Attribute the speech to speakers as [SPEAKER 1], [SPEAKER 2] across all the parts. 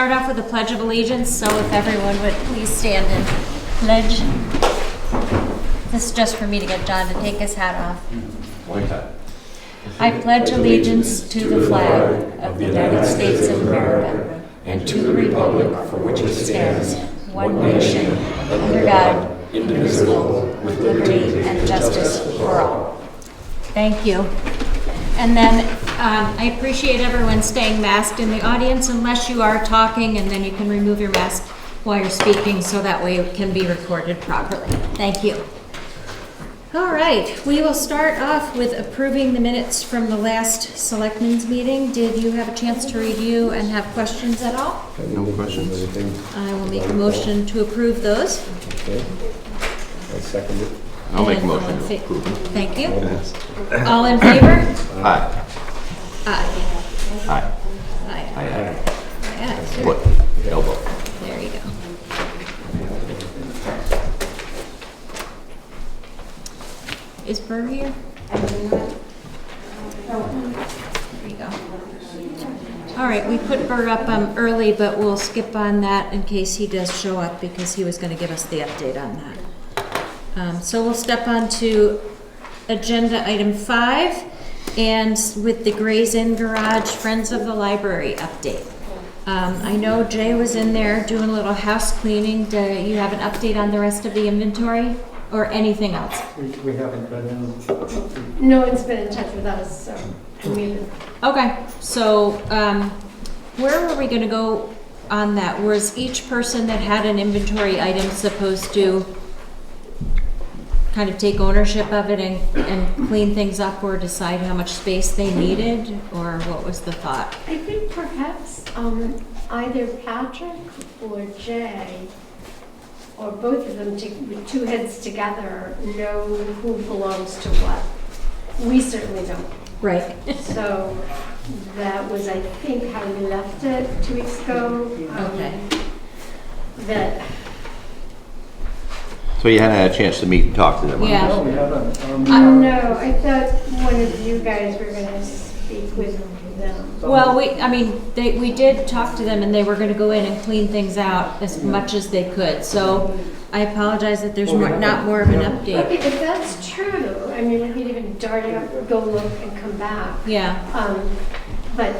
[SPEAKER 1] Start off with the Pledge of Allegiance, so if everyone would please stand and pledge. This is just for me to get John to take his hat off. I pledge allegiance to the flag of the United States of America and to the republic for which it stands, one nation, under God, indivisible, with liberty and justice for all. Thank you. And then I appreciate everyone staying masked in the audience unless you are talking, and then you can remove your mask while you're speaking so that way it can be recorded properly. Thank you. All right, we will start off with approving the minutes from the last Selectmen's meeting. Did you have a chance to review and have questions at all?
[SPEAKER 2] No questions.
[SPEAKER 1] I will make a motion to approve those.
[SPEAKER 2] Okay. I second it.
[SPEAKER 3] I'll make a motion to approve them.
[SPEAKER 1] Thank you. All in favor?
[SPEAKER 3] Aye.
[SPEAKER 1] Aye.
[SPEAKER 3] Aye.
[SPEAKER 1] Aye.
[SPEAKER 3] Aye.
[SPEAKER 1] Aye.
[SPEAKER 3] What? Elbow.
[SPEAKER 1] There you go. Is Burr here? There you go. All right, we put Burr up early, but we'll skip on that in case he does show up because he was going to give us the update on that. So we'll step on to agenda item 5, and with the Gray's Inn Garage Friends of the Library update. I know Jay was in there doing a little house cleaning. Do you have an update on the rest of the inventory or anything else?
[SPEAKER 4] We haven't been in.
[SPEAKER 5] No one's been in touch with us, so we've.
[SPEAKER 1] Okay, so where were we going to go on that? Was each person that had an inventory item supposed to kind of take ownership of it and clean things up or decide how much space they needed, or what was the thought?
[SPEAKER 5] I think perhaps either Patrick or Jay, or both of them, with two heads together, know who belongs to what. We certainly don't.
[SPEAKER 1] Right.
[SPEAKER 5] So that was, I think, how we left it 2 weeks ago.
[SPEAKER 1] Okay.
[SPEAKER 5] That.
[SPEAKER 3] So you hadn't had a chance to meet and talk to them?
[SPEAKER 1] Yeah.
[SPEAKER 4] No, we haven't.
[SPEAKER 5] No, I thought one of you guys were going to speak with them.
[SPEAKER 1] Well, we did talk to them, and they were going to go in and clean things out as much as they could. So I apologize that there's not more of an update.
[SPEAKER 5] Okay, if that's true, I mean, we could even dart out, go look, and come back.
[SPEAKER 1] Yeah.
[SPEAKER 5] But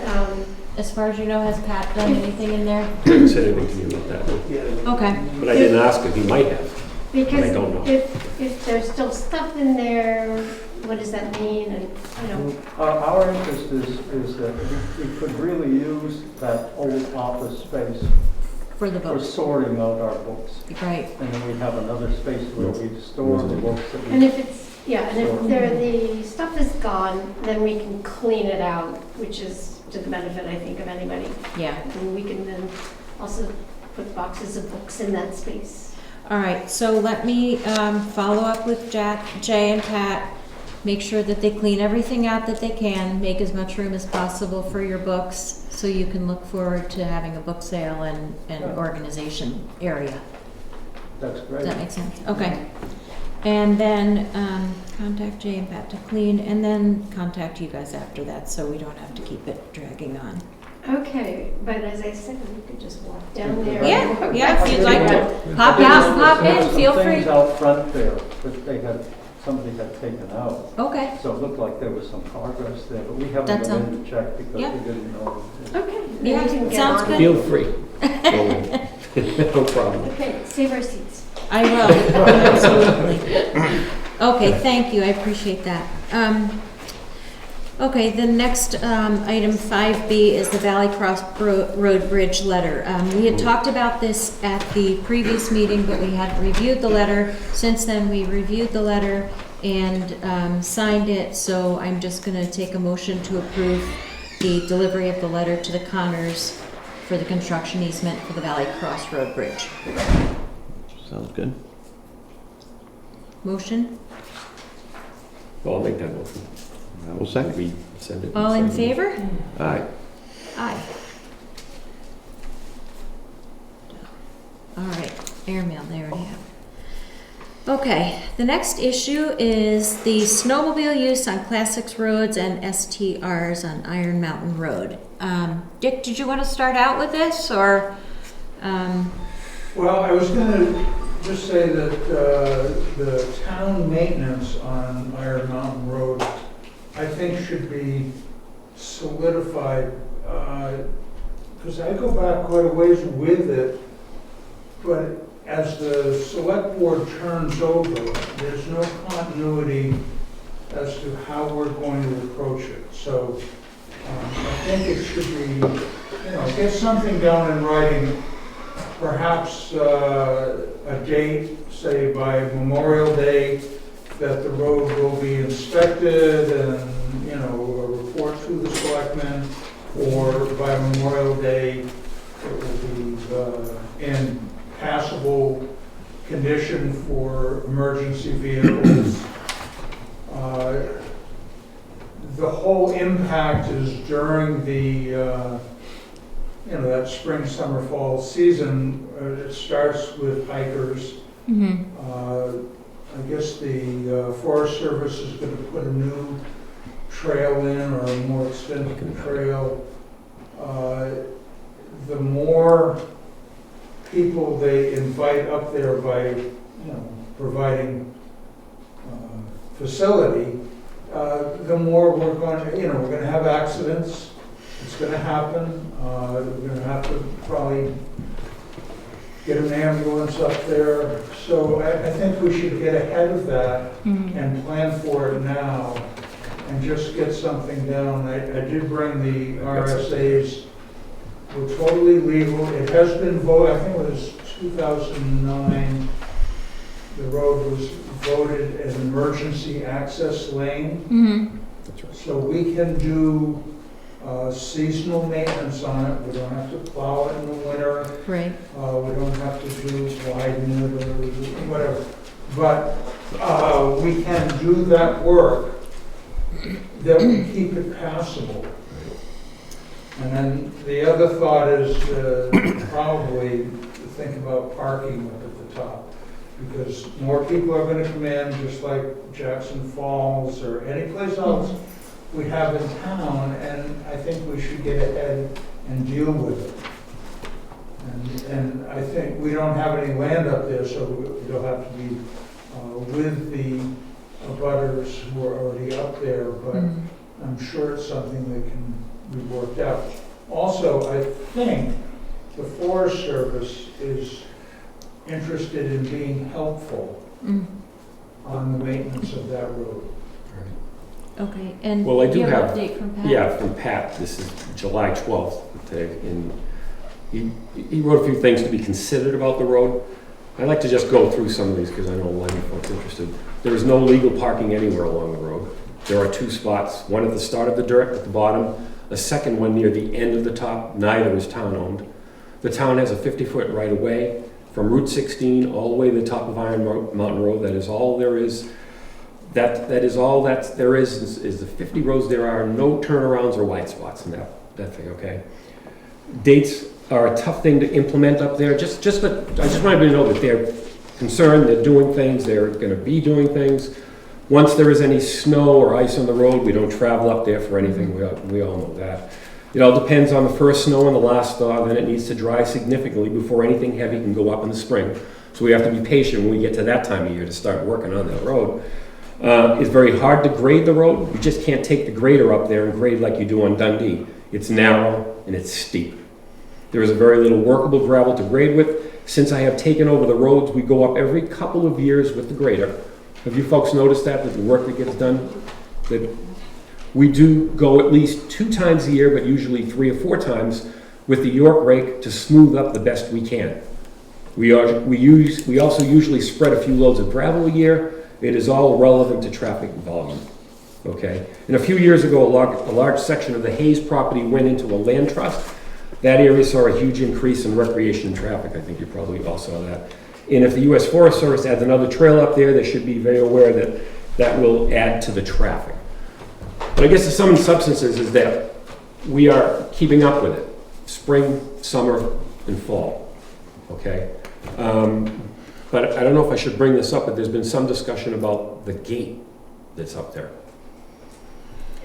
[SPEAKER 1] As far as you know, has Pat done anything in there?
[SPEAKER 2] Didn't say anything to you about that.
[SPEAKER 1] Okay.
[SPEAKER 2] But I didn't ask if he might have.
[SPEAKER 5] because
[SPEAKER 2] I don't know.
[SPEAKER 5] if there's still stuff in there, what does that mean? And
[SPEAKER 4] Our interest is that we could really use that old office space
[SPEAKER 1] For the
[SPEAKER 4] for
[SPEAKER 1] books.
[SPEAKER 4] sorting out our books.
[SPEAKER 1] Right.
[SPEAKER 4] And then we have another space where we store the books that
[SPEAKER 5] and
[SPEAKER 4] we.
[SPEAKER 5] if the stuff is gone, then we can clean it out, which is to the benefit, I think, of anybody.
[SPEAKER 1] Yeah.
[SPEAKER 5] And we can then also put boxes of books in that space.
[SPEAKER 1] All right, so let me follow up with Jay and Pat, make sure that they clean everything out that they can, make as much room as possible for your books so you can look forward to having a book sale and organization area.
[SPEAKER 4] That's great.
[SPEAKER 1] Does that make sense? Okay. And then contact Jay and Pat to clean, and then contact you guys after that so we don't have to keep it dragging on.
[SPEAKER 5] Okay, but as I said, we could just walk down there.
[SPEAKER 1] Yeah, if you'd like to pop out, pop in, feel free.
[SPEAKER 4] Things out front there that somebody had taken out.
[SPEAKER 1] Okay.
[SPEAKER 4] So it looked like there was some progress there, but we haven't
[SPEAKER 1] That's
[SPEAKER 4] been in to check because
[SPEAKER 1] Yeah.
[SPEAKER 4] we didn't know.
[SPEAKER 5] Okay. then
[SPEAKER 1] Yeah,
[SPEAKER 5] we can get
[SPEAKER 1] sounds
[SPEAKER 5] on.
[SPEAKER 1] good.
[SPEAKER 2] Feel free. No problem.
[SPEAKER 5] Okay, save our seats.
[SPEAKER 1] I will, absolutely. Okay, thank you, I appreciate that. Okay, the next item 5B is the Valley Cross Road Bridge letter. We had talked about this at the previous meeting, but we hadn't reviewed the letter. Since then, we reviewed the letter and signed it, so I'm just going to take a motion to approve the delivery of the letter to the Connors for the construction easement for the Valley Cross Road Bridge.
[SPEAKER 3] Sounds good.
[SPEAKER 1] Motion?
[SPEAKER 2] Well, I'll make that motion.
[SPEAKER 3] I will second.
[SPEAKER 2] We send it.
[SPEAKER 1] All in favor?
[SPEAKER 3] Aye.
[SPEAKER 1] Aye. All right, airmail, there we have. Okay, the next issue is the snowmobile use on Class 6 roads and STRs on Iron Mountain Road. Dick, did you want to start out with this, or?
[SPEAKER 4] Well, I was gonna just say that the town maintenance on Iron Mountain Road, I think should be solidified, because I go back quite a ways with it, but as the select board turns over, there's no continuity as to how we're going to approach it. So I think it should be, get something down in writing, perhaps a date, say by Memorial Day, that the road will be inspected and, a report to the selectmen, or by Memorial Day, it will be in passable condition for emergency vehicles. The whole impact is during the, that spring, summer, fall season. It starts with hikers. I guess the Forest Service is going to put a new trail in, or a more extensive trail. The more people they invite up there by, providing facility, the more we're going to, we're going to have accidents. It's going to happen. We're going to have to probably get an ambulance up there. So I think we should get ahead of that and plan for it now, and just get something down. I did bring the RSAs. We're totally legal. It has been voted, I think it was 2009, the road was voted an emergency access lane.
[SPEAKER 2] That's right.
[SPEAKER 4] So we can do seasonal maintenance on it. We don't have to plow it in the winter.
[SPEAKER 1] Right.
[SPEAKER 4] We don't have to widen it or whatever. But we can do that work that will keep it passable. And then the other thought is probably think about parking up at the top, because more people are going to come in, just like Jackson Falls or any place else we have in town, and I think we should get ahead and deal with it. And I think we don't have any land up there, so we'll have to be with the abutters who are already up there, but I'm sure it's something that can be worked out. Also, I think the Forest Service is interested in being helpful on the maintenance of that road.
[SPEAKER 1] Okay, and
[SPEAKER 2] Well, I do
[SPEAKER 1] you
[SPEAKER 2] have-
[SPEAKER 1] an update from Pat?
[SPEAKER 2] Yeah, from Pat. This is July 12th. And he wrote a few things to be considered about the road. I'd like to just go through some of these because I know a lot of folks are interested. There is no legal parking anywhere along the road. There are two spots, one at the start of the dirt at the bottom, a second one near the end of the top. Neither is town-owned. The town has a 50-foot right-of-way from Route 16 all the way to the top of Iron Mountain Road. That is all there is. That is all that there is the 50 roads. There are no turnarounds or white spots in that thing, okay? Dates are a tough thing to implement up there. I just want you to know that they're concerned, they're doing things, they're going to be doing things. Once there is any snow or ice on the road, we don't travel up there for anything. We all know that. It all depends on the first snow and the last thaw. Then it needs to dry significantly before anything heavy can go up in the spring. So we have to be patient when we get to that time of year to start working on that road. It's very hard to grade the road. You just can't take the grader up there and grade like you do on Dundee. It's narrow and it's steep. There is very little workable gravel to grade with. Since I have taken over the roads, we go up every couple of years with the grader. Have you folks noticed that the work that gets done? That we do go at least 2 times a year, but usually 3 or 4 times with the York rake to smooth up the best we can. We also usually spread a few loads of gravel a year. It is all relevant to traffic volume. Okay. And a few years ago, a large section of the Hayes property went into a land trust. That area saw a huge increase in recreation traffic. I think you probably all saw that. And if the U.S. Forest Service adds another trail up there, they should be very aware that that will add to the traffic. But I guess the sum and substance is that we are keeping up with it. Spring, summer, and fall. Okay. But I don't know if I should bring this up, but there's been some discussion about the gate that's up there.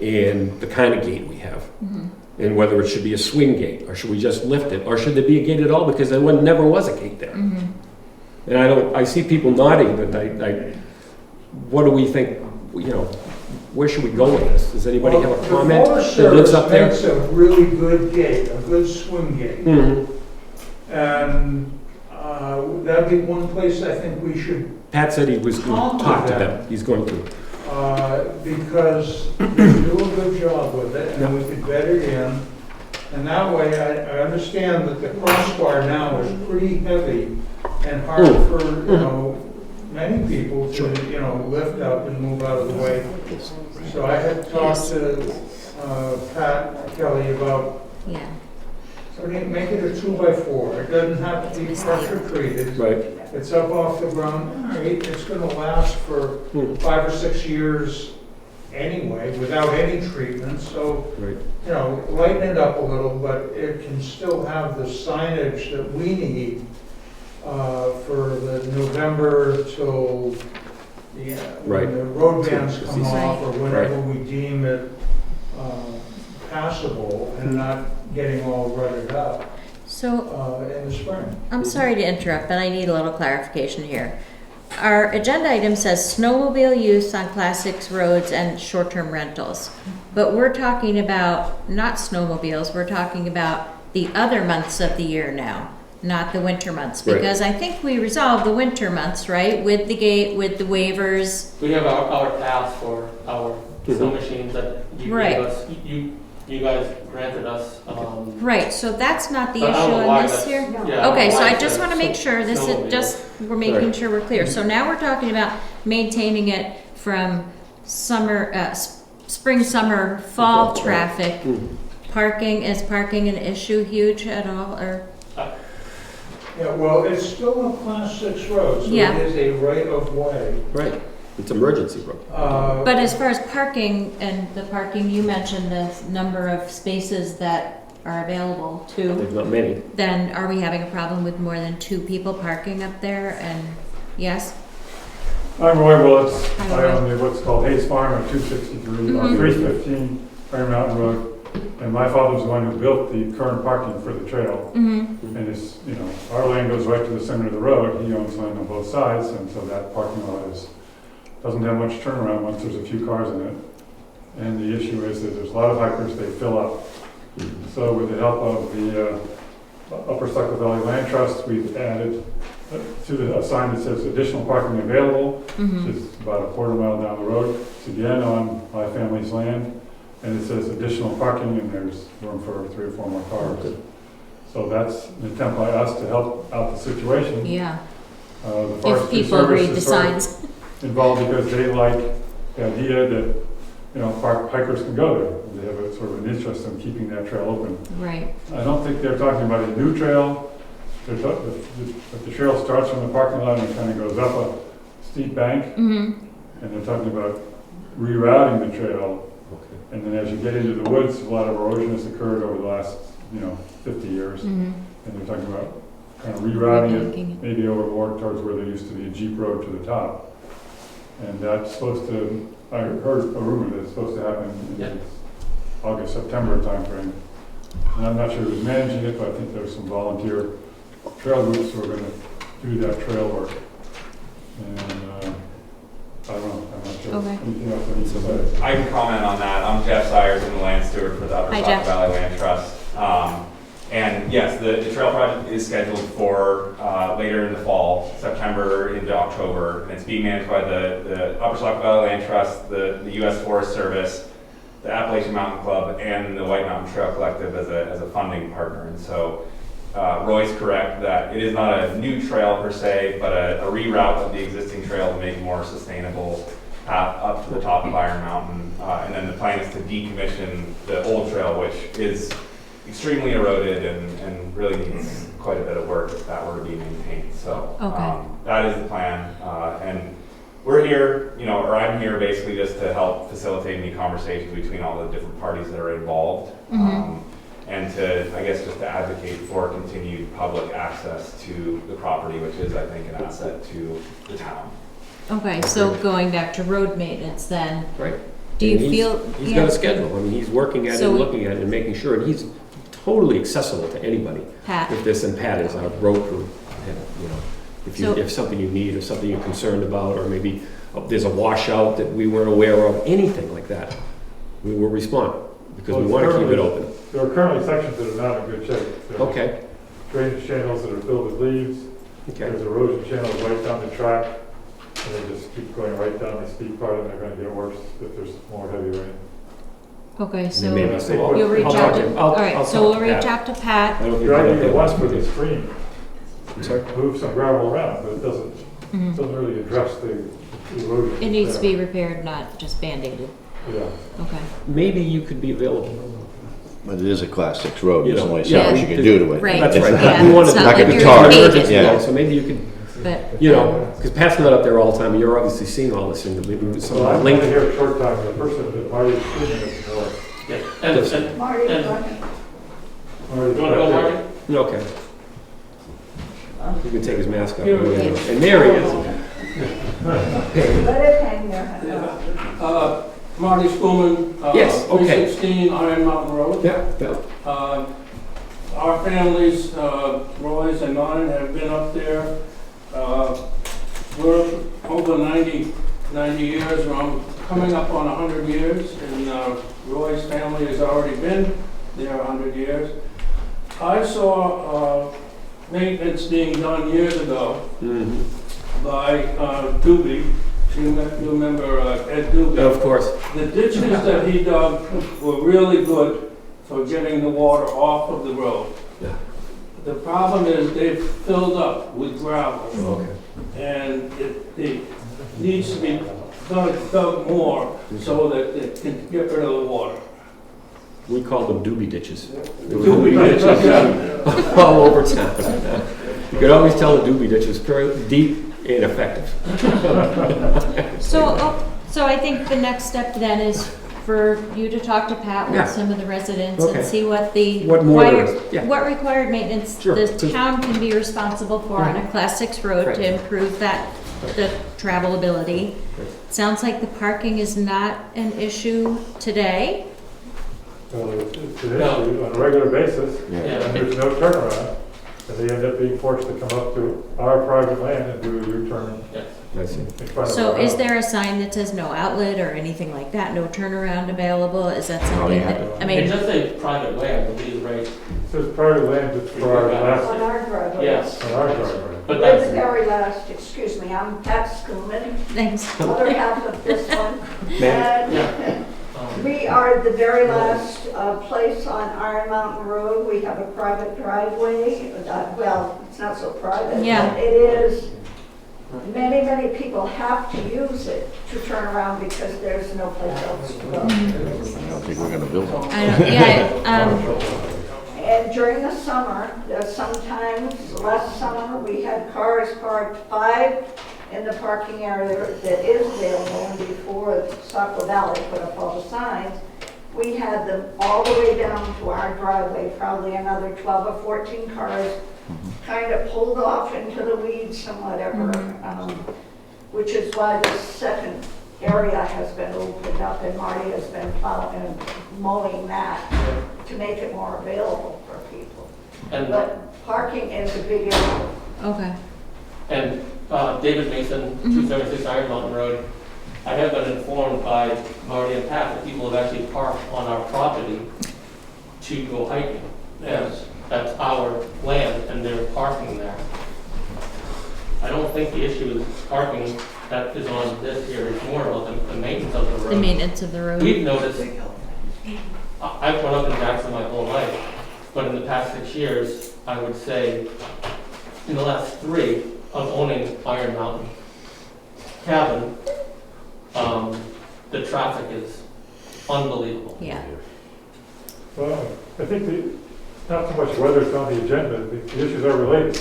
[SPEAKER 2] And the kind of gate we have. And whether it should be a swing gate, or should we just lift it, or should there be a gate at all, because there never was a gate there. And I see people nodding, but what do we think, you know, where should we go with this? Does anybody have a comment
[SPEAKER 4] The Forest
[SPEAKER 2] that lives up
[SPEAKER 4] Service
[SPEAKER 2] there?
[SPEAKER 4] makes a really good gate, a good swing gate. And that'd be one place I think we should,
[SPEAKER 2] Pat said he was going to talk to them. He's going to.
[SPEAKER 4] because they do a good job with it, and we could bed it in. And that way, I understand that the crossbar now is pretty heavy and hard for, you know, many people to, you know, lift up and move out of the way. So I had talked to Pat Kelly about
[SPEAKER 1] Yeah.
[SPEAKER 4] make it a 2x4. It doesn't have to be pressure treated.
[SPEAKER 2] Right.
[SPEAKER 4] It's up off the ground. All right, it's gonna last for 5 or 6 years anyway, without any treatment. So,
[SPEAKER 2] Right.
[SPEAKER 4] you know, lighten it up a little, but it can still have the signage that we need for the November till
[SPEAKER 2] Right.
[SPEAKER 4] when the road bans come
[SPEAKER 2] Right.
[SPEAKER 4] off, or whenever we deem it passable and not getting all rutted up
[SPEAKER 1] So
[SPEAKER 4] in the spring.
[SPEAKER 1] I'm sorry to interrupt, but I need a little clarification here. Our agenda item says snowmobile use on Class 6 roads and short-term rentals. But we're talking about not snowmobiles, we're talking about the other months of the year now, not the winter months.
[SPEAKER 2] Right.
[SPEAKER 1] Because I think we resolved the winter months, right? With the gate, with the waivers.
[SPEAKER 6] We have our paths for our snow machines that you
[SPEAKER 1] Right.
[SPEAKER 6] gave us, you guys granted us.
[SPEAKER 1] Right, so that's not the
[SPEAKER 6] but I
[SPEAKER 1] issue
[SPEAKER 6] don't know
[SPEAKER 1] on
[SPEAKER 6] why
[SPEAKER 1] this
[SPEAKER 6] that's-
[SPEAKER 1] here?
[SPEAKER 6] yeah, I don't
[SPEAKER 1] Okay,
[SPEAKER 6] know
[SPEAKER 1] so
[SPEAKER 6] why
[SPEAKER 1] I
[SPEAKER 6] it's
[SPEAKER 1] just
[SPEAKER 6] a
[SPEAKER 1] want to make sure, this is
[SPEAKER 6] snowmobile.
[SPEAKER 1] just, we're making
[SPEAKER 2] Right.
[SPEAKER 1] sure we're clear. So now we're talking about maintaining it from summer, spring, summer, fall
[SPEAKER 2] Fall,
[SPEAKER 1] traffic. Parking, is parking an issue huge at all, or?
[SPEAKER 4] Yeah, well, it's still a Class 6 road, so
[SPEAKER 1] Yeah.
[SPEAKER 4] it is a right-of-way.
[SPEAKER 2] Right. It's emergency road.
[SPEAKER 1] But as far as parking, and the parking, you mentioned the number of spaces that are available to,
[SPEAKER 2] There's not many.
[SPEAKER 1] then are we having a problem with more than 2 people parking up there? And, yes?
[SPEAKER 7] I'm Roy Willits.
[SPEAKER 1] Hi,
[SPEAKER 7] I
[SPEAKER 1] Roy.
[SPEAKER 7] own what's called Hayes Farm at 263,
[SPEAKER 1] Mhm.
[SPEAKER 7] 315 Iron Mountain Road. And my father was the one who built the current parking for the trail.
[SPEAKER 1] Mm-hmm,
[SPEAKER 7] And it's, you know, our lane goes right to the center of the road. He owns land on both sides, and so that parking lot doesn't have much turnaround once there's a few cars in it. And the issue is that there's a lot of hikers, they fill up. So with the help of the Upper Saco Valley Land Trust, we've added to a sign that says additional parking available,
[SPEAKER 1] mm-hmm.
[SPEAKER 7] which is about a quarter mile down the road. It's again on my family's land, and it says additional parking, and there's room for 3 or 4 more cars. So that's an attempt by us to help out the situation.
[SPEAKER 1] Yeah,
[SPEAKER 7] The
[SPEAKER 1] if
[SPEAKER 7] Forestry
[SPEAKER 1] people
[SPEAKER 7] Service
[SPEAKER 1] read the
[SPEAKER 7] is sort of
[SPEAKER 1] signs.
[SPEAKER 7] involved because they like the idea that, you know, hikers can go there. They have a sort of an interest in keeping that trail open.
[SPEAKER 1] Right,
[SPEAKER 7] I don't think they're talking about a new trail. But the trail starts from the parking lot and kind of goes up a steep bank,
[SPEAKER 1] mm-hmm,
[SPEAKER 7] and they're talking about rerouting the trail.
[SPEAKER 2] Okay.
[SPEAKER 7] And then as you get into the woods, a lot of erosion has occurred over the last, 50 years.
[SPEAKER 1] mm-hmm.
[SPEAKER 7] And they're talking about kind of rerouting
[SPEAKER 1] Rerouting
[SPEAKER 7] it, maybe over more towards where there used to be a Jeep road to the top. And that's supposed to, I heard a rumor that it's supposed to happen in
[SPEAKER 6] Yeah.
[SPEAKER 7] the August, September timeframe. And I'm not sure who's managing it, but I think there's some volunteer trail groups who are going to do that trail work. And I don't know, I'm not sure.
[SPEAKER 1] Okay.
[SPEAKER 7] Anything else I need to say?
[SPEAKER 8] I can comment on that. I'm Jeff Sires, I'm the land steward for the Upper
[SPEAKER 1] Hi,
[SPEAKER 8] Saco
[SPEAKER 1] Jeff.
[SPEAKER 8] Valley Land Trust. And yes, the trail project is scheduled for later in the fall, September into October, and it's being managed by the Upper Saco Valley Land Trust, the U.S. Forest Service, the Appalachian Mountain Club, and the White Mountain Trail Collective as a funding partner. And so Roy's correct that it is not a new trail per se, but a reroute of the existing trail to make a more sustainable path up to the top of Iron Mountain. And then the plan is to decommission the old trail, which is extremely eroded and really needs quite a bit of work if that were to be maintained. So
[SPEAKER 1] Okay.
[SPEAKER 8] that is the plan. And we're here, or I'm here basically just to help facilitate any conversations between all the different parties that are involved.
[SPEAKER 1] Mhm.
[SPEAKER 8] and to, I guess, just to advocate for continued public access to the property, which is, I think, an asset to the town.
[SPEAKER 1] Okay, so going back to road maintenance then,
[SPEAKER 2] Right.
[SPEAKER 1] do you
[SPEAKER 2] And
[SPEAKER 1] feel?
[SPEAKER 2] He's
[SPEAKER 1] yeah,
[SPEAKER 2] got a schedule. I mean, he's working at it,
[SPEAKER 1] So-
[SPEAKER 2] and looking at it, and making sure, and he's totally accessible to anybody.
[SPEAKER 1] Pat,
[SPEAKER 2] If this, and Pat is our road crew, and, you know,
[SPEAKER 1] So-
[SPEAKER 2] if something you need, or something you're concerned about, or maybe there's a washout that we weren't aware of, anything like that, we will respond, because we
[SPEAKER 7] Well,
[SPEAKER 2] want to keep it
[SPEAKER 7] currently-
[SPEAKER 2] open.
[SPEAKER 7] There are currently sections that are not in good shape. There's
[SPEAKER 2] Okay,
[SPEAKER 7] Drainage channels that are filled with leaves,
[SPEAKER 2] okay.
[SPEAKER 7] there's erosion channels right down the track, and they just keep going right down the steep part, and they're gonna get worse if there's more heavy rain.
[SPEAKER 1] okay, so
[SPEAKER 2] Maybe
[SPEAKER 7] I'll-
[SPEAKER 2] say-
[SPEAKER 1] you'll reach
[SPEAKER 2] I'll
[SPEAKER 1] out
[SPEAKER 2] talk
[SPEAKER 1] to,
[SPEAKER 2] him.
[SPEAKER 1] all
[SPEAKER 2] I'll
[SPEAKER 1] right, so
[SPEAKER 2] talk
[SPEAKER 1] we'll
[SPEAKER 2] to
[SPEAKER 1] reach
[SPEAKER 2] Pat.
[SPEAKER 1] out to Pat.
[SPEAKER 2] I don't think
[SPEAKER 7] You're
[SPEAKER 2] we'll
[SPEAKER 7] actually
[SPEAKER 2] have
[SPEAKER 7] the ones
[SPEAKER 2] that
[SPEAKER 7] for the
[SPEAKER 2] much.
[SPEAKER 7] stream,
[SPEAKER 2] I'm sorry?
[SPEAKER 7] move some gravel around, but it
[SPEAKER 1] Mhm.
[SPEAKER 7] doesn't really address the erosion.
[SPEAKER 1] It needs to
[SPEAKER 7] there.
[SPEAKER 1] be repaired, not just band-aided.
[SPEAKER 7] Yeah.
[SPEAKER 1] Okay.
[SPEAKER 2] Maybe you could be available.
[SPEAKER 3] But it is a class 6 road,
[SPEAKER 2] You
[SPEAKER 3] there's
[SPEAKER 2] know,
[SPEAKER 3] only so
[SPEAKER 1] yeah.
[SPEAKER 3] much you can do to it.
[SPEAKER 1] Right.
[SPEAKER 2] That's
[SPEAKER 3] It's
[SPEAKER 2] right.
[SPEAKER 3] not-
[SPEAKER 1] Yeah,
[SPEAKER 2] We wanted
[SPEAKER 1] it's
[SPEAKER 2] to
[SPEAKER 1] not
[SPEAKER 3] like
[SPEAKER 1] like
[SPEAKER 3] a
[SPEAKER 1] you're
[SPEAKER 3] guitar.
[SPEAKER 1] gonna
[SPEAKER 2] emergency,
[SPEAKER 1] pave it,
[SPEAKER 3] Yeah.
[SPEAKER 2] so maybe you could,
[SPEAKER 1] but,
[SPEAKER 2] you know, because Pat's not up there all the time, you're obviously seeing all this, and maybe some
[SPEAKER 7] So I'm
[SPEAKER 2] link.
[SPEAKER 7] only here a short time, the person that Marty's streaming is north.
[SPEAKER 6] Yeah, and,
[SPEAKER 5] Marty,
[SPEAKER 6] And-
[SPEAKER 5] go ahead.
[SPEAKER 7] Marty's
[SPEAKER 6] you wanna go,
[SPEAKER 7] right
[SPEAKER 6] Marty?
[SPEAKER 2] Okay. You can take his mask off.
[SPEAKER 6] Here we go.
[SPEAKER 2] And there he is.
[SPEAKER 5] Let it hang there.
[SPEAKER 9] Marty Schoolman.
[SPEAKER 2] Yes, okay.
[SPEAKER 9] 316 Iron Mountain Road.
[SPEAKER 2] Yeah, yeah.
[SPEAKER 9] Our families, Roy's and mine, have been up there. We're over 90 years, we're coming up on 100 years, and Roy's family has already been there 100 years. I saw maintenance being done years ago
[SPEAKER 2] Mhm.
[SPEAKER 9] by Doobie. You remember Ed Doobie?
[SPEAKER 2] Of course.
[SPEAKER 9] The ditches that he dug were really good for getting the water off of the road.
[SPEAKER 2] Yeah.
[SPEAKER 9] The problem is they've filled up with gravel,
[SPEAKER 2] Okay.
[SPEAKER 9] and it needs to be dug more so that it can get rid of the water.
[SPEAKER 2] We called them doobie ditches.
[SPEAKER 9] Doobie ditches, yeah.
[SPEAKER 2] All over town. You could always tell the doobie ditch was very deep and effective.
[SPEAKER 1] so I think the next step then is for you to talk to Pat
[SPEAKER 2] Yeah.
[SPEAKER 1] with some of the residents
[SPEAKER 2] Okay.
[SPEAKER 1] and see what the
[SPEAKER 2] What more there
[SPEAKER 1] required,
[SPEAKER 2] is, yeah.
[SPEAKER 1] what required maintenance
[SPEAKER 2] Sure.
[SPEAKER 1] the
[SPEAKER 2] So-
[SPEAKER 1] town can be responsible for on a class 6 road
[SPEAKER 2] Right.
[SPEAKER 1] to improve that, the travelability.
[SPEAKER 2] Right.
[SPEAKER 1] Sounds like the parking is not an issue today.
[SPEAKER 7] Well, it's an
[SPEAKER 6] No.
[SPEAKER 7] issue on a regular basis,
[SPEAKER 3] Yeah.
[SPEAKER 7] and there's no turnaround, and they end up being forced to come up to our private land and do a U-turn
[SPEAKER 2] I see.
[SPEAKER 7] in front of
[SPEAKER 1] So
[SPEAKER 7] our
[SPEAKER 1] is
[SPEAKER 7] house.
[SPEAKER 1] there a sign that says no outlet or anything like that, no turnaround available? Is that
[SPEAKER 3] Oh,
[SPEAKER 1] something
[SPEAKER 3] yeah.
[SPEAKER 1] that, I
[SPEAKER 6] It
[SPEAKER 1] mean,
[SPEAKER 6] just says private way, I believe, right?
[SPEAKER 7] It says private land just for our last,
[SPEAKER 5] On our driveway.
[SPEAKER 6] Yes,
[SPEAKER 7] on our driveway.
[SPEAKER 6] but
[SPEAKER 10] We're the
[SPEAKER 6] that's,
[SPEAKER 10] very last, excuse me, I'm Pat Schoolman,
[SPEAKER 1] thanks.
[SPEAKER 10] other half of this one.
[SPEAKER 2] Ma'am?
[SPEAKER 10] And we are the very last place on Iron Mountain Road. We have a private driveway. Well, it's not so private.
[SPEAKER 1] Yeah.
[SPEAKER 10] But it is, many people have to use it to turn around because there's no place else to go.
[SPEAKER 3] I don't think we're gonna build it.
[SPEAKER 1] I don't, yeah,
[SPEAKER 10] And during the summer, sometimes, last summer, we had cars parked 5 in the parking area that is available, and before Saco Valley put up all the signs, we had them all the way down to our driveway, probably another 12 or 14 cars, kind of pulled off into the weeds and whatever, which is why the second area has been opened up, and Marty has been plowing and mowing that to make it more available for people.
[SPEAKER 6] and,
[SPEAKER 10] But parking is a big issue.
[SPEAKER 1] okay.
[SPEAKER 6] and David Mason, 276 Iron Mountain Road. I have been informed by Marty and Pat that people have actually parked on our property to go hiking. That's our land, and they're parking there. I don't think the issue is parking that is on this here, it's more about the maintenance of the road.
[SPEAKER 1] The maintenance of the road.
[SPEAKER 6] We've noticed, I've grown up in Jackson my whole life, but in the past 6 years, I would say, in the last 3 of owning Iron Mountain Cabin, the traffic is unbelievable.
[SPEAKER 1] Yeah.
[SPEAKER 7] Well, I think not so much whether it's on the agenda, the issues are related.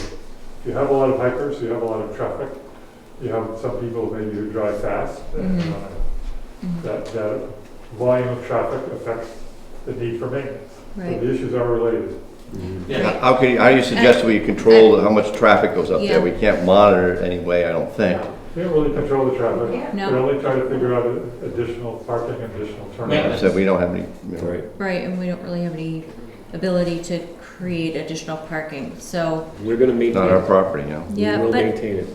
[SPEAKER 7] You have a lot of hikers, you have a lot of traffic, you have some people maybe who drive fast, and that volume of traffic affects the need for maintenance. So
[SPEAKER 1] Right.
[SPEAKER 7] the issues are related.
[SPEAKER 6] Yeah.
[SPEAKER 3] How do you suggest we control how much traffic goes up
[SPEAKER 1] Yeah.
[SPEAKER 3] there? We can't monitor it anyway, I don't think.
[SPEAKER 7] Can't really control the traffic. We
[SPEAKER 1] No,
[SPEAKER 7] only try to figure out additional parking, additional
[SPEAKER 6] Yeah.
[SPEAKER 3] I said we don't have any,
[SPEAKER 2] Right.
[SPEAKER 1] right, and we don't really have any ability to create additional parking, so,
[SPEAKER 2] We're gonna maintain
[SPEAKER 3] not our
[SPEAKER 2] it.
[SPEAKER 3] property,
[SPEAKER 1] yeah,
[SPEAKER 2] We'll
[SPEAKER 1] but,
[SPEAKER 2] maintain it.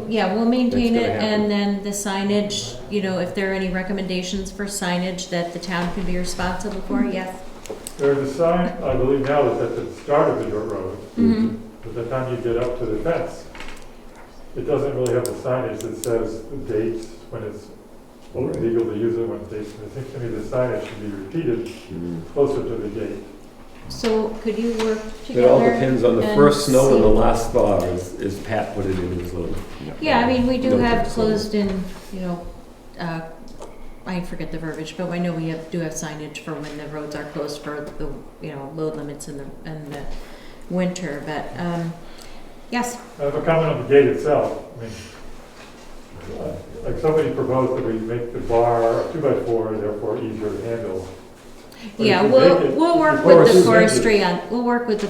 [SPEAKER 1] yeah, we'll maintain
[SPEAKER 2] That's
[SPEAKER 1] it,
[SPEAKER 2] gonna happen.
[SPEAKER 1] and then the signage, you know, if there are any recommendations for signage that the town can be responsible for, yes.
[SPEAKER 7] There's a sign, I believe now, that's at the start of the dirt road.
[SPEAKER 1] Mm-hmm.
[SPEAKER 7] By the time you get up to the fence, it doesn't really have the signage that says the dates, when it's legal to use it, when dates. It seems to me the signage should be repeated closer to the gate.
[SPEAKER 1] So could you work
[SPEAKER 2] It
[SPEAKER 1] together?
[SPEAKER 2] all depends on the
[SPEAKER 1] and
[SPEAKER 2] first snow and the
[SPEAKER 1] see-
[SPEAKER 2] last thaw, as Pat put it in his little.
[SPEAKER 1] Yeah, I mean, we do
[SPEAKER 2] No,
[SPEAKER 1] have
[SPEAKER 2] it's-
[SPEAKER 1] closed in, you know, I forget the verbiage, but I know we do have signage for when the roads are closed for the, you know, load limits in the winter, but, yes,
[SPEAKER 7] I have a comment on the gate itself. I mean, like somebody proposed that we make the bar a 2x4, therefore easier to handle. But
[SPEAKER 1] yeah,
[SPEAKER 7] if you make it-
[SPEAKER 1] we'll work
[SPEAKER 7] if
[SPEAKER 1] with
[SPEAKER 7] you
[SPEAKER 1] the
[SPEAKER 7] make it-
[SPEAKER 1] forestry on, we'll work with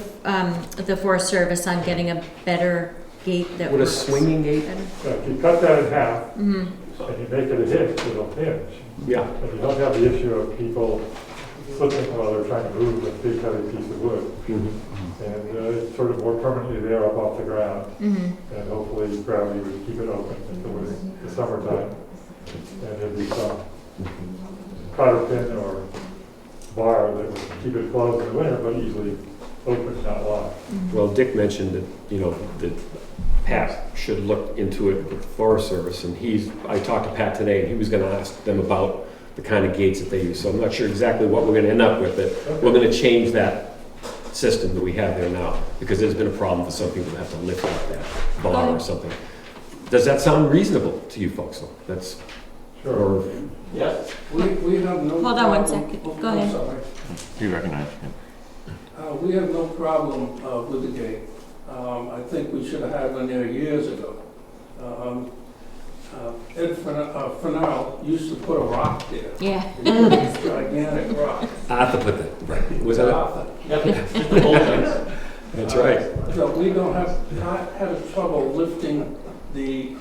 [SPEAKER 1] the Forest Service on getting a better gate that
[SPEAKER 2] With a
[SPEAKER 1] works.
[SPEAKER 2] swinging gate?
[SPEAKER 7] Yeah, if you cut that in half
[SPEAKER 1] Mhm.
[SPEAKER 7] and you make it a hinge, it'll hinge.
[SPEAKER 2] Yeah.
[SPEAKER 7] And you don't have the issue of people slipping while they're trying to move a big heavy piece of wood.
[SPEAKER 2] Mhm.
[SPEAKER 7] And it's sort of more permanently there up off the ground.
[SPEAKER 1] Mhm.
[SPEAKER 7] And hopefully gravity would keep it open if it was the summertime. And there'd be some cotter pin or bar that would keep it closed in the winter, but easily open, not locked.
[SPEAKER 2] Well, Dick mentioned that, you know, that Pat should look into it with the Forest Service, and I talked to Pat today, and he was gonna ask them about the kind of gates that they use, so I'm not sure exactly what we're gonna end up with, but we're gonna change that system that we have there now, because there's been a problem for some people to have to lift up that bar or something. Does that sound reasonable to you folks, though? That's,
[SPEAKER 7] Sure.
[SPEAKER 2] or,
[SPEAKER 6] Yes.
[SPEAKER 9] We have no problem.
[SPEAKER 1] Hold on one second.
[SPEAKER 9] Oh,
[SPEAKER 1] Go
[SPEAKER 9] I'm
[SPEAKER 1] ahead.
[SPEAKER 9] sorry.
[SPEAKER 3] You recognize,
[SPEAKER 9] We have no problem with the gate. I think we should have had one there years ago. Ed Fennell used to put a rock there.
[SPEAKER 1] Yeah.
[SPEAKER 9] It's a gigantic rock.
[SPEAKER 2] Arthur put that, right, was that it?
[SPEAKER 9] Arthur.
[SPEAKER 6] Yep, just the whole thing.
[SPEAKER 2] That's right.
[SPEAKER 9] So we don't have, not had trouble lifting the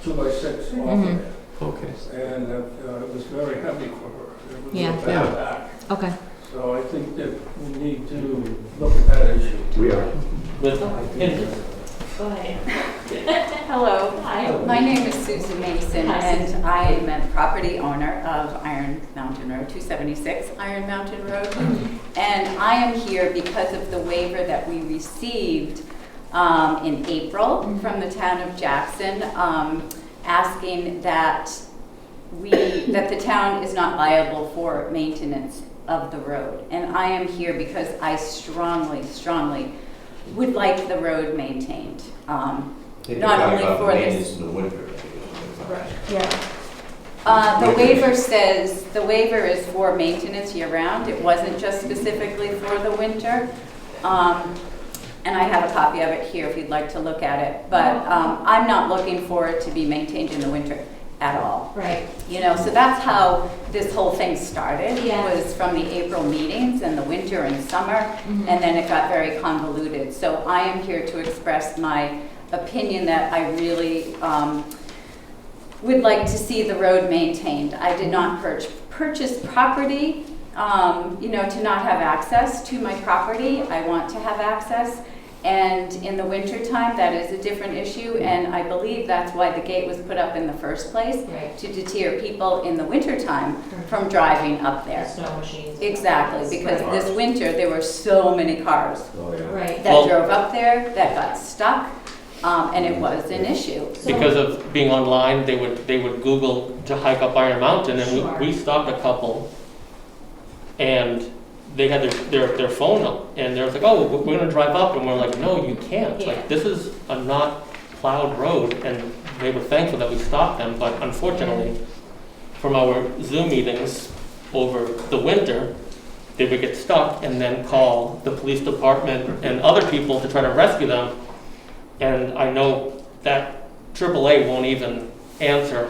[SPEAKER 9] 2x6 off
[SPEAKER 1] Mhm.
[SPEAKER 9] of there.
[SPEAKER 2] Okay.
[SPEAKER 9] And it was very heavy for her. It was
[SPEAKER 1] Yeah.
[SPEAKER 9] a bad back.
[SPEAKER 1] Okay.
[SPEAKER 9] So I think that we need to look at that issue.
[SPEAKER 2] We are.
[SPEAKER 6] With,
[SPEAKER 11] Hello. Hi. My name is Susan Mason, and I am a property owner of Iron Mountain Road, 276 Iron Mountain Road. And I am here because of the waiver that we received in April from the town of Jackson, asking that that the town is not liable for maintenance of the road. And I am here because I strongly, strongly would like the road maintained. Not only for this. The waiver says, the waiver is for maintenance year-round. It wasn't just specifically for the winter. And I have a copy of it here if you'd like to look at it. But I'm not looking for it to be maintained in the winter at all.
[SPEAKER 1] Right.
[SPEAKER 11] You know, so that's how this whole thing started,
[SPEAKER 1] Yeah.
[SPEAKER 11] was from the April meetings and the winter and summer,
[SPEAKER 1] Mhm.
[SPEAKER 11] and then it got very convoluted. So I am here to express my opinion that I really would like to see the road maintained. I did not purchase property, you know, to not have access to my property. I want to have access. And in the wintertime, that is a different issue, and I believe that's why the gate was put up in the first place,
[SPEAKER 1] Right.
[SPEAKER 11] to deter people in the wintertime from driving up there.
[SPEAKER 1] Snow machines.
[SPEAKER 11] Exactly, because this winter, there were so many cars
[SPEAKER 2] Oh, yeah.
[SPEAKER 1] Right.
[SPEAKER 11] that
[SPEAKER 6] Well-
[SPEAKER 11] drove up there, that got stuck, and it was an issue.
[SPEAKER 6] because of being online, they would Google to hike up Iron Mountain, and
[SPEAKER 1] Sure.
[SPEAKER 6] we stopped a couple, and they had their phone up, and they was like, oh, we're gonna drive up, and we're like, no, you can't.
[SPEAKER 1] Yeah.
[SPEAKER 6] Like, this is a not plowed road, and they were thankful that we stopped them, but unfortunately, from our Zoom meetings over the winter, they would get stuck and then call the police department and other people to try to rescue them. And I know that AAA won't even answer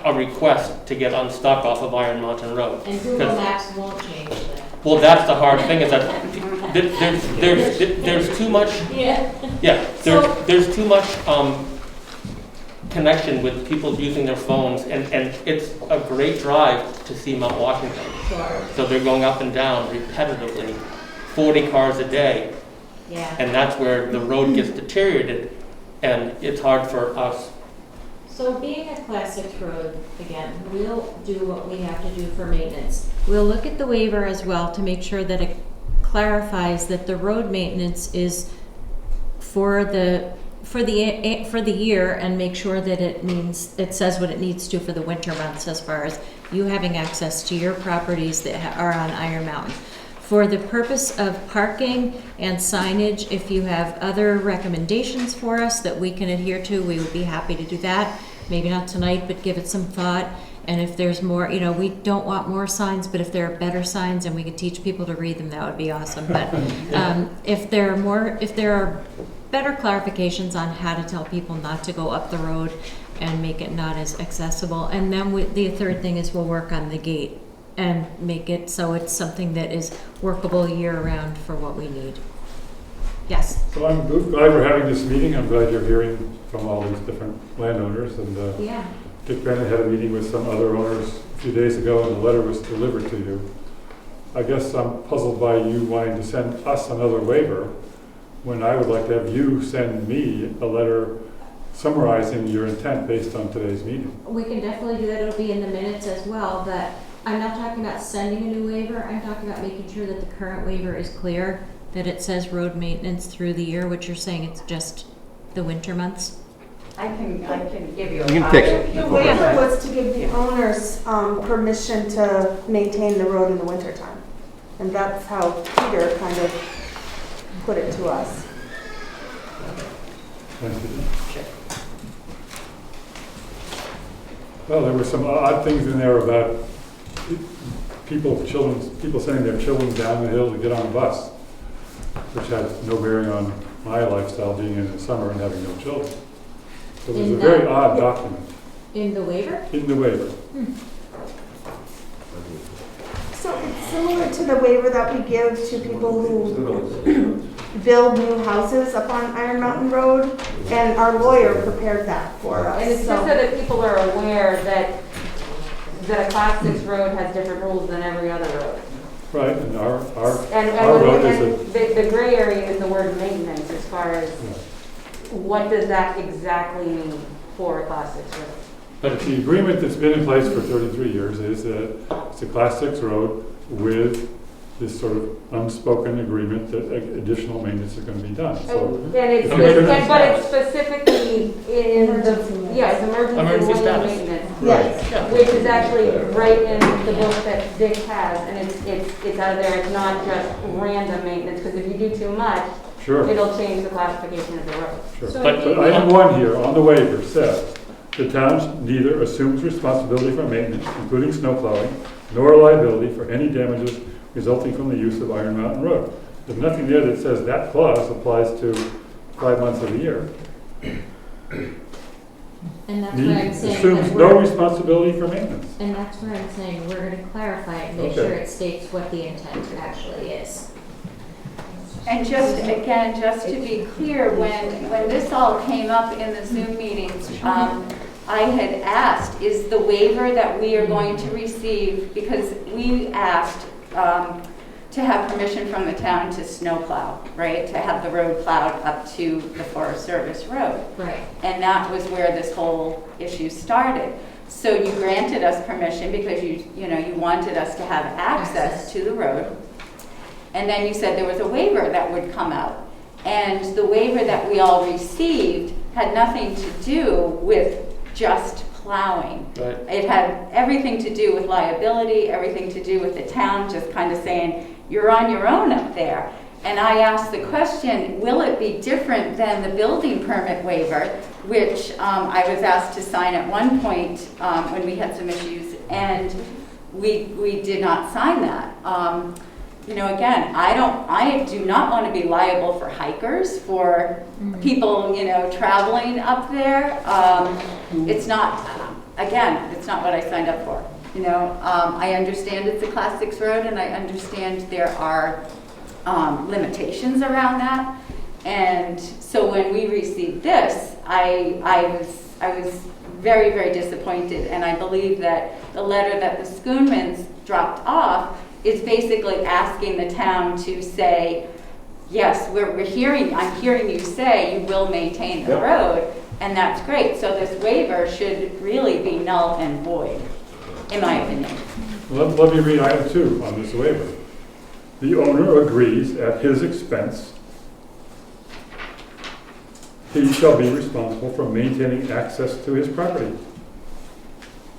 [SPEAKER 6] a request to get unstuck off of Iron Mountain Road.
[SPEAKER 1] And Google Maps won't change that.
[SPEAKER 6] Well, that's the hard thing, is that there's too much, yeah, there's too much connection with people using their phones, and it's a great drive to see Mount Washington.
[SPEAKER 1] Sure.
[SPEAKER 6] So they're going up and down repetitively, 40 cars a day,
[SPEAKER 1] Yeah.
[SPEAKER 6] and that's where the road gets deteriorated, and it's hard for us.
[SPEAKER 1] So being a classic road, again, we'll do what we have to do for maintenance. We'll look at the waiver as well to make sure that it clarifies that the road maintenance is for the year, and make sure that it says what it needs to for the winter months as far as you having access to your properties that are on Iron Mountain. For the purpose of parking and signage, if you have other recommendations for us that we can adhere to, we would be happy to do that. Maybe not tonight, but give it some thought. And if there's more, we don't want more signs, but if there are better signs and we could teach people to read them, that would be awesome. But if there are better clarifications on how to tell people not to go up the road and make it not as accessible. And then the third thing is we'll work on the gate and make it so it's something that is workable year-round for what we need. Yes?
[SPEAKER 7] So I'm glad we're having this meeting. I'm glad you're hearing from all these different landowners. And
[SPEAKER 1] Yeah.
[SPEAKER 7] Dick Bennett had a meeting with some other owners a few days ago, and the letter was delivered to you. I guess I'm puzzled by you wanting to send us another waiver when I would like to have you send me a letter summarizing your intent based on today's meeting.
[SPEAKER 1] We can definitely do that. It'll be in the minutes as well, but I'm not talking about sending a new waiver. I'm talking about making sure that the current waiver is clear, that it says road maintenance through the year, which you're saying it's just the winter months.
[SPEAKER 11] I can give you a
[SPEAKER 3] You can
[SPEAKER 11] copy.
[SPEAKER 3] fix it.
[SPEAKER 12] The waiver was to give the owners permission to maintain the road in the wintertime. And that's how Peter kind of put it to us.
[SPEAKER 7] Thank you. Well, there were some odd things in there about people sending their children down the hill to get on a bus, which had no bearing on my lifestyle being in the summer and having no children. So it was a very odd document
[SPEAKER 1] In the waiver?
[SPEAKER 7] in the waiver.
[SPEAKER 12] So it's similar to the waiver that we give to people who build new houses up on Iron Mountain Road, and our lawyer prepared that for us.
[SPEAKER 13] And it's just so that people are aware that a Class 6 road has different rules than every other road.
[SPEAKER 7] Right, and our
[SPEAKER 13] And
[SPEAKER 7] road is
[SPEAKER 13] the gray area is the word maintenance as far as what does that exactly mean for a Class 6 road?
[SPEAKER 7] But the agreement that's been in place for 33 years is that it's a Class 6 road with this sort of unspoken agreement that additional maintenance is going to be done. So
[SPEAKER 13] But it's specifically in the, it's emergency lane maintenance.
[SPEAKER 12] Yes.
[SPEAKER 13] Which is actually right in the book that Dick has, and it's out of there. It's not just random maintenance, because if you do too much,
[SPEAKER 7] sure.
[SPEAKER 13] it'll change the classification of the road.
[SPEAKER 7] Sure.
[SPEAKER 1] So
[SPEAKER 7] But item 1 here on the waiver says, the town neither assumes responsibility for maintenance, including snow plowing, nor liability for any damages resulting from the use of Iron Mountain Road. There's nothing there that says that clause applies to 5 months of the year.
[SPEAKER 1] And that's where I'm saying
[SPEAKER 7] Assumes
[SPEAKER 1] that
[SPEAKER 7] no responsibility for maintenance.
[SPEAKER 1] and that's where I'm saying we're going to clarify it and make
[SPEAKER 7] Okay.
[SPEAKER 1] sure it states what the intent actually is.
[SPEAKER 11] And just to be clear, when this all came up in the Zoom meetings, I had asked, is the waiver that we are going to receive, because we asked to have permission from the town to snowplow, right? To have the road plowed up to the Forest Service road.
[SPEAKER 1] Right.
[SPEAKER 11] And that was where this whole issue started. So you granted us permission because you wanted us to have access to the road. And then you said there was a waiver that would come out. And the waiver that we all received had nothing to do with just plowing.
[SPEAKER 6] Right.
[SPEAKER 11] It had everything to do with liability, everything to do with the town just kind of saying, you're on your own up there. And I asked the question, will it be different than the building permit waiver, which I was asked to sign at one point when we had some issues, and we did not sign that. Again, I do not want to be liable for hikers, for people, traveling up there. It's not what I signed up for. You know, I understand it's a Class 6 road, and I understand there are limitations around that. And so when we received this, I was very, very disappointed, and I believe that the letter that the Schoonmans dropped off is basically asking the town to say, yes, we're hearing, I'm hearing you say you will maintain the road, and that's great. So this waiver should really be null and void, in my opinion.
[SPEAKER 7] Let me read item 2 on this waiver. The owner agrees at his expense he shall be responsible for maintaining access to his property.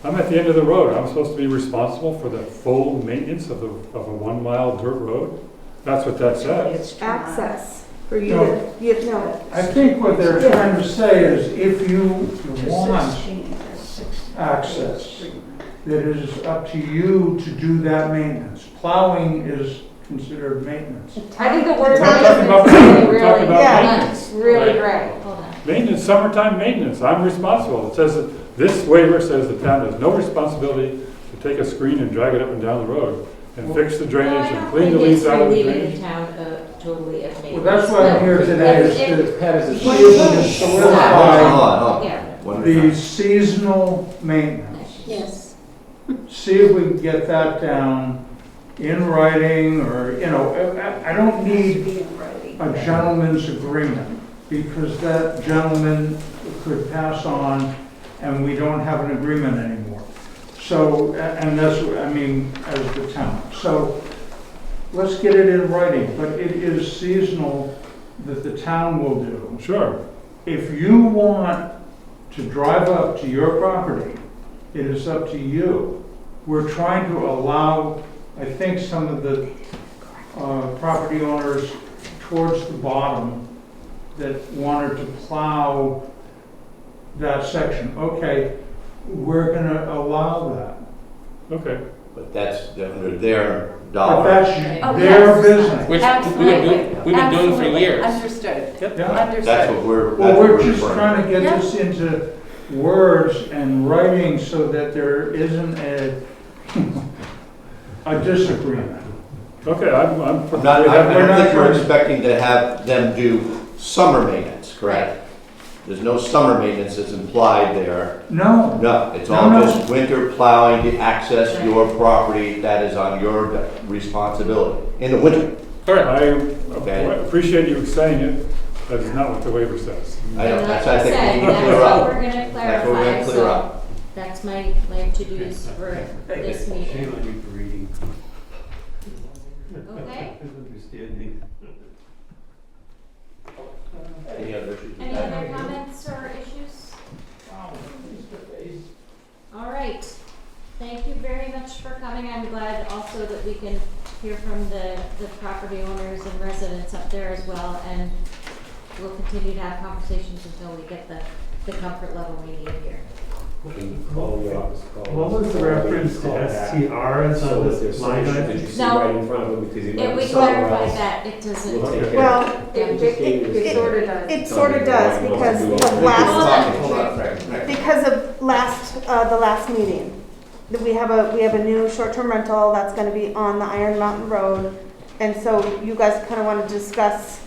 [SPEAKER 7] I'm at the end of the road. I'm supposed to be responsible for the full maintenance of a 1 mile dirt road? That's what that says.
[SPEAKER 12] Access for you
[SPEAKER 4] No.
[SPEAKER 12] to, you know.
[SPEAKER 4] I think what they're trying to say is if you want access, that it is up to you to do that maintenance. Plowing is considered maintenance.
[SPEAKER 13] I think the word
[SPEAKER 7] We're talking about
[SPEAKER 13] maintenance is
[SPEAKER 7] we're talking
[SPEAKER 13] really,
[SPEAKER 7] about maintenance.
[SPEAKER 13] really
[SPEAKER 7] Right.
[SPEAKER 13] gray. Hold on.
[SPEAKER 7] Maintenance, summertime maintenance, I'm responsible. It says, that this waiver says the town has no responsibility to take a screen and drag it up and down the road and fix the drainage and clean the leaves out of the drainage.
[SPEAKER 14] town totally of
[SPEAKER 4] Well, that's why I'm here today, is to see if we can
[SPEAKER 3] Hold
[SPEAKER 4] solidify
[SPEAKER 3] on.
[SPEAKER 14] Yeah.
[SPEAKER 3] One at a
[SPEAKER 4] the
[SPEAKER 3] time.
[SPEAKER 4] seasonal maintenance.
[SPEAKER 5] Yes.
[SPEAKER 4] See if we can get that down in writing, or, you know, I don't need a gentleman's agreement, because that gentleman could pass on and we don't have an agreement anymore. So, and that's, I mean, as the town. So let's get it in writing, but it is seasonal that the town will do.
[SPEAKER 7] Sure.
[SPEAKER 4] If you want to drive up to your property, it is up to you. We're trying to allow, I think, some of the property owners towards the bottom that wanted to plow that section. Okay, we're gonna allow that.
[SPEAKER 7] Okay.
[SPEAKER 3] But that's under their
[SPEAKER 4] But
[SPEAKER 3] dollar.
[SPEAKER 4] that's
[SPEAKER 11] Oh,
[SPEAKER 4] their
[SPEAKER 11] yes.
[SPEAKER 4] business.
[SPEAKER 6] Which
[SPEAKER 11] Absolutely.
[SPEAKER 6] we've been doing for
[SPEAKER 11] Absolutely.
[SPEAKER 6] years.
[SPEAKER 11] Understood.
[SPEAKER 4] Yeah.
[SPEAKER 11] Understood.
[SPEAKER 3] That's what we're.
[SPEAKER 4] Well,
[SPEAKER 3] that's what
[SPEAKER 4] we're just
[SPEAKER 3] referring
[SPEAKER 4] trying to get
[SPEAKER 11] Yeah.
[SPEAKER 4] this into words and writing so that there isn't a disagreement.
[SPEAKER 7] Okay, I'm
[SPEAKER 3] I'm not, I
[SPEAKER 4] We're
[SPEAKER 3] don't
[SPEAKER 4] not
[SPEAKER 3] think we're
[SPEAKER 4] trying-
[SPEAKER 3] expecting to have them do summer maintenance, correct? There's no summer maintenance that's implied there.
[SPEAKER 4] No,
[SPEAKER 3] No, it's all
[SPEAKER 4] No, no.
[SPEAKER 3] just winter plowing to access your property. That is on your responsibility in the winter.
[SPEAKER 6] Correct.
[SPEAKER 7] I
[SPEAKER 3] Okay.
[SPEAKER 7] appreciate you saying it. That is not what the waiver says.
[SPEAKER 3] I don't,
[SPEAKER 14] And
[SPEAKER 3] that's,
[SPEAKER 14] like
[SPEAKER 3] I think
[SPEAKER 14] said,
[SPEAKER 3] we need to
[SPEAKER 14] that's
[SPEAKER 3] clear
[SPEAKER 14] what
[SPEAKER 3] up.
[SPEAKER 14] we're gonna
[SPEAKER 3] That's what we're
[SPEAKER 14] clarify,
[SPEAKER 3] gonna clear
[SPEAKER 14] so
[SPEAKER 3] up.
[SPEAKER 14] that's my to-dos for this meeting. Okay?
[SPEAKER 3] Any other issues?
[SPEAKER 14] Any other comments or issues? All right. Thank you very much for coming. I'm glad also that we can hear from the property owners and residents up there as well. And we'll continue to have conversations until we get the comfort level we need here.
[SPEAKER 2] Call the office, call.
[SPEAKER 15] What was the reference to STRs
[SPEAKER 2] So
[SPEAKER 15] on
[SPEAKER 2] that there's
[SPEAKER 15] this
[SPEAKER 2] some
[SPEAKER 15] line
[SPEAKER 2] issue that
[SPEAKER 15] item?
[SPEAKER 2] you see
[SPEAKER 14] No.
[SPEAKER 2] right in front of him because he might
[SPEAKER 14] If
[SPEAKER 2] be
[SPEAKER 14] we
[SPEAKER 2] somewhere
[SPEAKER 14] clarify
[SPEAKER 2] else.
[SPEAKER 14] that, it doesn't.
[SPEAKER 2] We'll take care of
[SPEAKER 12] Well,
[SPEAKER 11] It sort of does.
[SPEAKER 12] it sort of does because of
[SPEAKER 3] Hold
[SPEAKER 12] last,
[SPEAKER 3] on a second.
[SPEAKER 12] because of the last meeting. We have a new short-term rental that's gonna be on the Iron Mountain Road. And so you guys kind of want to discuss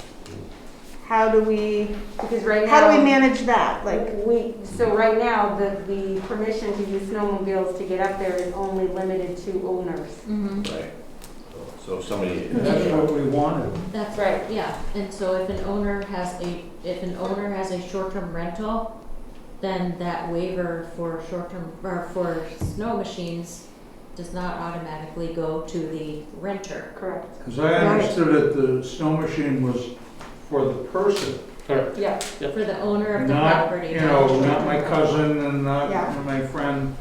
[SPEAKER 12] how do we
[SPEAKER 13] Because right now.
[SPEAKER 12] How do we manage that? Like,
[SPEAKER 13] So right now, the permission to use snowmobiles to get up there is only limited to owners.
[SPEAKER 3] Right. So somebody.
[SPEAKER 4] that's what we wanted.
[SPEAKER 14] That's right, yeah. And so if an owner has a short-term rental, then that waiver for short-term, or for snow machines does not automatically go to the renter.
[SPEAKER 13] Correct.
[SPEAKER 4] Because I understood that the snow machine was for the person,
[SPEAKER 13] Yeah.
[SPEAKER 14] For the owner of the
[SPEAKER 4] not,
[SPEAKER 14] property.
[SPEAKER 4] you know,
[SPEAKER 14] the
[SPEAKER 4] not my
[SPEAKER 14] short-term
[SPEAKER 4] cousin and not
[SPEAKER 12] Yeah.
[SPEAKER 4] my friend,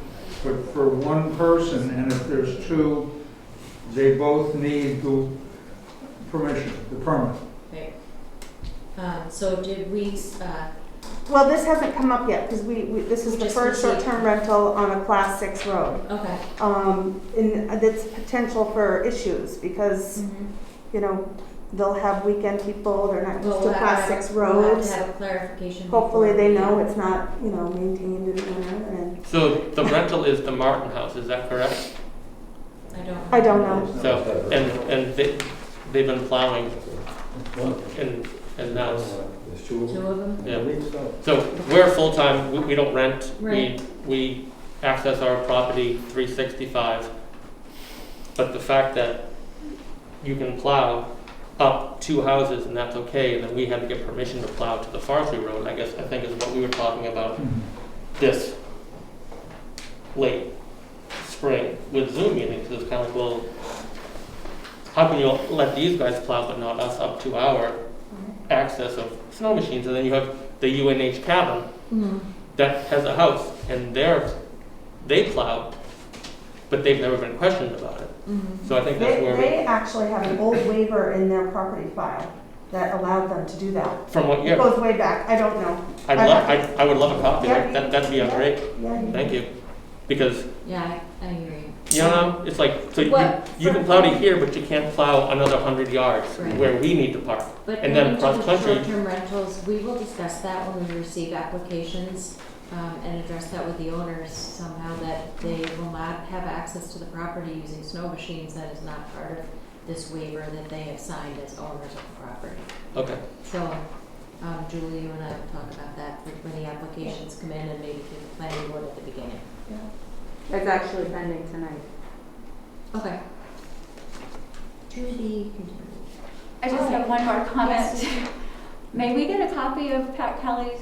[SPEAKER 4] but for one person. And if there's two, they both need the permission, the permit.
[SPEAKER 14] Okay. So did we,
[SPEAKER 12] well, this hasn't come up yet because this is
[SPEAKER 14] We
[SPEAKER 12] the
[SPEAKER 14] just
[SPEAKER 12] first
[SPEAKER 14] received-
[SPEAKER 12] short-term rental on a Class 6 road.
[SPEAKER 14] okay.
[SPEAKER 12] And that's potential for issues because, you know, they'll have weekend people, they're not used
[SPEAKER 14] We'll
[SPEAKER 12] to
[SPEAKER 14] have
[SPEAKER 12] class
[SPEAKER 14] to-
[SPEAKER 12] 6
[SPEAKER 14] we'll have
[SPEAKER 12] roads.
[SPEAKER 14] to have a clarification.
[SPEAKER 12] Hopefully
[SPEAKER 14] before
[SPEAKER 12] they
[SPEAKER 14] we-
[SPEAKER 12] know it's not, you know, maintained in the winter, and
[SPEAKER 6] So the rental is the Martin House, is that correct?
[SPEAKER 12] I don't know.
[SPEAKER 6] So, and they've been plowing, and that's,
[SPEAKER 2] There's
[SPEAKER 14] Two of them?
[SPEAKER 6] yeah. So we're full-time, we don't rent,
[SPEAKER 14] Right.
[SPEAKER 6] we access our property 365. But the fact that you can plow up 2 houses and that's okay, and then we had to get permission to plow to the Farsley Road, I think is what we were talking about this late spring with Zoom meetings. It's kind of like, well, how can you let these guys plow but not us up to our access of snow machines? And then you have the UNH cabin that has a house, and they plow, but they've never been questioned about it. So I think that's where
[SPEAKER 12] They actually have an old waiver in their property file that allowed them to do that.
[SPEAKER 6] from what
[SPEAKER 12] It
[SPEAKER 6] year?
[SPEAKER 12] goes way back, I don't know.
[SPEAKER 6] I would love a copy.
[SPEAKER 12] Yeah,
[SPEAKER 6] That'd be great.
[SPEAKER 12] Yeah,
[SPEAKER 6] Thank you. Because,
[SPEAKER 14] Yeah, I agree.
[SPEAKER 6] you know, it's like, so
[SPEAKER 14] What-
[SPEAKER 6] you can plow to here, but you can't plow another 100 yards
[SPEAKER 14] Right.
[SPEAKER 6] where we need to park.
[SPEAKER 14] But
[SPEAKER 6] And then
[SPEAKER 14] going to the
[SPEAKER 6] cross-country,
[SPEAKER 14] short-term rentals, we will discuss that when we receive applications, and address that with the owners somehow, that they will not have access to the property using snow machines. That is not part of this waiver that they have signed as owners of the property.
[SPEAKER 6] okay.
[SPEAKER 14] So, Julie, you and I will talk about that when the applications come in, and maybe to the planning board at the beginning.
[SPEAKER 11] It's actually pending tonight.
[SPEAKER 14] Okay. To be continued.
[SPEAKER 11] I just have one more comment. May we get a copy of Pat Kelly's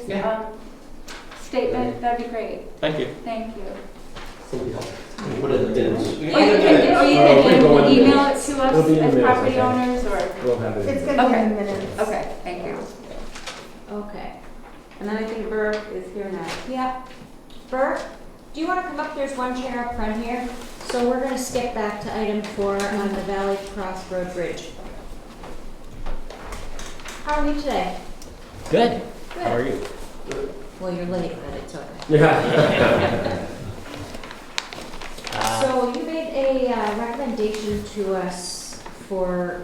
[SPEAKER 11] statement? That'd be great.
[SPEAKER 6] Thank you.
[SPEAKER 11] Thank you.
[SPEAKER 2] Somebody else.
[SPEAKER 3] Put it in minutes.
[SPEAKER 11] Or you can
[SPEAKER 2] go in the
[SPEAKER 11] email it
[SPEAKER 2] minutes.
[SPEAKER 11] to
[SPEAKER 2] It'll be in
[SPEAKER 11] us
[SPEAKER 2] the
[SPEAKER 11] as
[SPEAKER 2] minutes,
[SPEAKER 11] property
[SPEAKER 2] okay.
[SPEAKER 11] owners, or?
[SPEAKER 2] We'll have it.
[SPEAKER 12] It's gonna be
[SPEAKER 11] Okay.
[SPEAKER 12] in minutes.
[SPEAKER 11] Okay, thank you.
[SPEAKER 14] Okay.
[SPEAKER 11] And then I think Burke is here next.
[SPEAKER 14] Yeah. Bert, do you want to come up? There's one chair up front here. So we're going to skip back to item 4 on the Valley Cross Road Bridge. How are you today?
[SPEAKER 16] Good.
[SPEAKER 14] Good.
[SPEAKER 16] How are you?
[SPEAKER 14] Well, you're late, but it's okay.
[SPEAKER 2] Yeah.
[SPEAKER 14] So you made a recommendation to us for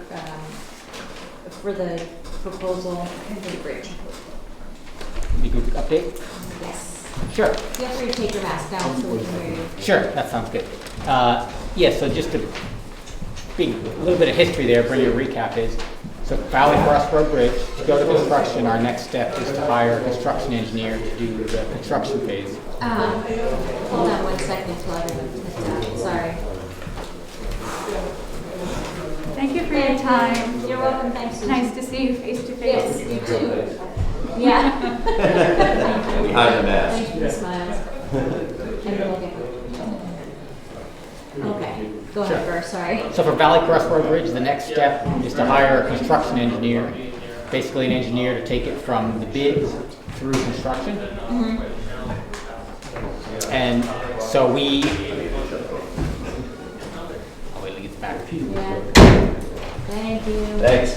[SPEAKER 14] the proposal for the bridge.
[SPEAKER 16] You can update?
[SPEAKER 14] Yes.
[SPEAKER 16] Sure.
[SPEAKER 14] Feel free to take your mask down so we can hear you.
[SPEAKER 16] Sure, that sounds good. Yeah, so just a little bit of history there, bring you a recap is, so Valley Cross Road Bridge, to go to construction, our next step is to hire a construction engineer to do the construction phase.
[SPEAKER 14] Hold on 1 second till everyone gets out. Sorry.
[SPEAKER 11] Thank you for your time.
[SPEAKER 14] You're welcome. Thanks, Susan.
[SPEAKER 11] Nice to see you face to
[SPEAKER 14] Yes,
[SPEAKER 11] face.
[SPEAKER 14] you too. Yeah.
[SPEAKER 3] Behind the mask.
[SPEAKER 14] Thanks for the smiles. And we'll get- Okay, go ahead, Burr, sorry.
[SPEAKER 16] So for Valley Cross Road Bridge, the next step is to hire a construction engineer, basically an engineer to take it from the bids through construction. And so I'll wait till he gets back.
[SPEAKER 14] Yeah. Thank you.
[SPEAKER 3] Thanks.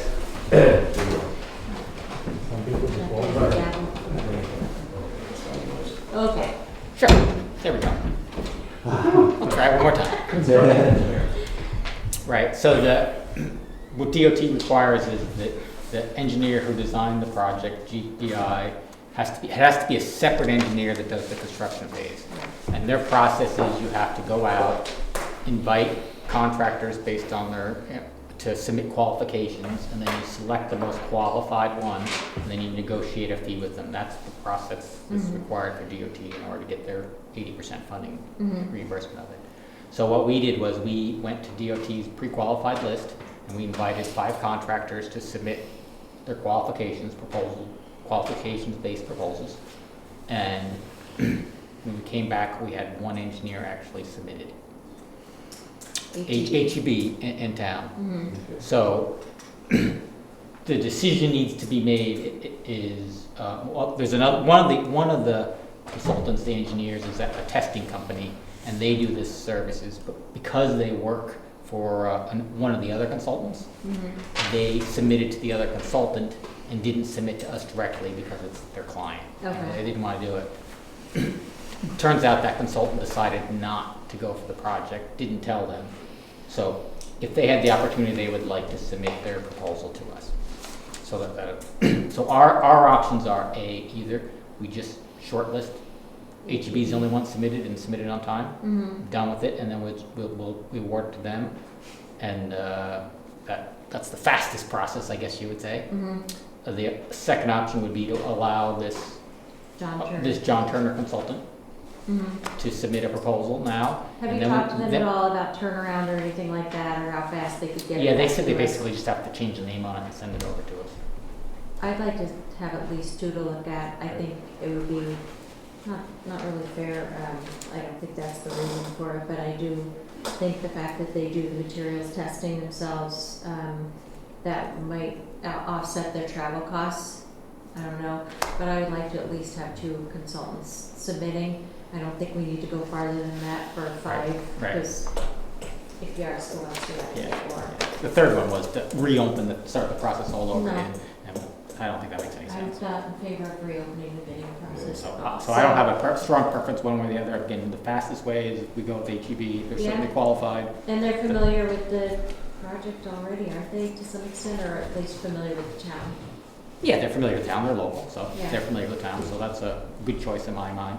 [SPEAKER 14] Okay.
[SPEAKER 16] Sure, there we go. I'll try it one more time. Right, so what DOT requires is that the engineer who designed the project, GPI, it has to be a separate engineer that does the construction phase. And their process is you have to go out, invite contractors based on to submit qualifications, and then you select the most qualified one, and then you negotiate a fee with them. That's the process that's required for DOT in order to get their 80% funding reimbursement of it. So what we did was we went to DOT's pre-qualified list, and we invited 5 contractors to submit their qualifications-based proposals. And when we came back, we had 1 engineer actually submitted. HEB in town. So the decision needs to be made is, there's one of the consultants, the engineers, is at a testing company, and they do this services, but because they work for one of the other consultants, they submitted to the other consultant and didn't submit to us directly because it's their client.
[SPEAKER 14] Okay.
[SPEAKER 16] They didn't want to do it. Turns out that consultant decided not to go for the project, didn't tell them. So if they had the opportunity, they would like to submit their proposal to us. So so our options are either we just shortlist, HEB's the only one submitted and submitted on time, done with it, and then we'll award it to them. And that's the fastest process, I guess you would say. The second option would be to allow this John Turner consultant to submit a proposal now.
[SPEAKER 14] Have you talked to them at all about turnaround or anything like that, or how fast they could get it?
[SPEAKER 16] Yeah, they
[SPEAKER 14] back
[SPEAKER 16] said they
[SPEAKER 14] to us?
[SPEAKER 16] basically just have to change the name on it and send it over to us.
[SPEAKER 14] I'd like to have at least 2 to look at. I think it would be not really fair. I don't think that's the reason for it, but I do think the fact that they do the materials testing themselves, that might offset their travel costs. I don't know, but I would like to at least have 2 consultants submitting. I don't think we need to go farther than that for 5, because if you are still wants to get more.
[SPEAKER 16] The third one was to start the process all over again, and I don't think that makes any sense.
[SPEAKER 14] I'm not in favor of reopening the bidding process.
[SPEAKER 16] So I don't have a strong preference one way or the other. Again, the fastest way is if we go with HEB. They're certainly qualified.
[SPEAKER 14] And they're familiar with the project already, aren't they, to some extent, or at least familiar with the town?
[SPEAKER 16] Yeah, they're familiar with town. They're local, so
[SPEAKER 14] Yeah.
[SPEAKER 16] they're familiar with town. So that's a good choice in my mind.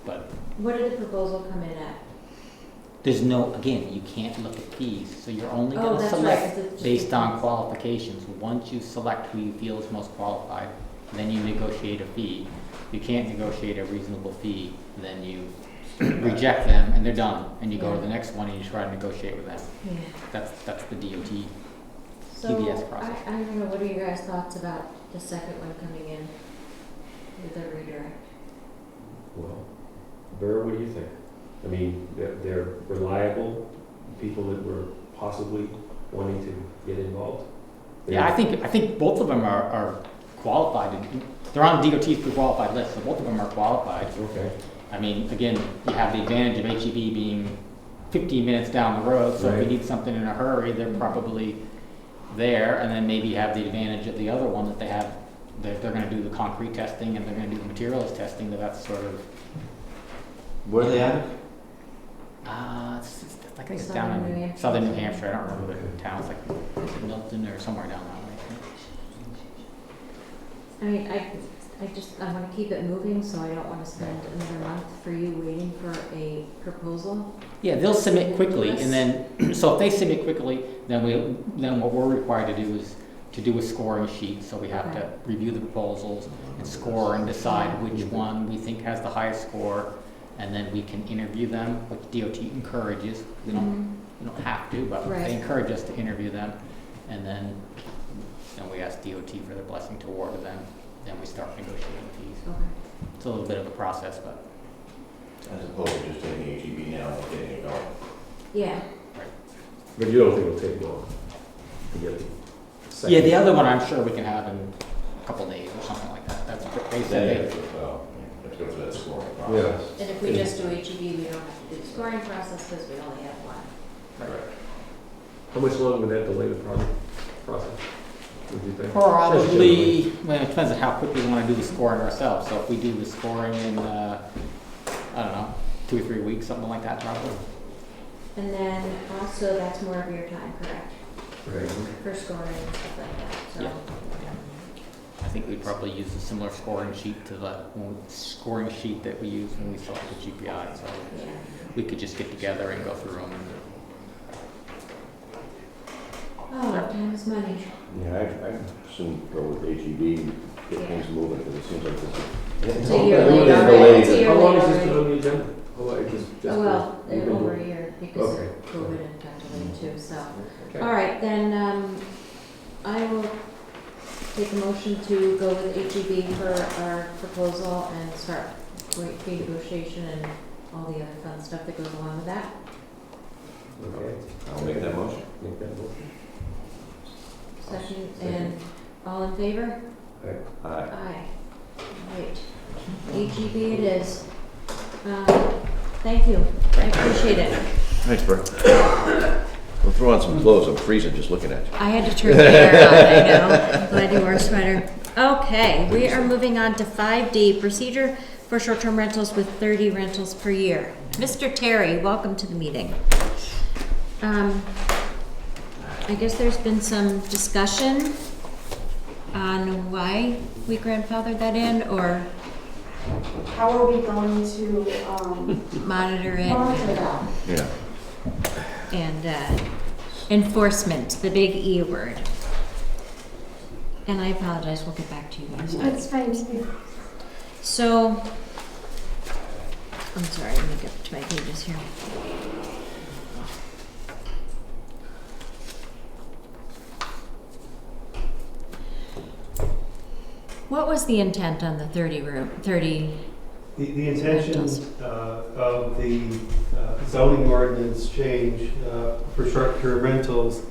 [SPEAKER 16] But
[SPEAKER 14] What did the proposal come in at?
[SPEAKER 16] there's again, you can't look at fees. So you're only
[SPEAKER 14] Oh,
[SPEAKER 16] going to
[SPEAKER 14] that's
[SPEAKER 16] select
[SPEAKER 14] right, 'cause it's just
[SPEAKER 16] based on qualifications. Once you select who you feel is most qualified, then you negotiate a fee. If you can't negotiate a reasonable fee, then you reject them and they're done. And you go to the next one and you try to negotiate with them.
[SPEAKER 14] Yeah.
[SPEAKER 16] That's the DOT
[SPEAKER 14] So,
[SPEAKER 16] TBS process.
[SPEAKER 14] I don't know, what are your guys' thoughts about the second one coming in with the redirect?
[SPEAKER 2] Well, Burr, what do you think? I mean, they're reliable people that were possibly wanting to get involved.
[SPEAKER 16] Yeah, I think both of them are qualified. They're on DOT's pre-qualified list, so both of them are qualified.
[SPEAKER 2] Okay.
[SPEAKER 16] I mean, again, you have the advantage of HEB being 15 minutes down the road, so if you need something in a hurry, they're probably there. And then maybe you have the advantage of the other one that they're going to do the concrete testing and they're going to do the materials testing. That's sort of.
[SPEAKER 3] Where are they at?
[SPEAKER 16] I think it's down in southern New Hampshire. I don't remember the towns, like is it Milton or somewhere down that way.
[SPEAKER 14] I mean, I want to keep it moving, so I don't want to spend another month for you waiting for a proposal.
[SPEAKER 16] Yeah, they'll submit quickly, and then so if they submit quickly, then what we're required to do is to do a scoring sheet. So we have to review the proposals and score and decide which one we think has the highest score, and then we can interview them, which DOT encourages. We don't have to, but they encourage us to interview them, and then we ask DOT for their blessing to award to them. Then we start negotiating fees.
[SPEAKER 14] Okay.
[SPEAKER 16] It's a little bit of a process, but.
[SPEAKER 3] As opposed to just taking HEB now and getting it going.
[SPEAKER 14] Yeah.
[SPEAKER 2] But you don't think it'll take long to get it?
[SPEAKER 16] Yeah, the other one I'm sure we can have in a couple days or something like that. That's they said.
[SPEAKER 3] Let's go through that scoring process.
[SPEAKER 2] Yeah.
[SPEAKER 14] And if we just do HEB, we don't have to do the scoring process because we only have one.
[SPEAKER 2] Right. How much longer would that delay the process? Would you think?
[SPEAKER 16] Probably, well, it depends on how quickly we want to do the scoring ourselves. So if we do the scoring in, I don't know, 2 or 3 weeks, something like that probably.
[SPEAKER 14] And then also that's more of your time, correct?
[SPEAKER 2] Right.
[SPEAKER 14] For scoring and stuff like that, so.
[SPEAKER 16] Yeah. I think we'd probably use a similar scoring sheet to the scoring sheet that we use when we select the GPI. So we could just get together and go through them.
[SPEAKER 14] Oh, time is money.
[SPEAKER 3] Yeah, I assume go with HEB, get things moving, because it seems like this is.
[SPEAKER 14] It's a year late already. It's a year
[SPEAKER 2] How long
[SPEAKER 14] late
[SPEAKER 2] has this been
[SPEAKER 14] already.
[SPEAKER 2] on the agenda?
[SPEAKER 14] Oh, well, over a year because of COVID and got delayed too, so. All right, then, I will take a motion to go with HEB for our proposal and start fee negotiation and all the other fun stuff that goes along with that.
[SPEAKER 2] Okay.
[SPEAKER 3] I'll make that motion.
[SPEAKER 2] Make that motion.
[SPEAKER 14] Second, and all in favor?
[SPEAKER 3] Aye.
[SPEAKER 14] Aye. Right. HEB it is. Thank you. I appreciate it.
[SPEAKER 3] Thanks, Bert. We'll throw on some clothes. I'm freezing just looking at you.
[SPEAKER 14] I had to turn the air on, I know. I'm glad you wore a sweater. Okay, we are moving on to 5D, procedure for short-term rentals with 30 rentals per year. Mr. Terry, welcome to the meeting. I guess there's been some discussion on why we grandfathered that in, or
[SPEAKER 12] How are we going to,
[SPEAKER 14] monitor it,
[SPEAKER 12] monitor that?
[SPEAKER 3] Yeah.
[SPEAKER 14] and enforcement, the big E word. And I apologize, we'll get back to you guys.
[SPEAKER 5] That's fine.
[SPEAKER 14] So, I'm sorry, let me get to my pages here. What was the intent on the 30 room, 30?
[SPEAKER 15] The intention
[SPEAKER 14] Rentals.
[SPEAKER 15] of the zoning ordinance change for short-term rentals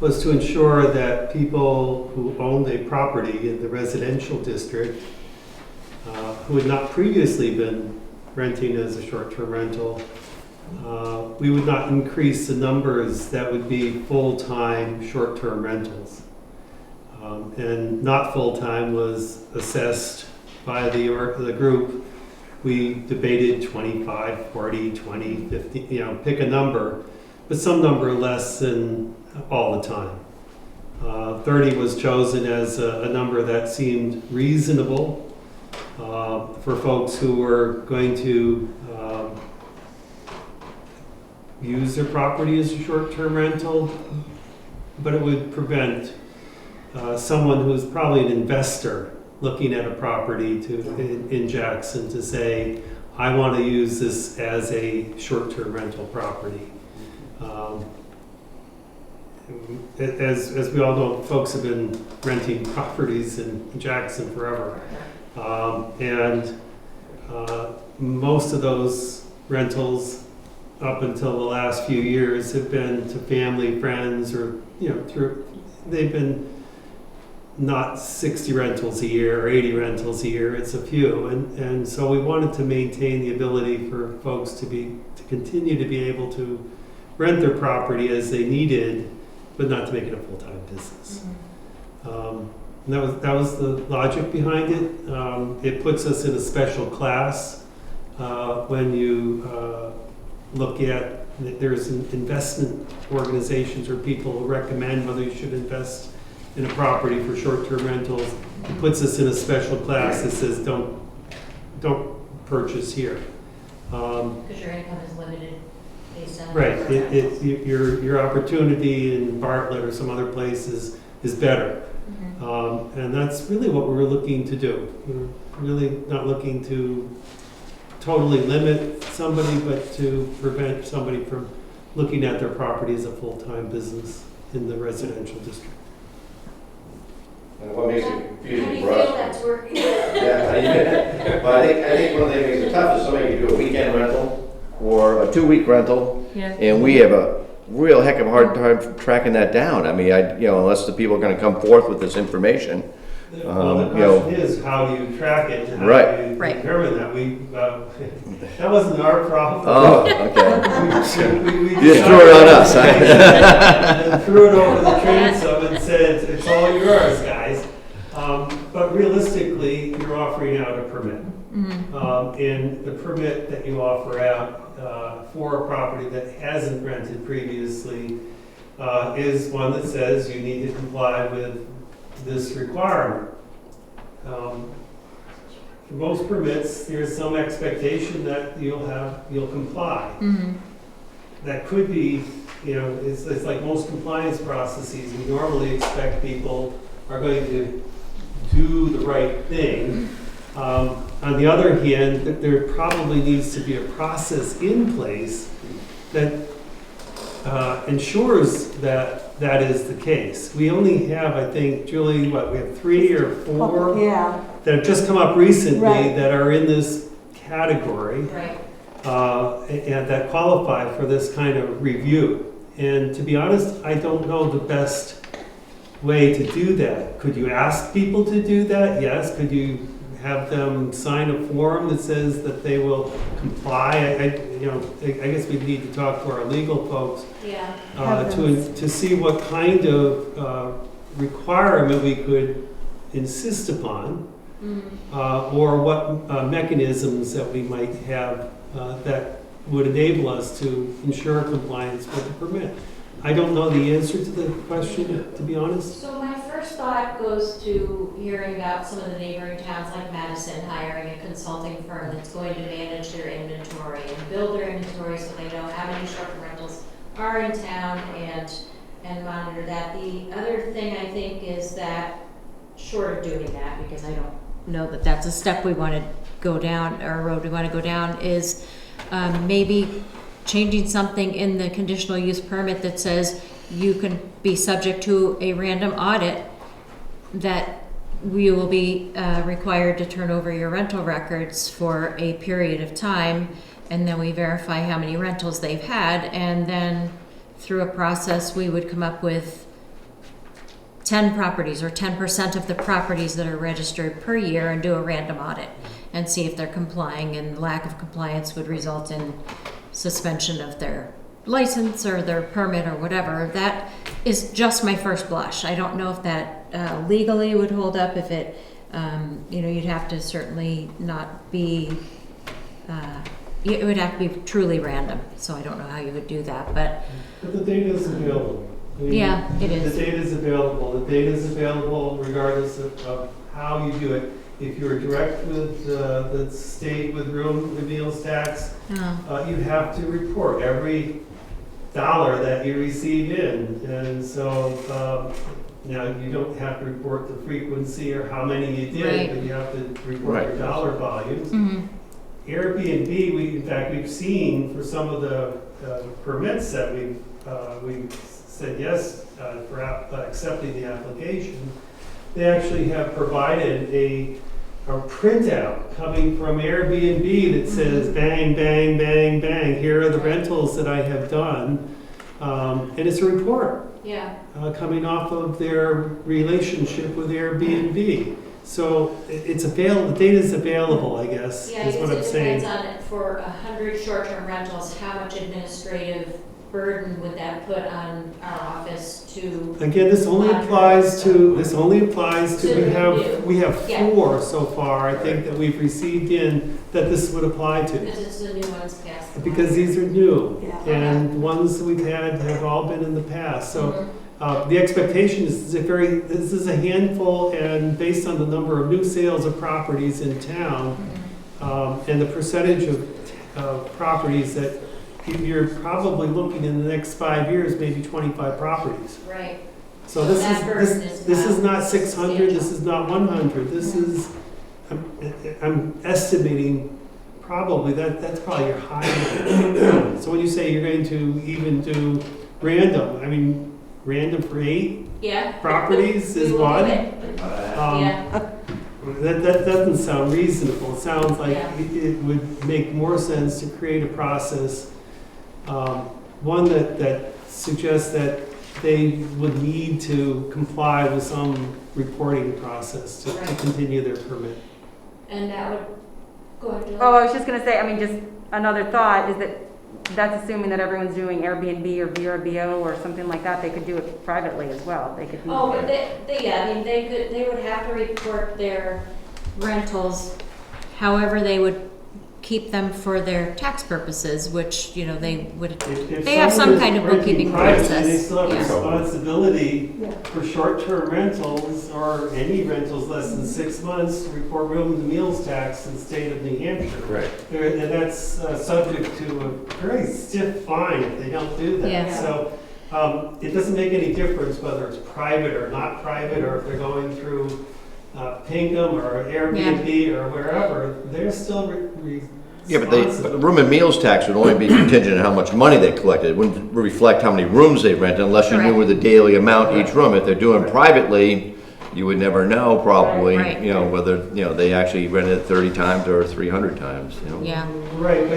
[SPEAKER 15] was to ensure that people who owned a property in the residential district who had not previously been renting as a short-term rental, we would not increase the numbers that would be full-time short-term rentals. And not full-time was assessed by the group. We debated 25, 40, 20, 50, pick a number, but some number less than all the time. 30 was chosen as a number that seemed reasonable for folks who were going to use their property as a short-term rental, but it would prevent someone who's probably an investor looking at a property in Jackson to say, I want to use this as a short-term rental property. As we all know, folks have been renting properties in Jackson forever. And most of those rentals up until the last few years have been to family, friends, or, they've been not 60 rentals a year or 80 rentals a year, it's a few. And so we wanted to maintain the ability for folks to continue to be able to rent their property as they needed, but not to make it a full-time business. And that was the logic behind it. It puts us in a special class when you look at, there's investment organizations or people who recommend whether you should invest in a property for short-term rentals. It puts us in a special class that says don't purchase here.
[SPEAKER 14] Because your income is limited based on.
[SPEAKER 15] Right, your opportunity in Bartlett or some other places is better. And that's really what we're looking to do. We're really not looking to totally limit somebody, but to prevent somebody from looking at their property as a full-time business in the residential district.
[SPEAKER 3] And what makes it confusing
[SPEAKER 14] How do you
[SPEAKER 3] for us?
[SPEAKER 14] feel that's working?
[SPEAKER 3] Yeah, but I think one of the things that makes it tough is somebody can do a weekend rental or a 2-week rental, and we have a real heck of a hard time tracking that down. I mean, unless the people are going to come forth with this information.
[SPEAKER 15] Well, the question is, how do you track it? And how do you determine that? That wasn't our problem.
[SPEAKER 3] Oh, okay.
[SPEAKER 15] we
[SPEAKER 3] You just threw it on us.
[SPEAKER 15] And threw it over the transom and said, it's all yours, guys. But realistically, you're offering out a permit. And the permit that you offer out for a property that hasn't rented previously is one that says you need to comply with this requirement. For most permits, there's some expectation that you'll comply. That could be, it's like most compliance processes. We normally expect people are going to do the right thing. On the other hand, there probably needs to be a process in place that ensures that that is the case. We only have, I think, Julie, we have 3 or 4 that have just come up recently that are in this category and that qualify for this kind of review. And to be honest, I don't know the best way to do that. Could you ask people to do that? Yes. Could you have them sign a form that says that they will comply? I guess we need to talk to our legal folks to see what kind of requirement we could insist upon, or what mechanisms that we might have that would enable us to ensure compliance with the permit. I don't know the answer to the question, to be honest.
[SPEAKER 14] So my first thought goes to hearing about some of the neighboring towns like Madison hiring a consulting firm that's going to manage their inventory and build their inventory so they know how many short-term rentals are in town and monitor that. The other thing I think is that, short of doing that, because I don't know that that's a step we want to go down, or a road we want to go down, is maybe changing something in the conditional use permit that says you can be subject to a random audit, that we will be required to turn over your rental records for a period of time, and then we verify how many rentals they've had, and then through a process we would come up with 10 properties or 10% of the properties that are registered per year and do a random audit and see if they're complying, and lack of compliance would result in suspension of their license or their permit or whatever. That is just my first blush. I don't know if that legally would hold up. If it, you'd have to certainly not be, it would have to be truly random. So I don't know how you would do that, but
[SPEAKER 15] the data is available. I mean,
[SPEAKER 14] yeah, it is.
[SPEAKER 15] The data is available. The data is available regardless of how you do it. If you're direct with the state with room and meals tax, you have to report every dollar that you receive in. And so now you don't have to report the frequency or how many you did,
[SPEAKER 14] Right.
[SPEAKER 15] but you have to report your dollar volumes.
[SPEAKER 14] Mm-hmm.
[SPEAKER 15] Airbnb, in fact, we've seen for some of the permits that we've said yes for accepting the application, they actually have provided a printout coming from Airbnb that says bang, bang, bang, bang, here are the rentals that I have done. And it's a report coming off of their relationship with Airbnb. So it's available, the data is available, I guess, is what I'm saying.
[SPEAKER 14] It depends on it. For 100 short-term rentals, how much administrative burden would that put on our office to?
[SPEAKER 15] Again, this only applies to, we have
[SPEAKER 14] Yeah.
[SPEAKER 15] 4 so far, I think, that we've received in that this would apply to.
[SPEAKER 14] Because it's the new ones passed.
[SPEAKER 15] Because these are new,
[SPEAKER 12] Yeah.
[SPEAKER 15] and ones that we've had have all been in the past. So the expectation is this is a handful, and based on the number of new sales of properties in town, and the percentage of properties that you're probably looking in the next 5 years, maybe 25 properties.
[SPEAKER 14] Right.
[SPEAKER 15] So
[SPEAKER 14] that burden
[SPEAKER 15] this is not 600, this is not 100, this is, I'm estimating probably that's probably your high end. So when you say you're going to even do random, I mean, random for 8 properties is one. That doesn't sound reasonable. It sounds like it would make more sense to create a process, one that suggests that they would need to comply with some reporting process to continue their permit.
[SPEAKER 14] And that would, go ahead, Julie.
[SPEAKER 13] Oh, I was just gonna say, I mean, just another thought is that that's assuming that everyone's doing Airbnb or VRBO or something like that. They could do it privately as well. They could.
[SPEAKER 14] Oh, but they would have to report their rentals, however they would keep them for their tax purposes, which, they would, they have some kind of bookkeeping process.
[SPEAKER 15] They still have responsibility for short-term rentals or any rentals less than 6 months to report room and meals tax in the state of New Hampshire.
[SPEAKER 2] Right.
[SPEAKER 15] And that's subject to a very stiff fine if they don't do that.
[SPEAKER 14] Yeah.
[SPEAKER 15] So it doesn't make any difference whether it's private or not private, or if they're going through Pinkham or Airbnb or wherever, they're still
[SPEAKER 3] but the room and meals tax would only be contingent on how much money they collected. It wouldn't reflect how many rooms they rented unless you knew the daily amount each room. If they're doing privately, you would never know probably, whether, they actually rented it 30 times or 300 times,
[SPEAKER 14] Yeah.
[SPEAKER 15] Right,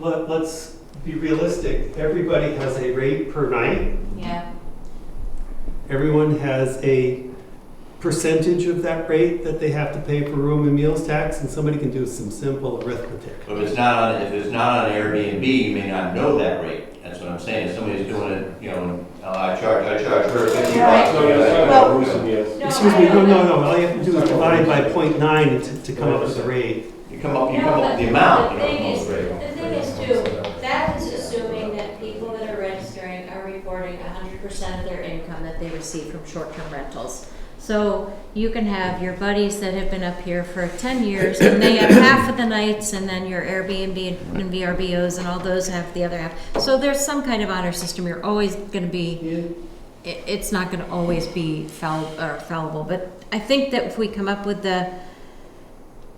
[SPEAKER 15] but let's be realistic. Everybody has a rate per night.
[SPEAKER 14] Yeah.
[SPEAKER 15] Everyone has a percentage of that rate that they have to pay for room and meals tax, and somebody can do some simple arithmetic.
[SPEAKER 3] But if it's not on Airbnb, you may not know that rate. That's what I'm saying. If somebody's doing it, I charge her $50.
[SPEAKER 15] Excuse me, no. All you have to do is divide by 0.9 to come up with the rate.
[SPEAKER 3] You come up with the amount.
[SPEAKER 14] The thing is too, that is assuming that people that are registered 100% of their income that they receive from short-term rentals. So you can have your buddies that have been up here for 10 years and they have half of the nights, and then your Airbnb and VRBOs and all those have the other half. So there's some kind of honor system. You're always going to be, it's not going to always be fallible. But I think that if we come up with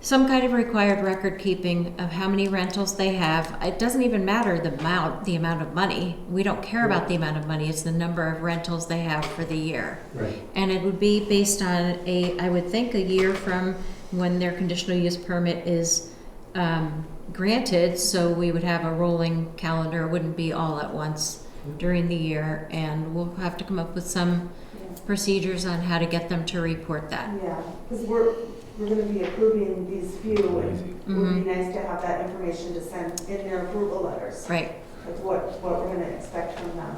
[SPEAKER 14] some kind of required record keeping of how many rentals they have, it doesn't even matter the amount of money. We don't care about the amount of money. It's the number of rentals they have for the year.
[SPEAKER 15] Right.
[SPEAKER 14] And it would be based on I would think a year from when their conditional use permit is granted. So we would have a rolling calendar. It wouldn't be all at once during the year. And we'll have to come up with some procedures on how to get them to report that.
[SPEAKER 12] Yeah, because we're going to be approving these few, and it would be nice to have that information to send in their approval letters.
[SPEAKER 14] Right.
[SPEAKER 12] Of what we're going to expect from them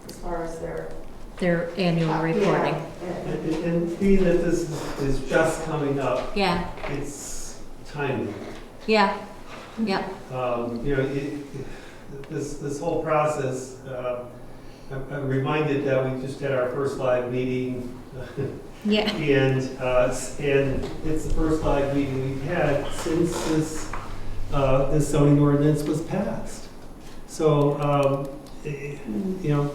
[SPEAKER 12] as far as
[SPEAKER 14] their annual reporting.
[SPEAKER 15] And being that this is just coming up,
[SPEAKER 14] Yeah.
[SPEAKER 15] it's timely.
[SPEAKER 14] Yeah. Yeah.
[SPEAKER 15] You know, this whole process, I'm reminded that we just had our first live meeting.
[SPEAKER 14] Yeah.
[SPEAKER 15] And it's the first live meeting we've had since this zoning ordinance was passed. So, you know,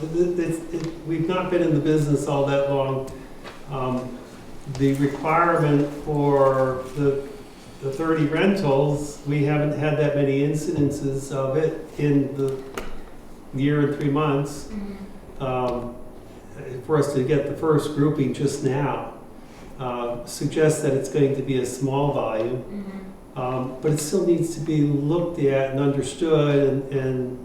[SPEAKER 15] we've not been in the business all that long. The requirement for the 30 rentals, we haven't had that many incidences of it in the year and 3 months. For us to get the first grouping just now suggests that it's going to be a small volume, but it still needs to be looked at and understood, and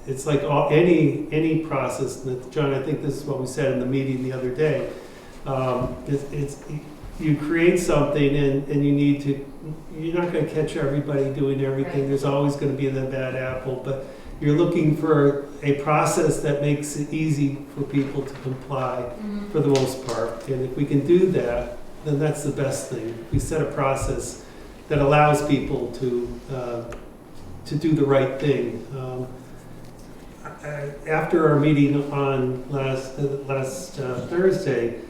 [SPEAKER 15] it's like any process. And John, I think this is what we said in the meeting the other day. You create something and you're not going to catch everybody doing everything. Right. There's always going to be the bad apple, but you're looking for a process that makes it easy for people to comply for the most part. And if we can do that, then that's the best thing. We set a process that allows people to do the right thing. After our meeting on last Thursday,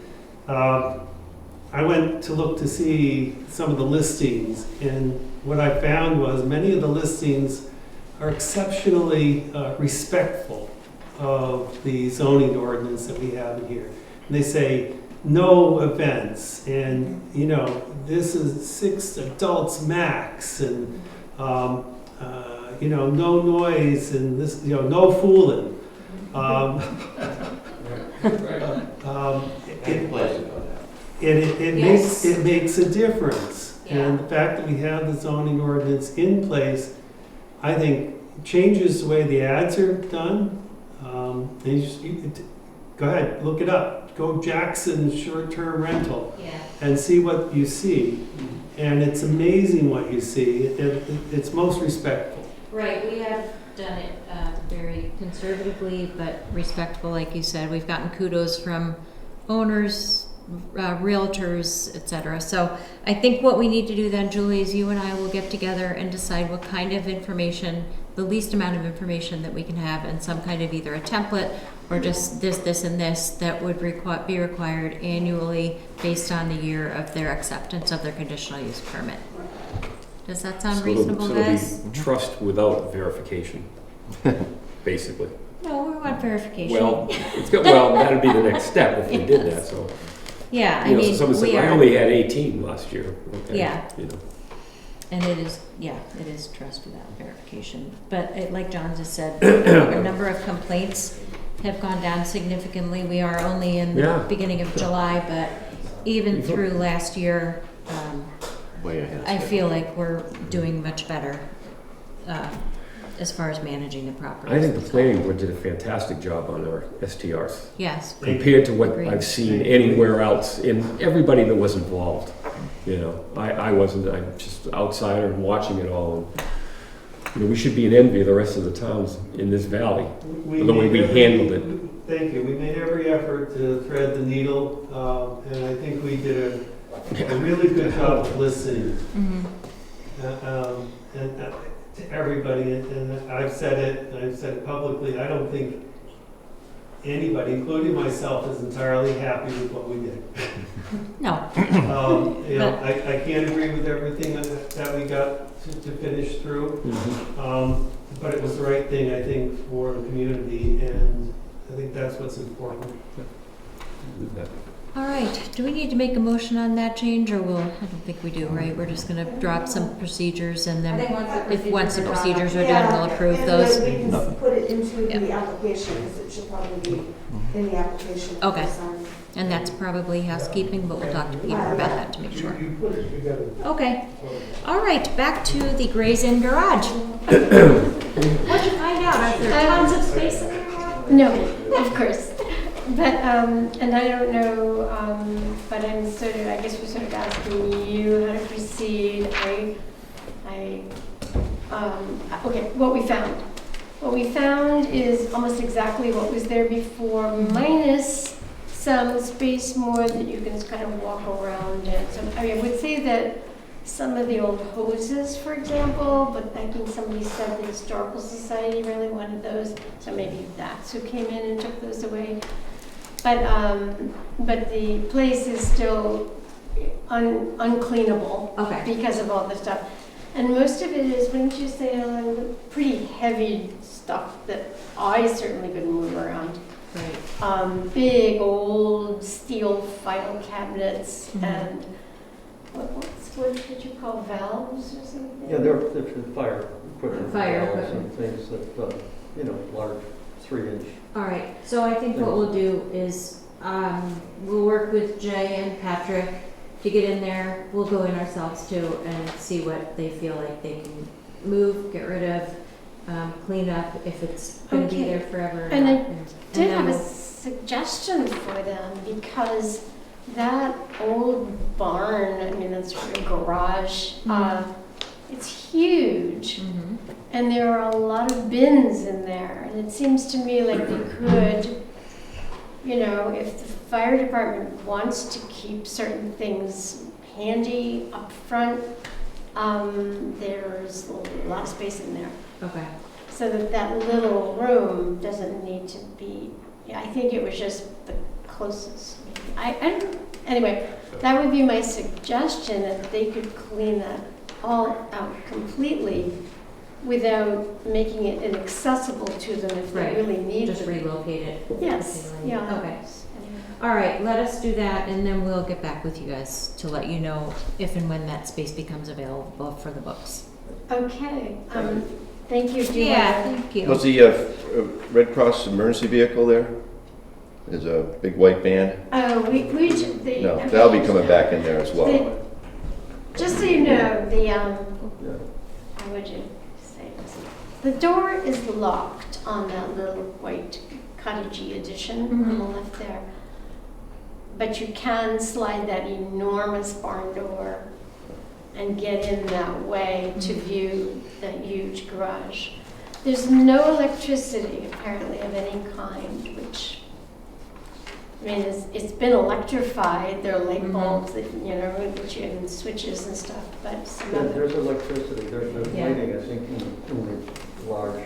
[SPEAKER 15] I went to look to see some of the listings, and what I found was many of the listings are exceptionally respectful of the zoning ordinance that we have in here. And they say, no events, and, you know, this is 6 adults max, and, you know, no noise, and this, you know, no fooling. It makes a difference. Yeah. And the fact that we have the zoning ordinance in place, I think, changes the way the ads are done. Go ahead, look it up. Go Jackson short-term rental and see what you see. And it's amazing what you see. It's most respectful.
[SPEAKER 14] Right, we have done it very conservatively, but respectful, like you said. We've gotten kudos from owners, realtors, etc. So I think what we need to do then, Julie, is you and I will get together and decide what kind of information, the least amount of information that we can have, and some kind of either a template or just this, and this that would be required annually based on the year of their acceptance of their conditional use permit. Does that sound reasonable, guys?
[SPEAKER 2] It'll be trust without verification, basically.
[SPEAKER 14] No, we want verification.
[SPEAKER 2] Well, that'd be the next step if we did that. So.
[SPEAKER 14] Yeah, I
[SPEAKER 2] mean,
[SPEAKER 14] so
[SPEAKER 2] someone said, I only had 18 last year. Okay,
[SPEAKER 14] yeah.
[SPEAKER 2] You know.
[SPEAKER 14] And it is trust without verification. But like John just said, a number of complaints have gone down significantly. We are only in the beginning of July, but even through last year, I feel like we're doing much better as far as managing the property.
[SPEAKER 2] I think the planning board did a fantastic job on our STRs.
[SPEAKER 14] Yes.
[SPEAKER 2] Compared to what I've seen anywhere else in everybody that was involved. You know, I'm just an outsider and watching it all. And, you know, we should be in envy of the rest of the towns in this valley, the way we handled it.
[SPEAKER 15] Thank you. We made every effort to thread the needle, and I think we did a really good job of listening. And to everybody, and I've said it publicly, I don't think anybody, including myself, is entirely happy with what we did.
[SPEAKER 14] No.
[SPEAKER 15] You know, I can't agree with everything that we got to finish through. But it was the right thing, I think, for the community, and I think that's what's important.
[SPEAKER 14] All right, do we need to make a motion on that change, or I don't think we do, right? We're just gonna drop some procedures and
[SPEAKER 13] I
[SPEAKER 14] then,
[SPEAKER 13] think
[SPEAKER 14] once the procedures are done, we'll approve
[SPEAKER 12] and
[SPEAKER 14] those.
[SPEAKER 12] then we can put it into the application, because it should probably be in the application.
[SPEAKER 14] Okay.
[SPEAKER 12] to sign.
[SPEAKER 14] And that's probably housekeeping, but we'll talk to Peter about that to make sure.
[SPEAKER 4] You put it together.
[SPEAKER 14] Okay, all right, back to the Gray's Inn garage. What'd you find out? Are there tons of space in there?
[SPEAKER 5] No, of course. But, and I don't know, but I'm sort of, I guess we're sort of asking you how to proceed. Okay, what we found. What we found is almost exactly what was there before, minus some space more that you can kind of walk around in. So, I mean, I would say that some of the old hoses, for example, but I think somebody said the Historical Society really wanted those, so maybe that's who came in and took those away. But the place is still uncleanable because of all the stuff. And most of it is, wouldn't you say, Ellen, pretty heavy stuff that I certainly couldn't move around. Right. Big old steel file cabinets and what did you call, valves or something?
[SPEAKER 17] Yeah, they're fire equipment.
[SPEAKER 14] Fire
[SPEAKER 17] valves
[SPEAKER 14] equipment.
[SPEAKER 17] And things that, you know, large 3-inch.
[SPEAKER 14] All right, so I think what we'll do is, we'll work with Jay and Patrick to get in there. We'll go in ourselves too and see what they feel like they can move, get rid of, clean up if it's gonna be there forever. or
[SPEAKER 5] And
[SPEAKER 14] not.
[SPEAKER 5] I did
[SPEAKER 14] then
[SPEAKER 5] have a
[SPEAKER 14] we'll-
[SPEAKER 5] suggestion for them, because that old barn, I mean, that's a garage, it's huge. And there are a lot of bins in there, and it seems to me like they could, you know, if the fire department wants to keep certain things handy up front, there's a lot of space in there.
[SPEAKER 14] Okay.
[SPEAKER 5] So that little room doesn't need to be, yeah, I think it was just the closest. Anyway, that would be my suggestion, that they could clean that all out completely without making it inaccessible to them if they
[SPEAKER 14] Right.
[SPEAKER 5] really need
[SPEAKER 14] Just
[SPEAKER 5] it.
[SPEAKER 14] relocate it.
[SPEAKER 5] Yes, yeah.
[SPEAKER 14] Okay. All right, let us do that, and then we'll get back with you guys to let you know if and when that space becomes available for the books.
[SPEAKER 5] Okay, thank you.
[SPEAKER 14] Yeah, thank you.
[SPEAKER 3] Was the Red Cross emergency vehicle there? There's a big white van?
[SPEAKER 5] No,
[SPEAKER 3] That'll be coming back in there as well.
[SPEAKER 5] Just so you know, how would you say this? The door is locked on that little white cottagey addition on the left there. But you can slide that enormous barn door and get in that way to view the huge garage. There's no electricity apparently of any kind, which, I mean, it's been electrified. There are light bulbs that, you know, which you have switches and stuff, but some
[SPEAKER 17] Yeah,
[SPEAKER 5] other.
[SPEAKER 17] there's electricity, there's lighting, I think, in the large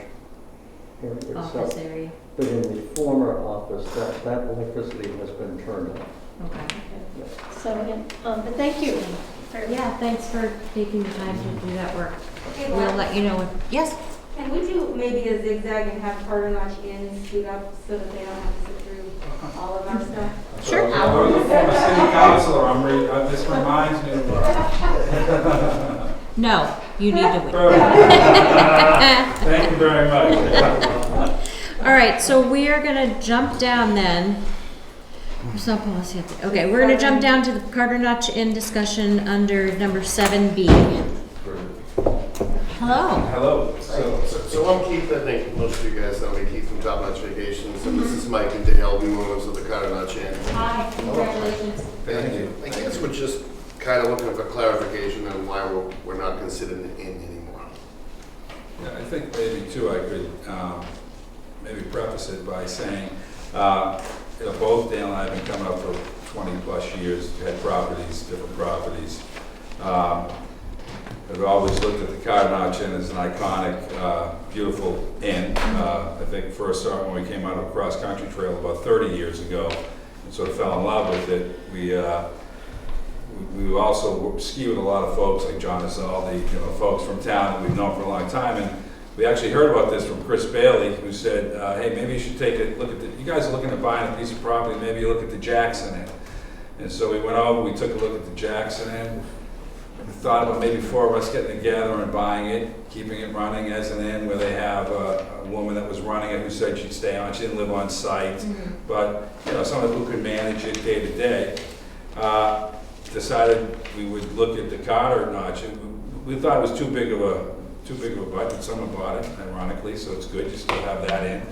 [SPEAKER 17] area itself.
[SPEAKER 14] Office area.
[SPEAKER 17] But in the former office, that electricity has been turned on.
[SPEAKER 14] Okay.
[SPEAKER 17] Yeah.
[SPEAKER 5] So, but thank you.
[SPEAKER 14] Yeah, thanks for taking the time to do that work.
[SPEAKER 13] Okay,
[SPEAKER 14] We'll
[SPEAKER 13] Laura.
[SPEAKER 14] let you know. Yes?
[SPEAKER 13] Can we do maybe a zigzag and have Carter notch in, scoot up, so that they don't have to sit through all of our stuff?
[SPEAKER 14] Sure.
[SPEAKER 18] I'm a former city councilor, this reminds me of...
[SPEAKER 14] No, you need to wait.
[SPEAKER 18] Thank you very much.
[SPEAKER 14] All right, so we are gonna jump down then. There's no policy update. Okay, we're gonna jump down to the Carter Notch Inn discussion under number 7B. Hello.
[SPEAKER 19] Hello. So I'm Keith. I think most of you guys know me, Keith from Top Notch Vacations, and this is Mike and Dale, new owners of the Carter Notch Inn.
[SPEAKER 14] Hi, congratulations.
[SPEAKER 19] Thank you. I guess we're just kind of looking for clarification on why we're not considered an inn anymore.
[SPEAKER 18] Yeah, I think maybe too, I could maybe preface it by saying, you know, both Dale and I have been coming up for 20 plus years, had properties, different properties. I've always looked at the Cardinal Inn as an iconic, beautiful inn. I think first saw it when we came out of a cross-country trail about 30 years ago and sort of fell in love with it. We also ski with a lot of folks like John Isaldi, folks from town that we've known for a long time. And we actually heard about this from Chris Bailey, who said, hey, maybe you should take a look at you guys are looking at buying a piece of property, maybe you look at the Jackson Inn. And so we went over, we took a look at the Jackson Inn. We thought about maybe 4 of us getting together and buying it, keeping it running as an inn where they have a woman that was running it who said she'd stay on. She didn't live on site, but someone who could manage it day to day. Decided we would look at the Carter Notch. We thought it was too big of a budget. Someone bought it, ironically, so it's good. You still have that in.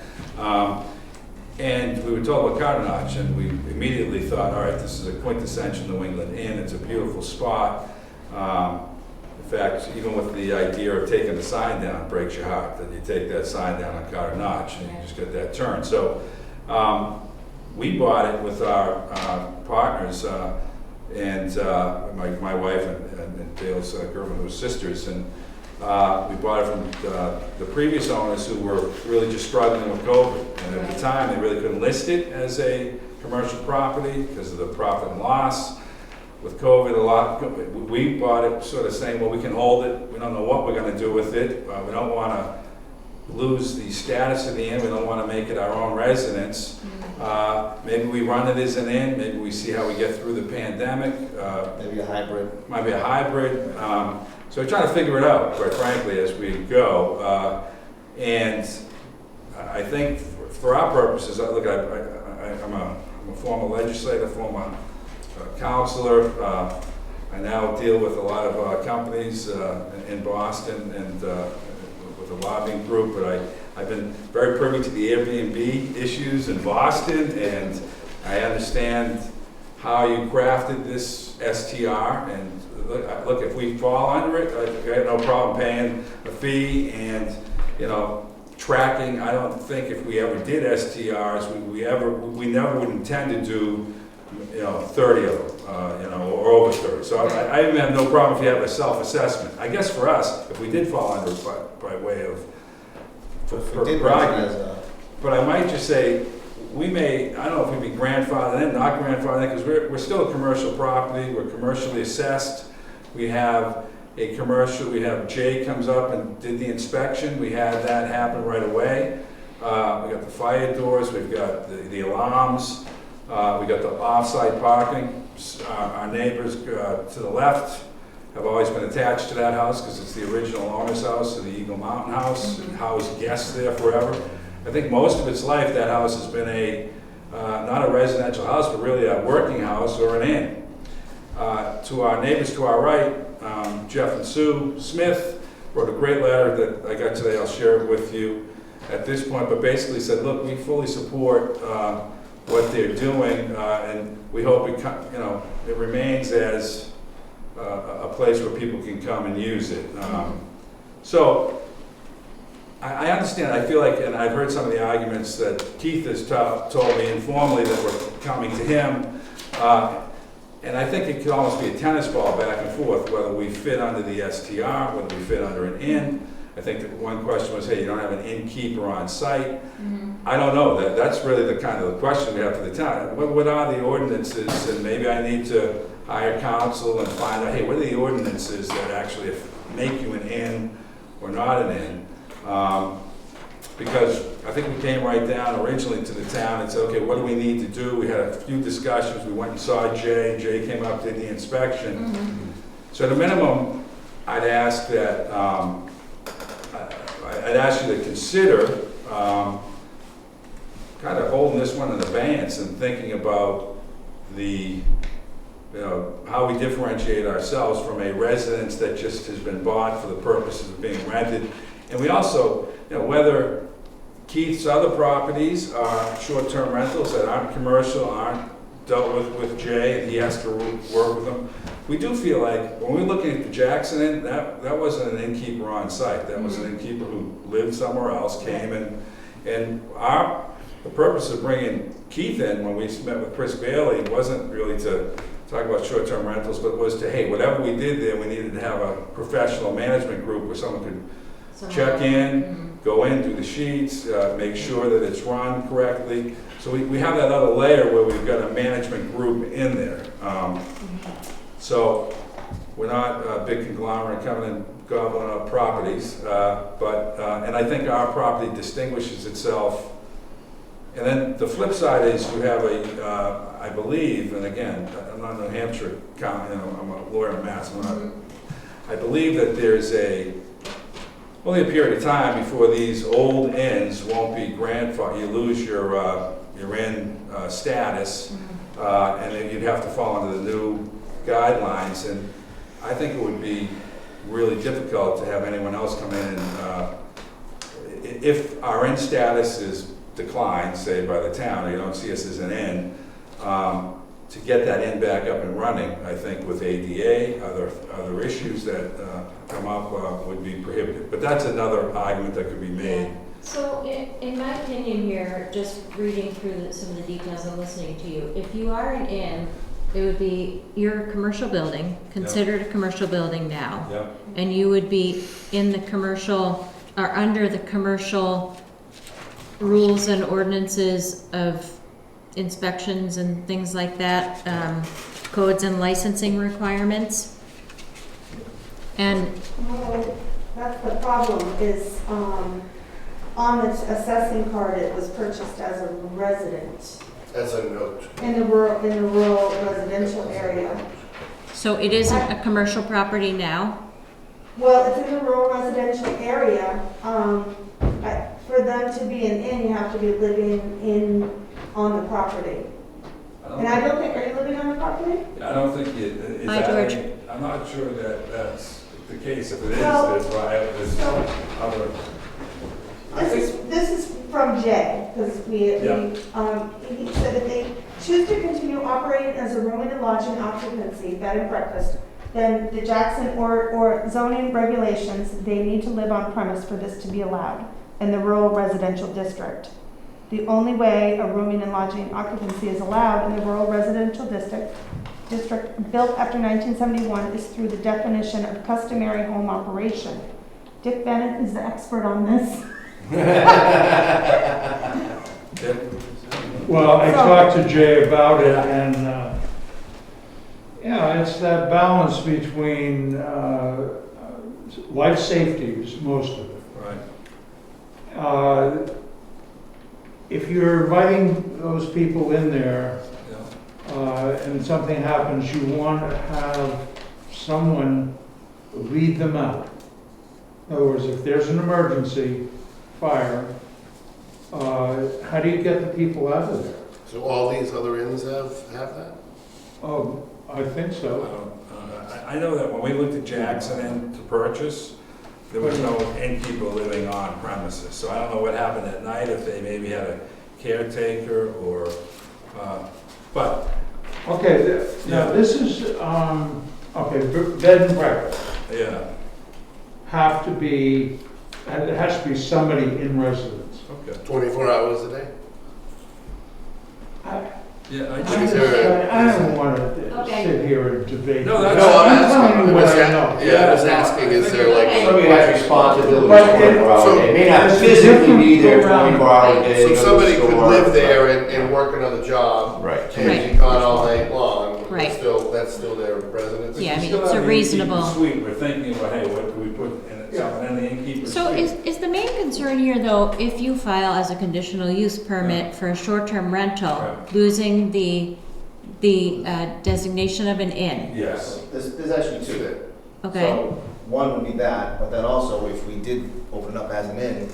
[SPEAKER 18] And we were told about Carter Notch, and we immediately thought, all right, this is a quintessential New England inn. It's a beautiful spot. In fact, even with the idea of taking the sign down, it breaks your heart that you take that sign down on Carter Notch and you just get that turn. So we bought it with our partners and my wife and Dale's girlfriend, who was sisters, and we bought it from the previous owners who were really just struggling with COVID. And at the time, they really couldn't list it as a commercial property because of the profit and loss. With COVID, we bought it sort of saying, well, we can hold it. We don't know what we're going to do with it. We don't want to lose the status of the inn. We don't want to make it our own residence. Maybe we run it as an inn. Maybe we see how we get through the pandemic.
[SPEAKER 3] Maybe a hybrid.
[SPEAKER 18] Might be a hybrid. So we're trying to figure it out, quite frankly, as we go. And I think for our purposes, look, I'm a former legislator, former counselor. I now deal with a lot of companies in Boston and with a lobbying group, but I've been very privy to the Airbnb issues in Boston, and I understand how you crafted this STR. And look, if we fall under it, I have no problem paying a fee and tracking. I don't think if we ever did STRs, we never would intend to do 30 of them, or over 30. So I even have no problem if you have a self-assessment. I guess for us, if we did fall under it by way of but I might just say, I don't know if we'd be grandfathered in, not grandfathered in, because we're still a commercial property, we're commercially assessed. We have Jay comes up and did the inspection, we had that happen right away. We got the fire doors, we've got the alarms, we got the off-site parking. Our neighbors to the left have always been attached to that house because it's the original owner's house, the Eagle Mountain House, and housed guests there forever. I think most of its life that house has been not a residential house, but really a working house or an inn. To our neighbors to our right, Jeff and Sue Smith wrote a great letter that I got today. I'll share it with you at this point, but basically said, look, we fully support what they're doing, and we hope it remains as a place where people can come and use it. So I understand. I feel like, and I've heard some of the arguments that Keith has told me informally that were coming to him, and I think it could almost be a tennis ball back and forth, whether we fit under the STR, whether we fit under an inn. I think that one question was, hey, you don't have an innkeeper on site. I don't know. That's really the kind of the question we have for the town. What are the ordinances? And maybe I need to hire counsel and find out, hey, what are the ordinances that actually make you an inn or not an inn? Because I think we came right down originally to the town and said, okay, what do we need to do? We had a few discussions. We went and saw Jay. Jay came up, did the inspection. So at a minimum, I'd ask that I'd ask you to consider kind of holding this one in abeyance and thinking about how we differentiate ourselves from a residence that just has been bought for the purposes of being rented. And we also, whether Keith's other properties are short-term rentals that aren't commercial, aren't dealt with Jay, and he has to work with them. We do feel like when we're looking at the Jackson Inn, that wasn't an innkeeper on site. That was an innkeeper who lived somewhere else, came and the purpose of bringing Keith in when we met with Chris Bailey wasn't really to talk about short-term rentals, but was to, hey, whatever we did there, we needed to have a professional management group where someone could check in, go in, do the sheets, make sure that it's run correctly. So we have that other layer where we've got a management group in there. So we're not a big conglomerate coming and gobbling up properties, and I think our property distinguishes itself. And then the flip side is you have I believe, and again, I'm not in New Hampshire County, I'm a lawyer in Mass. I believe that there's only a period of time before these old inns won't be grandfathered. You lose your inn status, and then you'd have to fall under the new guidelines. And I think it would be really difficult to have anyone else come in and, if our inn status is declined, say by the town, or you don't see us as an inn, to get that inn back up and running, I think with ADA, other issues that come up would be prohibited. But that's another argument that could be made.
[SPEAKER 14] So in my opinion here, just reading through some of the details and listening to you, if you are an inn, it would be your commercial building, considered a commercial building now.
[SPEAKER 18] Yep.
[SPEAKER 14] And you would be in the commercial, or under the commercial rules and ordinances of inspections and things like that, codes and licensing requirements. And
[SPEAKER 12] Well, that's the problem is, on the assessing card, it was purchased as a resident
[SPEAKER 19] As a note.
[SPEAKER 12] in the rural residential area.
[SPEAKER 14] so it isn't a commercial property now?
[SPEAKER 12] Well, it's in the rural residential area. For them to be an inn, you have to be living on the property. And I don't think, are you living on the property?
[SPEAKER 18] I don't think it.
[SPEAKER 14] Hi, George.
[SPEAKER 18] I'm not sure that that's the case. If it is,
[SPEAKER 12] Well,
[SPEAKER 18] there's other.
[SPEAKER 12] This is from Jay, because he said that they choose to continue operating as a room and lodging occupancy, bed and breakfast, then the Jackson or zoning regulations, they need to live on premise for this to be allowed in the rural residential district. The only way a rooming and lodging occupancy is allowed in the rural residential district built after 1971 is through the definition of customary home operation. Dick Bennett is the expert on this.
[SPEAKER 4] Well, I talked to Jay about it, and yeah, it's that balance between life safety is most of it.
[SPEAKER 18] Right.
[SPEAKER 4] If you're inviting those people in there, and something happens, you want to have someone lead them out. In other words, if there's an emergency, fire, how do you get the people out of there?
[SPEAKER 19] So all these other inns have that?
[SPEAKER 4] Oh, I think so.
[SPEAKER 18] I know that when we looked at Jackson Inn to purchase, there was no innkeeper living on premises. So I don't know what happened at night, if they maybe had a caretaker or, but.
[SPEAKER 4] Okay, now this is, okay, bed and breakfast.
[SPEAKER 18] Yeah.
[SPEAKER 4] Have to be, it has to be somebody in residence.
[SPEAKER 18] Okay.
[SPEAKER 19] 24 hours a day?
[SPEAKER 18] Yeah,
[SPEAKER 4] I don't want to
[SPEAKER 14] Okay.
[SPEAKER 4] sit here and debate.
[SPEAKER 18] No, that's-
[SPEAKER 4] I'm telling you what I know.
[SPEAKER 19] Yeah, I was asking, is there like?
[SPEAKER 3] Somebody has responsibilities
[SPEAKER 4] But
[SPEAKER 3] 24 hours a day. May not
[SPEAKER 4] it's
[SPEAKER 3] physically be
[SPEAKER 4] different
[SPEAKER 3] there
[SPEAKER 4] around-
[SPEAKER 3] 24 hours a day.
[SPEAKER 19] So
[SPEAKER 3] go to
[SPEAKER 19] somebody
[SPEAKER 3] the
[SPEAKER 19] could
[SPEAKER 3] store.
[SPEAKER 19] live there and work another job.
[SPEAKER 3] Right.
[SPEAKER 19] And be gone all night long. but
[SPEAKER 14] Right.
[SPEAKER 19] That's still their residence?
[SPEAKER 14] Yeah, I mean,
[SPEAKER 18] Still
[SPEAKER 14] it's a
[SPEAKER 18] have the
[SPEAKER 14] reasonable.
[SPEAKER 18] innkeeper suite. We're thinking about, hey, what can we put in it? Someone in the innkeeper
[SPEAKER 14] So
[SPEAKER 18] suite.
[SPEAKER 14] is the main concern here, though, if you file as a conditional use permit for a short-term rental,
[SPEAKER 18] Right.
[SPEAKER 14] losing the designation of an inn?
[SPEAKER 18] Yes.
[SPEAKER 3] There's actually two there.
[SPEAKER 14] Okay,
[SPEAKER 3] So one would be that, but then also if we did open it up as an inn,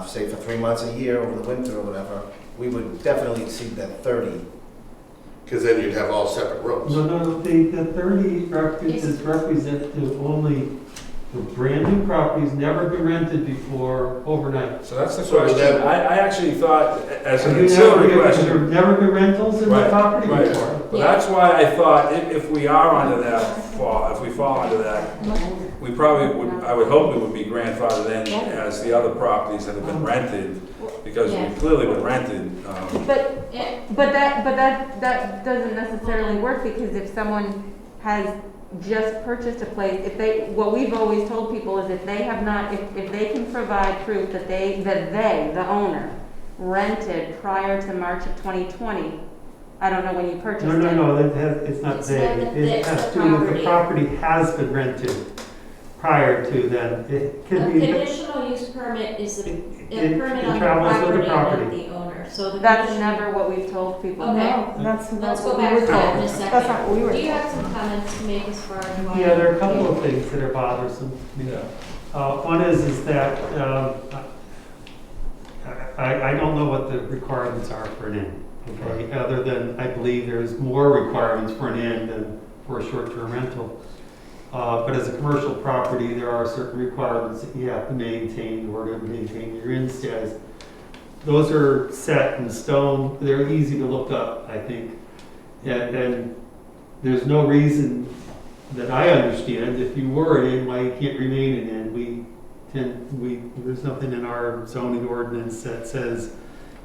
[SPEAKER 3] say for 3 months a year over the winter or whatever, we would definitely exceed that 30.
[SPEAKER 19] Because then you'd have all separate rooms.
[SPEAKER 15] No, the 30 is represent to only the brand new properties, never been rented before overnight.
[SPEAKER 18] So that's the
[SPEAKER 19] So
[SPEAKER 18] question.
[SPEAKER 19] that-
[SPEAKER 18] I actually thought, as an
[SPEAKER 15] Have you
[SPEAKER 18] ancillary
[SPEAKER 15] never,
[SPEAKER 18] question.
[SPEAKER 15] there have never been rentals in the
[SPEAKER 18] Right,
[SPEAKER 15] property
[SPEAKER 18] right.
[SPEAKER 15] before?
[SPEAKER 18] Well, that's why I thought if we are under that, if we fall under that, we probably would, I would hope we would be grandfathered in as the other properties that have been rented. because
[SPEAKER 14] Yeah.
[SPEAKER 18] we clearly were rented.
[SPEAKER 13] But,
[SPEAKER 14] Yeah.
[SPEAKER 13] but that doesn't necessarily work, because if someone has just purchased a place, if they, what we've always told people is if they have not, if they can provide proof that they, the owner, rented prior to March of 2020, I don't know when you purchased it.
[SPEAKER 15] No, it's not
[SPEAKER 14] It's
[SPEAKER 15] they.
[SPEAKER 14] not the-
[SPEAKER 15] It
[SPEAKER 14] it's
[SPEAKER 15] has
[SPEAKER 14] the
[SPEAKER 15] to do with the
[SPEAKER 14] property.
[SPEAKER 15] property has been rented prior to then. It
[SPEAKER 14] A
[SPEAKER 15] could be.
[SPEAKER 14] conditional use permit is a
[SPEAKER 15] It
[SPEAKER 14] permit on the
[SPEAKER 15] travels with the
[SPEAKER 14] property,
[SPEAKER 15] property.
[SPEAKER 14] not the owner, so the.
[SPEAKER 13] That's
[SPEAKER 14] conditional-
[SPEAKER 13] never what we've told people.
[SPEAKER 14] Okay.
[SPEAKER 12] No, that's
[SPEAKER 14] Let's
[SPEAKER 12] not
[SPEAKER 14] go
[SPEAKER 12] what we
[SPEAKER 14] back
[SPEAKER 12] were
[SPEAKER 14] to that in a
[SPEAKER 12] told.
[SPEAKER 14] second.
[SPEAKER 12] That's not what we were
[SPEAKER 14] Do you
[SPEAKER 12] told.
[SPEAKER 14] have some comments to make as far as why?
[SPEAKER 15] Yeah, there are a couple of things that are bothersome. One is that I don't know what the requirements are for an inn. Okay, other than I believe there's more requirements for an inn than for a short-term rental. But as a commercial property, there are certain requirements that you have to maintain in order to maintain your inn status. Those are set in stone. They're easy to look up, I think. And there's no reason that I understand, if you were an inn, why you can't remain an inn. There's nothing in our zoning ordinance that says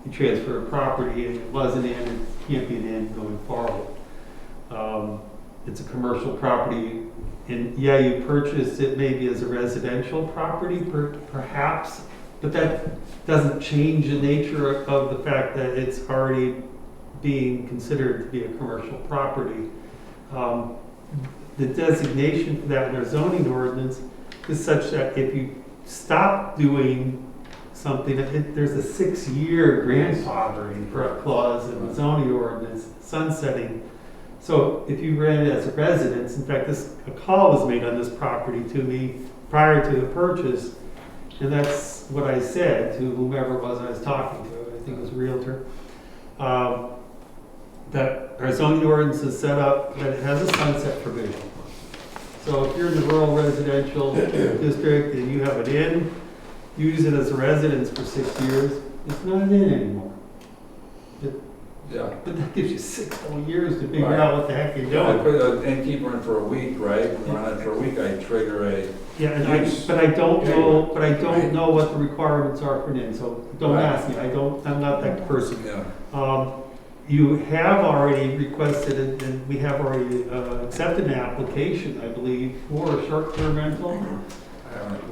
[SPEAKER 15] you transfer a property and it was an inn, it can't be an inn going forward. It's a commercial property, and yeah, you purchased it maybe as a residential property, perhaps, but that doesn't change the nature of the fact that it's already being considered to be a commercial property. The designation for that in our zoning ordinance is such that if you stop doing something, there's a 6-year grandfathering clause in the zoning ordinance, sunsetting. So if you rent it as a residence, in fact, a call was made on this property to me prior to the purchase, and that's what I said to whomever it was I was talking to, I think it was a realtor, that our zoning ordinance is set up that it has a sunset provision. So if you're in the rural residential district and you have an inn, use it as a residence for 6 years, it's not an inn anymore. But that gives you 6 whole years to figure out what the heck you're
[SPEAKER 18] Yeah, I
[SPEAKER 15] doing.
[SPEAKER 18] put an innkeeper in for a week, right? Run it for a week, I trigger a.
[SPEAKER 15] Yeah, and I don't know what the requirements are for an inn, so don't ask me, I'm not that person. You have already requested, and we have already accepted an application, I believe, for a short-term rental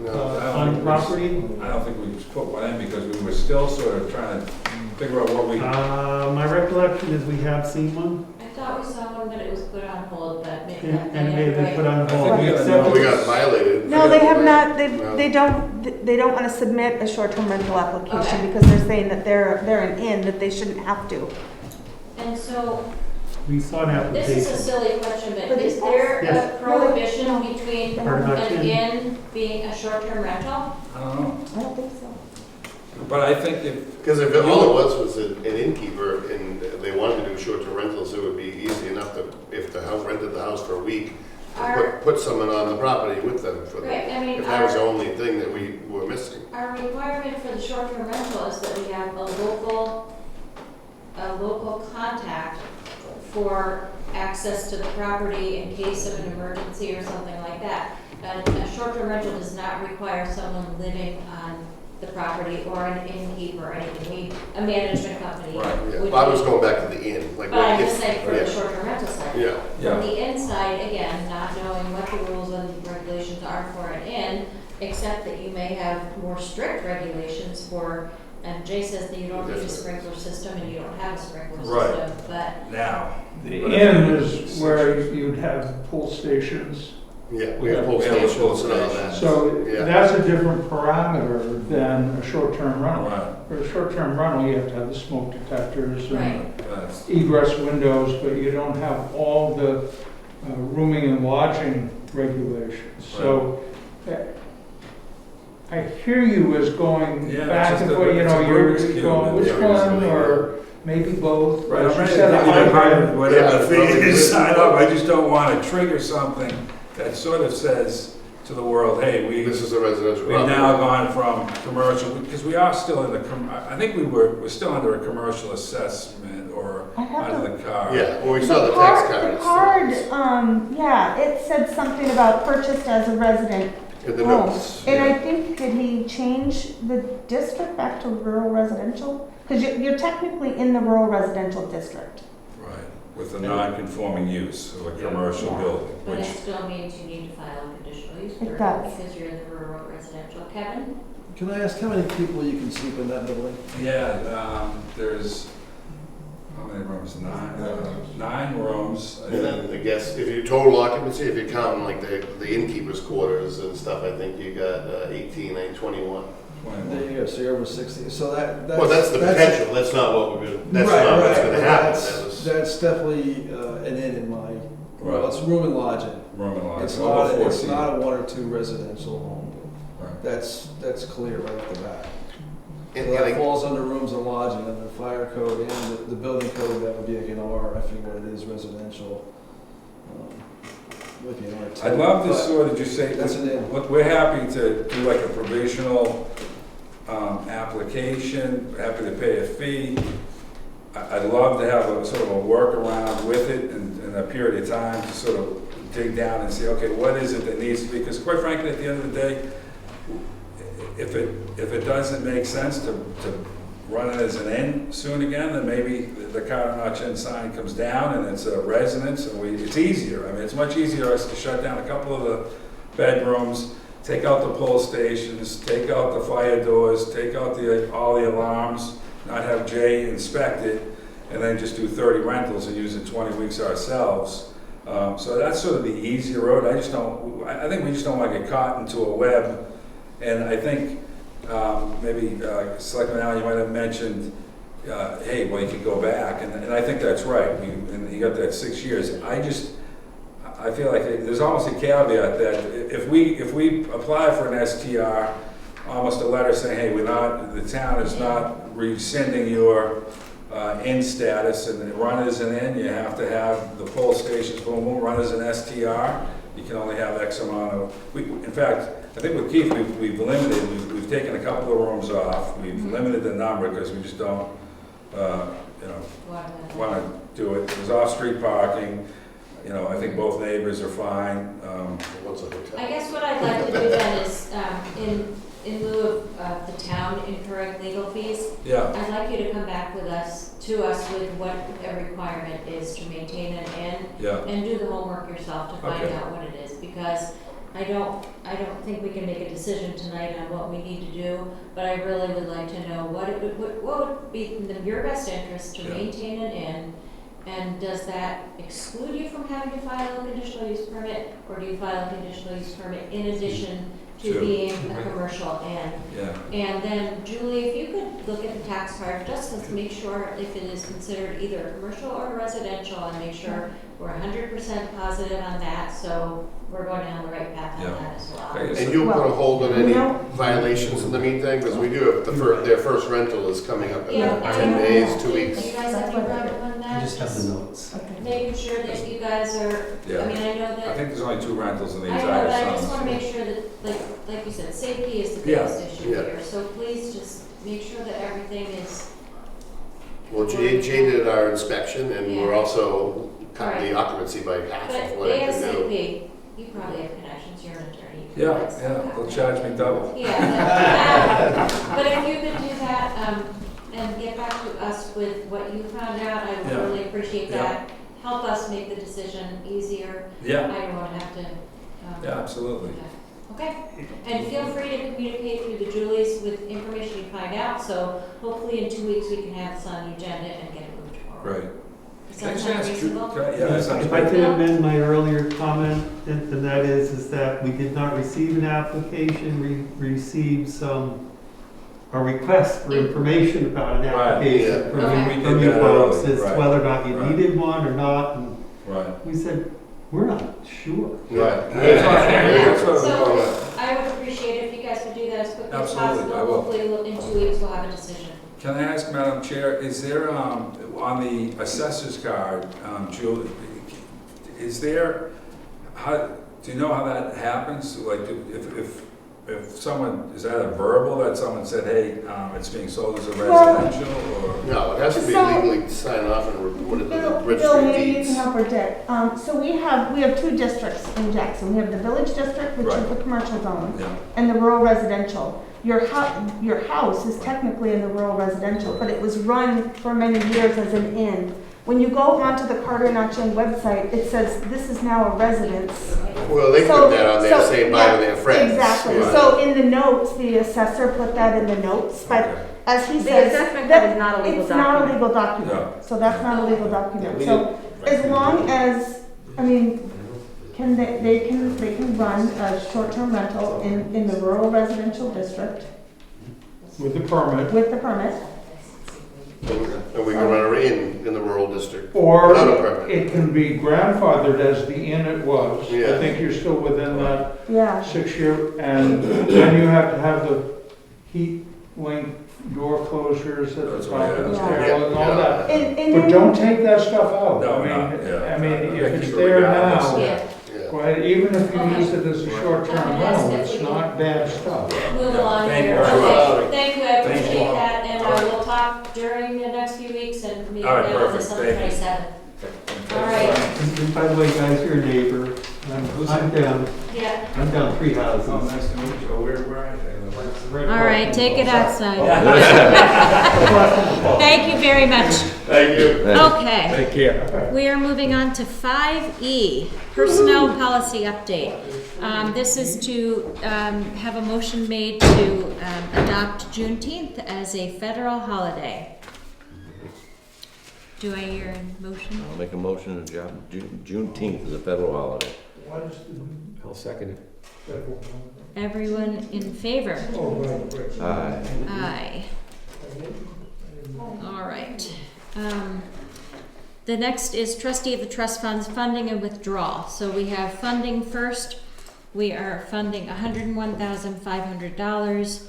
[SPEAKER 15] on property.
[SPEAKER 18] I don't think we put one in because we were still sort of trying to figure out what we.
[SPEAKER 15] My recollection is we have seen one.
[SPEAKER 14] I thought we saw one, but it was put on hold, but maybe.
[SPEAKER 15] And it may have been put on hold.
[SPEAKER 19] We got violated.
[SPEAKER 12] No, they have not,
[SPEAKER 19] No.
[SPEAKER 12] they don't want to submit a short-term rental application because they're saying that they're an inn, that they shouldn't have to.
[SPEAKER 14] And so,
[SPEAKER 15] We saw an
[SPEAKER 14] this is a
[SPEAKER 15] application.
[SPEAKER 14] silly question, but
[SPEAKER 12] But
[SPEAKER 14] is
[SPEAKER 12] it's-
[SPEAKER 14] there
[SPEAKER 15] Yes.
[SPEAKER 14] a prohibition between
[SPEAKER 15] Pardon, not
[SPEAKER 14] an
[SPEAKER 15] in.
[SPEAKER 14] inn being a short-term rental?
[SPEAKER 18] I don't know.
[SPEAKER 12] I don't think so.
[SPEAKER 18] But I think if.
[SPEAKER 19] Because if all it was an innkeeper and they wanted to do short-term rentals, it would be easy enough to, if the house rented the house for a week, to put someone on the property with them for
[SPEAKER 14] Right, I mean,
[SPEAKER 19] if that was the only thing that we were missing.
[SPEAKER 14] Our requirement for the short-term rental is that we have a local contact for access to the property in case of an emergency or something like that. And a short-term rental does not require someone living on the property or an innkeeper or anything. A management company
[SPEAKER 19] Yeah,
[SPEAKER 14] would
[SPEAKER 19] Bob was
[SPEAKER 14] be-
[SPEAKER 19] going back to the inn, like.
[SPEAKER 14] But I'm
[SPEAKER 19] if-
[SPEAKER 14] just saying for the
[SPEAKER 19] yeah.
[SPEAKER 14] short-term rental side.
[SPEAKER 19] Yeah.
[SPEAKER 14] From the inside, again, not knowing what the rules and regulations are for an inn, except that you may have more strict regulations for, and Jay says that you don't need a sprinkler system and you don't have a sprinkler
[SPEAKER 18] Right.
[SPEAKER 14] system, but.
[SPEAKER 18] Now.
[SPEAKER 4] The inn is where you'd have pull stations.
[SPEAKER 19] Yeah, we have pull stations and all that.
[SPEAKER 4] So
[SPEAKER 19] Yeah.
[SPEAKER 4] that's a different parameter than a short-term rental.
[SPEAKER 18] Right.
[SPEAKER 4] For a short-term rental, you have to have the smoke detectors and
[SPEAKER 18] That's-
[SPEAKER 4] egress windows, but you don't have all the rooming and lodging regulations. So I hear you as going
[SPEAKER 18] Yeah,
[SPEAKER 4] back
[SPEAKER 18] it's
[SPEAKER 4] and
[SPEAKER 18] just
[SPEAKER 4] forth,
[SPEAKER 18] a-
[SPEAKER 4] you
[SPEAKER 18] it's
[SPEAKER 4] know,
[SPEAKER 18] a
[SPEAKER 4] you're
[SPEAKER 18] Rubik's Cube.
[SPEAKER 4] going, which
[SPEAKER 19] Yeah,
[SPEAKER 4] one, or maybe both.
[SPEAKER 18] Right, I'm
[SPEAKER 4] As you
[SPEAKER 18] ready to
[SPEAKER 4] said, a
[SPEAKER 18] give you the
[SPEAKER 4] hybrid.
[SPEAKER 18] hybrid, whatever,
[SPEAKER 19] Yeah,
[SPEAKER 18] you sign up, I just don't want to trigger something that sort of says to the world, hey,
[SPEAKER 19] This is a residential
[SPEAKER 18] we've
[SPEAKER 19] property.
[SPEAKER 18] now gone from commercial, because we are still in the, I think we're still under a commercial assessment or
[SPEAKER 12] I have
[SPEAKER 18] under the car.
[SPEAKER 19] Yeah, well, we saw the tax card.
[SPEAKER 12] The card, yeah, it said something about purchased as a resident
[SPEAKER 19] in the notes.
[SPEAKER 12] And I think, did he change the district back to rural residential? Because you're technically in the rural residential district.
[SPEAKER 18] Right, with a non-conforming use of a commercial
[SPEAKER 12] Yeah.
[SPEAKER 18] building,
[SPEAKER 14] But
[SPEAKER 18] which,
[SPEAKER 14] it still means you need to file a conditional use
[SPEAKER 12] It
[SPEAKER 14] permit
[SPEAKER 12] does.
[SPEAKER 14] because you're in the rural residential. Kevin?
[SPEAKER 20] Can I ask how many people you can sleep in that building?
[SPEAKER 18] yeah, there's, how many rooms? Nine rooms. I
[SPEAKER 19] And
[SPEAKER 18] think.
[SPEAKER 19] then I guess if you total occupancy, if you're counting like the innkeeper's quarters and stuff, I think you got 18, 21.
[SPEAKER 20] There you go, so you're over 60, so that's.
[SPEAKER 19] Well, that's the potential, that's not what we're gonna, that's not what's gonna happen. That was-
[SPEAKER 20] That's definitely an in my, well, it's room and lodging.
[SPEAKER 18] Room and lodging.
[SPEAKER 20] It's
[SPEAKER 18] over
[SPEAKER 20] not, it's
[SPEAKER 18] 14.
[SPEAKER 20] not a 1 or 2 residential home.
[SPEAKER 18] Right.
[SPEAKER 20] That's clear right off the bat. So
[SPEAKER 19] And
[SPEAKER 20] that
[SPEAKER 19] I-
[SPEAKER 20] falls under rooms and lodging, under fire code and the building code, that would be like an R, I forget what it is, residential. Would be an R2.
[SPEAKER 18] I'd love to
[SPEAKER 20] but
[SPEAKER 18] sort of just say,
[SPEAKER 20] That's an in.
[SPEAKER 18] look, we're happy to do like a provisional application, happy to pay a fee. I'd love to have a sort of a workaround with it in a period of time to sort of dig down and see, okay, what is it that needs to be, because quite frankly, at the end of the day, if it doesn't make sense to run it as an inn soon again, then maybe the Carter Notch Inn sign comes down and it's a residence and it's easier. I mean, it's much easier for us to shut down a couple of the bedrooms, take out the pull stations, take out the fire doors, take out all the alarms, not have Jay inspect it, and then just do 30 rentals and use it 20 weeks ourselves. So that's sort of the easier road. I think we just don't want to get caught into a web. And I think maybe Selectman Al, you might have mentioned, hey, well, you could go back, and I think that's right. And you got that 6 years. I feel like there's almost a caveat that if we apply for an STR, almost a letter saying, hey, the town is not rescinding your in status, and run as an in, you have to have the poll stations, boom, boom, run as an STR. You can only have X amount of. In fact, I think with Keith, we've limited. We've taken a couple of rooms off. We've limited the number because we just don't, want to do it. There's off-street parking. I think both neighbors are fine.
[SPEAKER 14] I guess what I'd like to do then is, in lieu of the town incurring legal fees,
[SPEAKER 18] Yeah.
[SPEAKER 14] I'd like you to come back to us with what a requirement is to maintain an inn,
[SPEAKER 18] Yeah.
[SPEAKER 14] and do the homework yourself to find
[SPEAKER 18] Okay.
[SPEAKER 14] out what it is, because I don't think we can make a decision tonight on what we need to do, but I really would like to know what would be in your best interest to
[SPEAKER 18] Yeah.
[SPEAKER 14] maintain an inn, and does that exclude you from having to file a conditional use permit, or do you file a conditional use permit in addition to being a commercial inn?
[SPEAKER 18] Yeah.
[SPEAKER 14] And then, Julie, if you could look at the tax card, just to make sure if it is considered either a commercial or residential, and make sure we're 100% positive on that, so we're going down the right path on that as well.
[SPEAKER 19] And you'll put a hold on any violations in the meantime, because we do have their first rental is coming up in 10 days, 2 weeks.
[SPEAKER 14] Do you guys have any problem on that?
[SPEAKER 15] I just have the notes.
[SPEAKER 14] Making sure that you guys are, I mean, I know that.
[SPEAKER 18] I think there's only 2 rentals in the
[SPEAKER 14] I know,
[SPEAKER 18] entire
[SPEAKER 14] but I
[SPEAKER 18] summer.
[SPEAKER 14] just want to make sure that, like you said, safety is the
[SPEAKER 18] Yeah,
[SPEAKER 14] biggest issue
[SPEAKER 19] yeah.
[SPEAKER 14] here. So please just make sure that everything is.
[SPEAKER 19] Well, Jay did our inspection, and we're
[SPEAKER 14] Yeah.
[SPEAKER 19] also cut
[SPEAKER 14] Right.
[SPEAKER 19] the occupancy by half
[SPEAKER 14] But
[SPEAKER 19] of what it can do.
[SPEAKER 14] ASAP, you probably have connections, you're an attorney. You can fix that.
[SPEAKER 18] They'll charge me double.
[SPEAKER 14] Yeah. But if you could do that, and get back to us with what you found out, I would
[SPEAKER 18] Yeah.
[SPEAKER 14] really appreciate
[SPEAKER 18] Yeah.
[SPEAKER 14] that. Help us make the decision easier.
[SPEAKER 18] Yeah.
[SPEAKER 14] I don't want to have to.
[SPEAKER 18] Yeah, absolutely.
[SPEAKER 14] Okay, and feel free to communicate through the Julies with information you find out, so hopefully in 2 weeks we can have this on the agenda and get it moved forward.
[SPEAKER 18] Right.
[SPEAKER 14] Does
[SPEAKER 18] Can I
[SPEAKER 14] that
[SPEAKER 18] just
[SPEAKER 14] sound
[SPEAKER 18] ask Ju-
[SPEAKER 14] reasonable?
[SPEAKER 18] can I- yeah, that sounds
[SPEAKER 15] If I
[SPEAKER 18] great.
[SPEAKER 15] could amend my earlier comment, and that is that we did not receive an application, we received a request for information about an
[SPEAKER 18] Right,
[SPEAKER 15] application
[SPEAKER 18] yeah.
[SPEAKER 15] from
[SPEAKER 14] Okay.
[SPEAKER 15] you
[SPEAKER 18] We did that
[SPEAKER 15] folks
[SPEAKER 18] early,
[SPEAKER 15] as to
[SPEAKER 18] right.
[SPEAKER 15] whether or not you
[SPEAKER 18] Right.
[SPEAKER 15] needed one or not, and
[SPEAKER 18] Right.
[SPEAKER 15] we said, we're not sure.
[SPEAKER 18] Right. That's what
[SPEAKER 14] So,
[SPEAKER 18] I'm
[SPEAKER 14] I would appreciate it if you guys could do that as quickly as
[SPEAKER 18] Absolutely,
[SPEAKER 14] possible.
[SPEAKER 18] I will.
[SPEAKER 14] Hopefully, in 2 weeks, we'll have a decision.
[SPEAKER 18] Can I ask, Madam Chair, is there, on the assessor's card, Julie, is there, do you know how that happens? Like, if if someone, is that a verbal that someone said, hey, it's being sold as a residential, or?
[SPEAKER 19] No, it has to be
[SPEAKER 12] So-
[SPEAKER 19] legally signed off and put it in the
[SPEAKER 12] Bill,
[SPEAKER 19] registry of
[SPEAKER 12] maybe you can
[SPEAKER 19] deeds.
[SPEAKER 12] help or Dick. So we have two districts in Jackson. We have the village district, which is
[SPEAKER 18] Right.
[SPEAKER 12] the commercial zone,
[SPEAKER 18] Yeah.
[SPEAKER 12] and the rural residential. Your house is technically in the rural residential, but it was run for many years as an inn. When you go onto the Carter and Auction website, it says this is now a residence.
[SPEAKER 19] Well, they
[SPEAKER 12] So-
[SPEAKER 19] put that on there,
[SPEAKER 12] so-
[SPEAKER 19] saying buy
[SPEAKER 12] yeah,
[SPEAKER 19] with their friends.
[SPEAKER 12] Exactly.
[SPEAKER 19] Right.
[SPEAKER 12] So in the notes, the assessor put that in the notes, but as he
[SPEAKER 13] The
[SPEAKER 12] says,
[SPEAKER 13] assessment
[SPEAKER 12] that
[SPEAKER 13] code is not a legal
[SPEAKER 12] it's not a
[SPEAKER 13] document.
[SPEAKER 12] legal document. So that's not a legal document. So as long as, I mean, they can run a short-term rental in the rural residential district
[SPEAKER 4] With the permit.
[SPEAKER 12] with the permit.
[SPEAKER 19] And we can run it in the rural district.
[SPEAKER 4] Or
[SPEAKER 19] Without a permit.
[SPEAKER 4] it can be grandfathered as the inn it was. I
[SPEAKER 19] Yeah.
[SPEAKER 4] think you're still within that
[SPEAKER 12] Yeah.
[SPEAKER 4] 6-year, and then you have to have the heat link door closures at the
[SPEAKER 18] That's
[SPEAKER 4] top
[SPEAKER 18] what
[SPEAKER 4] of the
[SPEAKER 18] it is.
[SPEAKER 4] stairwell and all
[SPEAKER 18] Yeah.
[SPEAKER 4] that.
[SPEAKER 12] And
[SPEAKER 4] But
[SPEAKER 12] then-
[SPEAKER 4] don't take that stuff out.
[SPEAKER 18] No,
[SPEAKER 4] I mean,
[SPEAKER 18] no, yeah.
[SPEAKER 4] I mean,
[SPEAKER 18] Yeah,
[SPEAKER 4] if it's
[SPEAKER 18] keep it
[SPEAKER 4] there
[SPEAKER 18] regardless,
[SPEAKER 4] now,
[SPEAKER 14] Yeah.
[SPEAKER 19] Yeah.
[SPEAKER 4] go ahead, even if you
[SPEAKER 14] Okay.
[SPEAKER 4] use it as a short-term rental, it's not bad stuff.
[SPEAKER 14] Move along
[SPEAKER 18] Thank
[SPEAKER 14] here.
[SPEAKER 18] you very
[SPEAKER 14] Okay,
[SPEAKER 19] much.
[SPEAKER 14] thank you, I
[SPEAKER 18] Thank
[SPEAKER 14] appreciate
[SPEAKER 18] you.
[SPEAKER 14] that, and we'll talk during the next few weeks and meet
[SPEAKER 18] All right,
[SPEAKER 14] again on
[SPEAKER 18] perfect.
[SPEAKER 14] this on the
[SPEAKER 18] Thank you.
[SPEAKER 14] 27th. All right,
[SPEAKER 20] And by the way, guys, you're a neighbor.
[SPEAKER 14] yeah.
[SPEAKER 20] I'm down 3 houses.
[SPEAKER 18] Oh, nice to meet you. Where are you?
[SPEAKER 14] All right, take it outside. Thank you very much.
[SPEAKER 19] Thank you.
[SPEAKER 14] Okay,
[SPEAKER 2] Take care.
[SPEAKER 14] we are moving on to 5E, Personnel Policy Update. This is to have a motion made to adopt Juneteenth as a federal holiday. Do I hear a motion?
[SPEAKER 3] I'll make a motion to adopt Juneteenth as a federal holiday.
[SPEAKER 4] What is
[SPEAKER 2] I'll second it.
[SPEAKER 4] the federal?
[SPEAKER 14] Everyone in favor?
[SPEAKER 4] Oh, right.
[SPEAKER 3] Aye.
[SPEAKER 14] Aye. All right. The next is trustee of the trust funds funding and withdrawal. So we have funding first. We are funding $101,500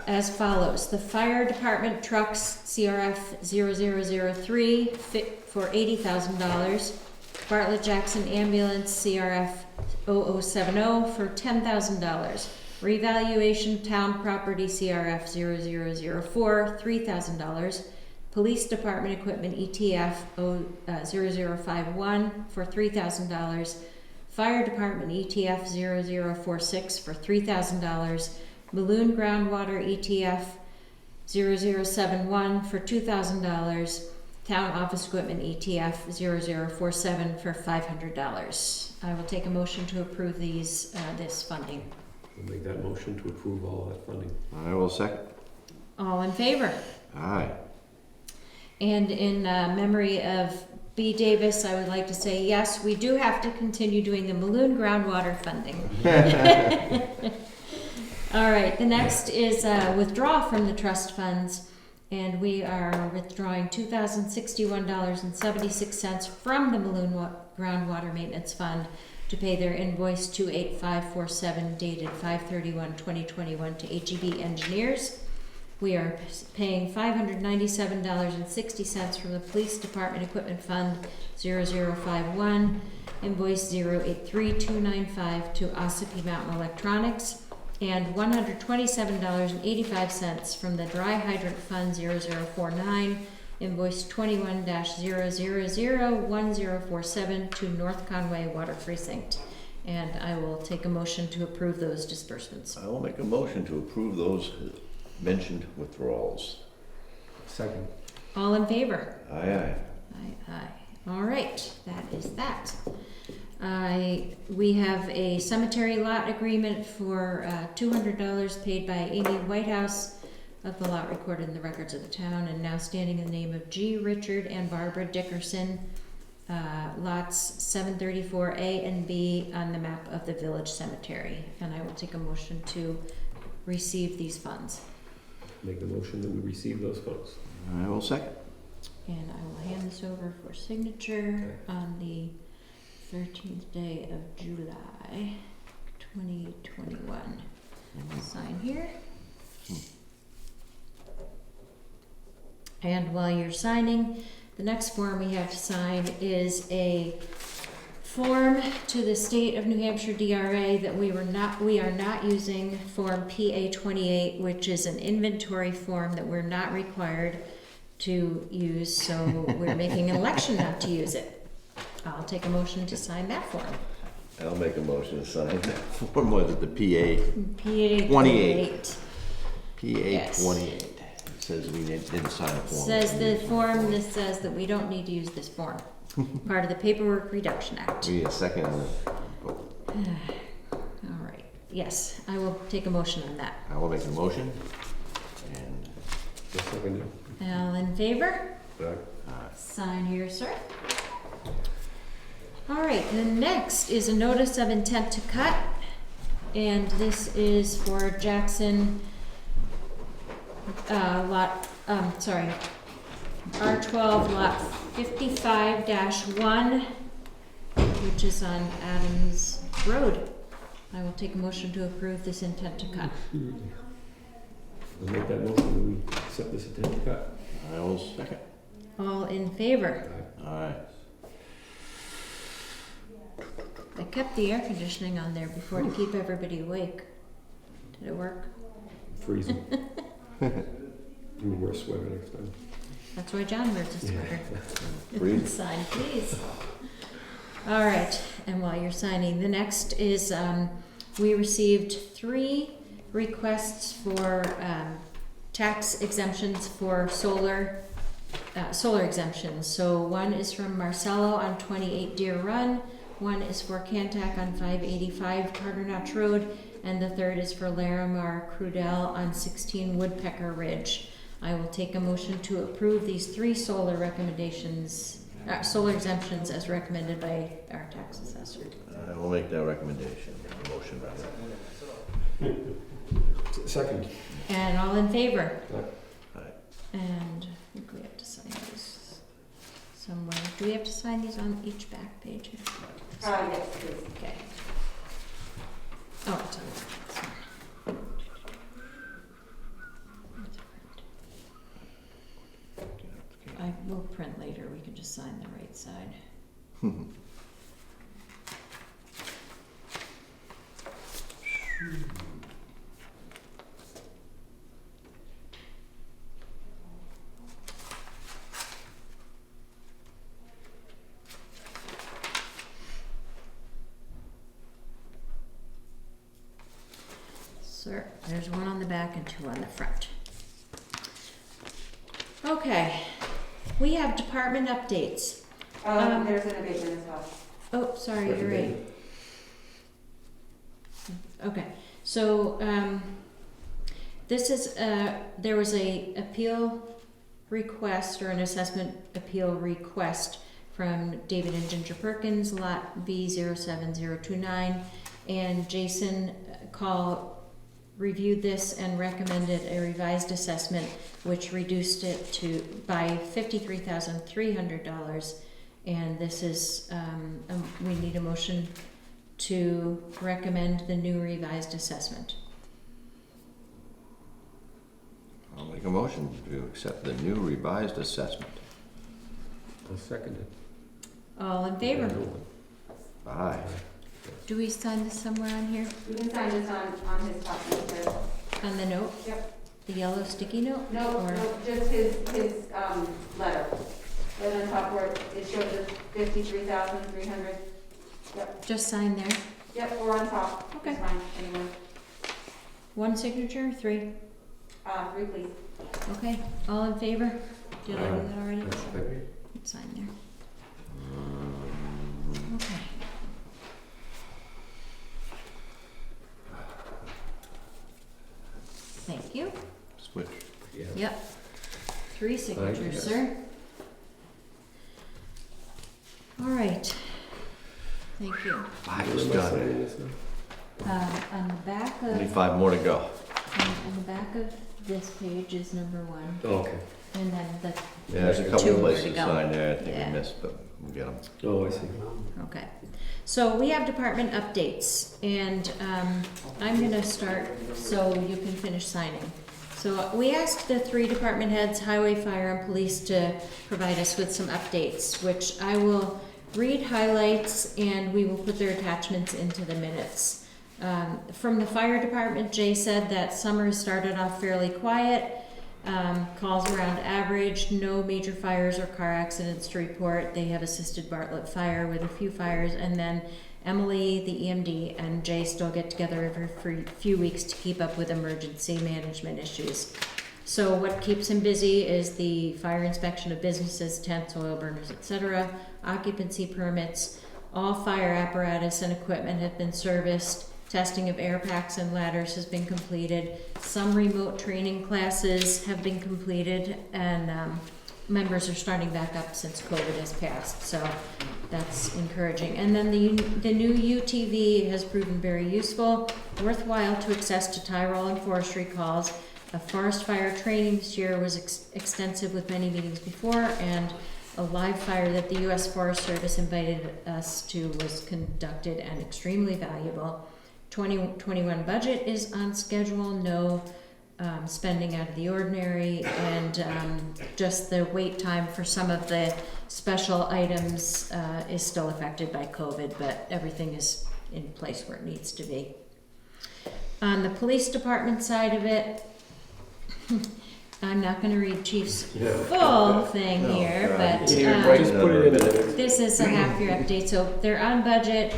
[SPEAKER 14] as follows. The fire department trucks CRF 0003 fit for $80,000. Bartlett Jackson ambulance CRF 0070 for $10,000. Revaluation town property CRF 0004 $3,000. Police department equipment ETF 0051 for $3,000. Fire department ETF 0046 for $3,000. Balloon groundwater ETF 0071 for $2,000. Town office equipment ETF 0047 for $500. I will take a motion to approve these, this funding.
[SPEAKER 2] I'll make that motion to approve all that funding.
[SPEAKER 3] I will second.
[SPEAKER 14] All in favor?
[SPEAKER 3] Aye.
[SPEAKER 14] And in memory of B. Davis, I would like to say, yes, we do have to continue doing the Balloon groundwater funding. All right, the next is withdraw from the trust funds, and we are withdrawing $2,061.76 from the Balloon groundwater maintenance fund to pay their invoice 28547 dated 5/31/2021 to HEB Engineers. We are paying $597.60 from the Police Department Equipment Fund 0051, invoice 083295 to Ossipee Mountain Electronics, and $127.85 from the Dry Hydrant Fund 0049, invoice 21-0001047 to North Conway Water Precinct. And I will take a motion to approve those disbursements.
[SPEAKER 3] I will make a motion to approve those mentioned withdrawals.
[SPEAKER 2] Second.
[SPEAKER 14] All in favor?
[SPEAKER 3] Aye, aye.
[SPEAKER 14] Aye, aye. All right, that is that. We have a cemetery lot agreement for $200 paid by Amy Whitehouse of the lot recorded in the records of the town and now standing in the name of G. Richard and Barbara Dickerson, lots 734A and B on the map of the village cemetery. And I will take a motion to receive these funds.
[SPEAKER 2] Make the motion that we receive those funds.
[SPEAKER 3] I will second.
[SPEAKER 14] And I will hand this over for signature on the 13th day of July, 2021. And we'll sign here. And while you're signing, the next form we have to sign is a form to the state of New Hampshire DRA that we are not using Form PA 28, which is an inventory form that we're not required to use, so we're making an election not to use it. I'll take a motion to sign that form.
[SPEAKER 3] I'll make a motion to sign that form. Was it the PA?
[SPEAKER 14] PA
[SPEAKER 3] 28. PA
[SPEAKER 14] Yes.
[SPEAKER 3] 28. It says we didn't sign a form.
[SPEAKER 14] Says the form that says that we don't need to use this form. Part of the Paperwork Reduction Act.
[SPEAKER 3] We need a second on the vote.
[SPEAKER 14] All right, yes, I will take a motion on that.
[SPEAKER 3] I will make a motion. And
[SPEAKER 2] A second.
[SPEAKER 14] All in favor?
[SPEAKER 2] Back.
[SPEAKER 14] Sign here, sir. All right, and next is a notice of intent to cut. And this is for Jackson R12 lot 55-1, which is on Adams Road. I will take a motion to approve this intent to cut.
[SPEAKER 2] I'll make that motion that we accept this intent to cut.
[SPEAKER 3] I will second.
[SPEAKER 14] All in favor?
[SPEAKER 3] All right.
[SPEAKER 14] I kept the air conditioning on there before to keep everybody awake. Did it work?
[SPEAKER 2] Freezing. You mean wear a sweater next time.
[SPEAKER 14] That's why John wears a sweater.
[SPEAKER 3] Please.
[SPEAKER 14] Sign, please. All right, and while you're signing, the next is we received 3 requests for tax exemptions for solar exemptions. So one is from Marcello on 28 Deer Run, one is for Cantac on 585 Carter Notch Road, and the third is for Larimar Crudell on 16 Woodpecker Ridge. I will take a motion to approve these 3 solar exemptions as recommended by our tax assessor.
[SPEAKER 3] I will make that recommendation. Motion rather.
[SPEAKER 2] Second.
[SPEAKER 14] And all in favor?
[SPEAKER 3] Aye.
[SPEAKER 14] And I think we have to sign these somewhere. Do we have to sign these on each back page?
[SPEAKER 11] Yes, please.
[SPEAKER 14] Okay. Oh, it's on that. I will print later. We can just sign the right side. Sir, there's one on the back and 2 on the front. Okay, we have department updates.
[SPEAKER 11] There's an abatement as well.
[SPEAKER 14] Oh, sorry, you're right. Okay, so this is there was a appeal request or an assessment appeal request from David and Ginger Perkins, lot B07029, and Jason reviewed this and recommended a revised assessment, which reduced it by $53,300. And this is we need a motion to recommend the new revised assessment.
[SPEAKER 3] I'll make a motion to accept the new revised assessment.
[SPEAKER 2] I'll second it.
[SPEAKER 14] All in favor?
[SPEAKER 3] Aye.
[SPEAKER 14] Do we sign this somewhere on here?
[SPEAKER 11] You can sign this on his document there.
[SPEAKER 14] On the note?
[SPEAKER 11] Yep.
[SPEAKER 14] The yellow sticky note?
[SPEAKER 11] No,
[SPEAKER 14] Or-
[SPEAKER 11] no, just his letter. Right on top where it shows the 53,300. Yep.
[SPEAKER 14] Just sign there?
[SPEAKER 11] Yep, or on top.
[SPEAKER 14] Okay.
[SPEAKER 11] It's fine, anyway.
[SPEAKER 14] 1 signature, 3?
[SPEAKER 11] 3, please.
[SPEAKER 14] Okay, all in favor? Did I do
[SPEAKER 2] Aye.
[SPEAKER 14] that already?
[SPEAKER 2] Aye.
[SPEAKER 14] Sign there. Okay. Thank you.
[SPEAKER 3] Switch.
[SPEAKER 2] Yeah.
[SPEAKER 14] Yep. 3 signatures,
[SPEAKER 2] yes.
[SPEAKER 14] sir. All right. Thank you.
[SPEAKER 3] 5 is done.
[SPEAKER 14] On the back
[SPEAKER 3] Only
[SPEAKER 14] of,
[SPEAKER 3] 5 more to go.
[SPEAKER 14] on the back of this page is number 1,
[SPEAKER 2] Oh, okay.
[SPEAKER 14] and then the
[SPEAKER 3] Yeah, there's a couple
[SPEAKER 14] 2
[SPEAKER 3] of
[SPEAKER 14] more to
[SPEAKER 3] places
[SPEAKER 14] go.
[SPEAKER 3] signed there I think
[SPEAKER 14] Yeah.
[SPEAKER 3] we missed, but we'll get them.
[SPEAKER 2] Oh, I see.
[SPEAKER 14] Okay, so we have department updates, and I'm gonna start so you can finish signing. So we asked the 3 department heads, highway, fire, and police, to provide us with some updates, which I will read highlights, and we will put their attachments into the minutes. From the fire department, Jay said that summer started off fairly quiet. Calls around average, no major fires or car accidents to report. They have assisted Bartlett Fire with a few fires, and then Emily, the EMD, and Jay still get together every few weeks to keep up with emergency management issues. So what keeps him busy is the fire inspection of businesses, tents, oil burners, etc., occupancy permits. All fire apparatus and equipment have been serviced. Testing of air packs and ladders has been completed. Some remote training classes have been completed, and members are starting back up since COVID has passed, so that's encouraging. And then the new UTV has proven very useful, worthwhile to access to Tyrol and forestry calls. A forest fire training this year was extensive with many meetings before, and a live fire that the U.S. Forest Service invited us to was conducted and extremely valuable. 2021 budget is on schedule, no spending out of the ordinary, and just the wait time for some of the special items is still affected by COVID, but everything is in place where it needs to be. On the police department side of it, I'm not going to read Chief's full thing here, but this is a half-year update. So they're on budget.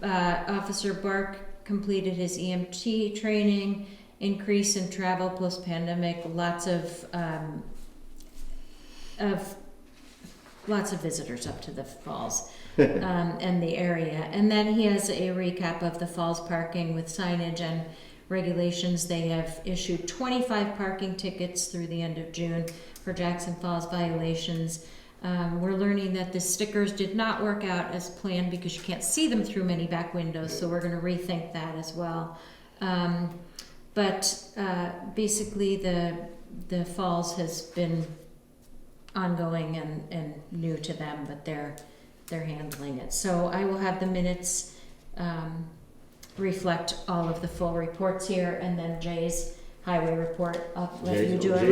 [SPEAKER 14] Officer Bark completed his EMT training, increase in travel post-pandemic, lots of visitors up to the falls and the area. And then he has a recap of the falls parking with signage and regulations. They have issued 25 parking tickets through the end of June for Jackson Falls violations. We're learning that the stickers did not work out as planned because you can't see them through many back windows, so we're going to rethink that as well. But basically the falls has been ongoing and new to them, but they're handling it. So I will have the minutes reflect all of the full reports here, and then Jay's highway report. I'll let you do Pat's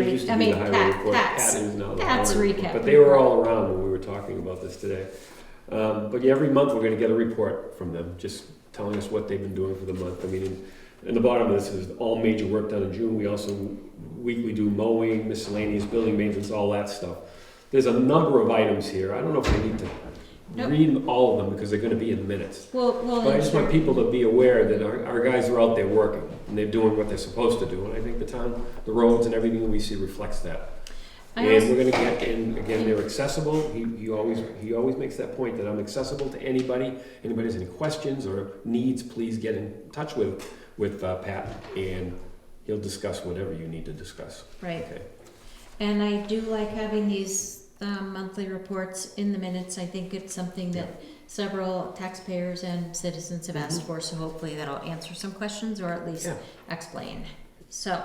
[SPEAKER 14] recap.
[SPEAKER 2] But they were all around when we were talking about this today. But yeah, every month we're going to get a report from them, just telling us what they've been doing for the month. I mean, in the bottom of this is all major work done in June. We also weekly do mowing, miscellaneous building maintenance, all that stuff. There's a number of items here. I don't know if we need to read all of them because they're going to be in the minutes. But I just want people to be aware that our guys are out there working and they're doing what they're supposed to do. And I think the town, the roads and everything we see reflects that. And we're going to get in, again, they're accessible. He always makes that point that I'm accessible to anybody. Anybody has any questions or needs, please get in touch with Pat, and he'll discuss whatever you need to discuss.
[SPEAKER 14] Right.
[SPEAKER 2] Okay.
[SPEAKER 14] And I do like having these monthly reports in the minutes. I think it's something that several taxpayers and citizens have asked for, so hopefully that'll answer some questions or at least explain. So,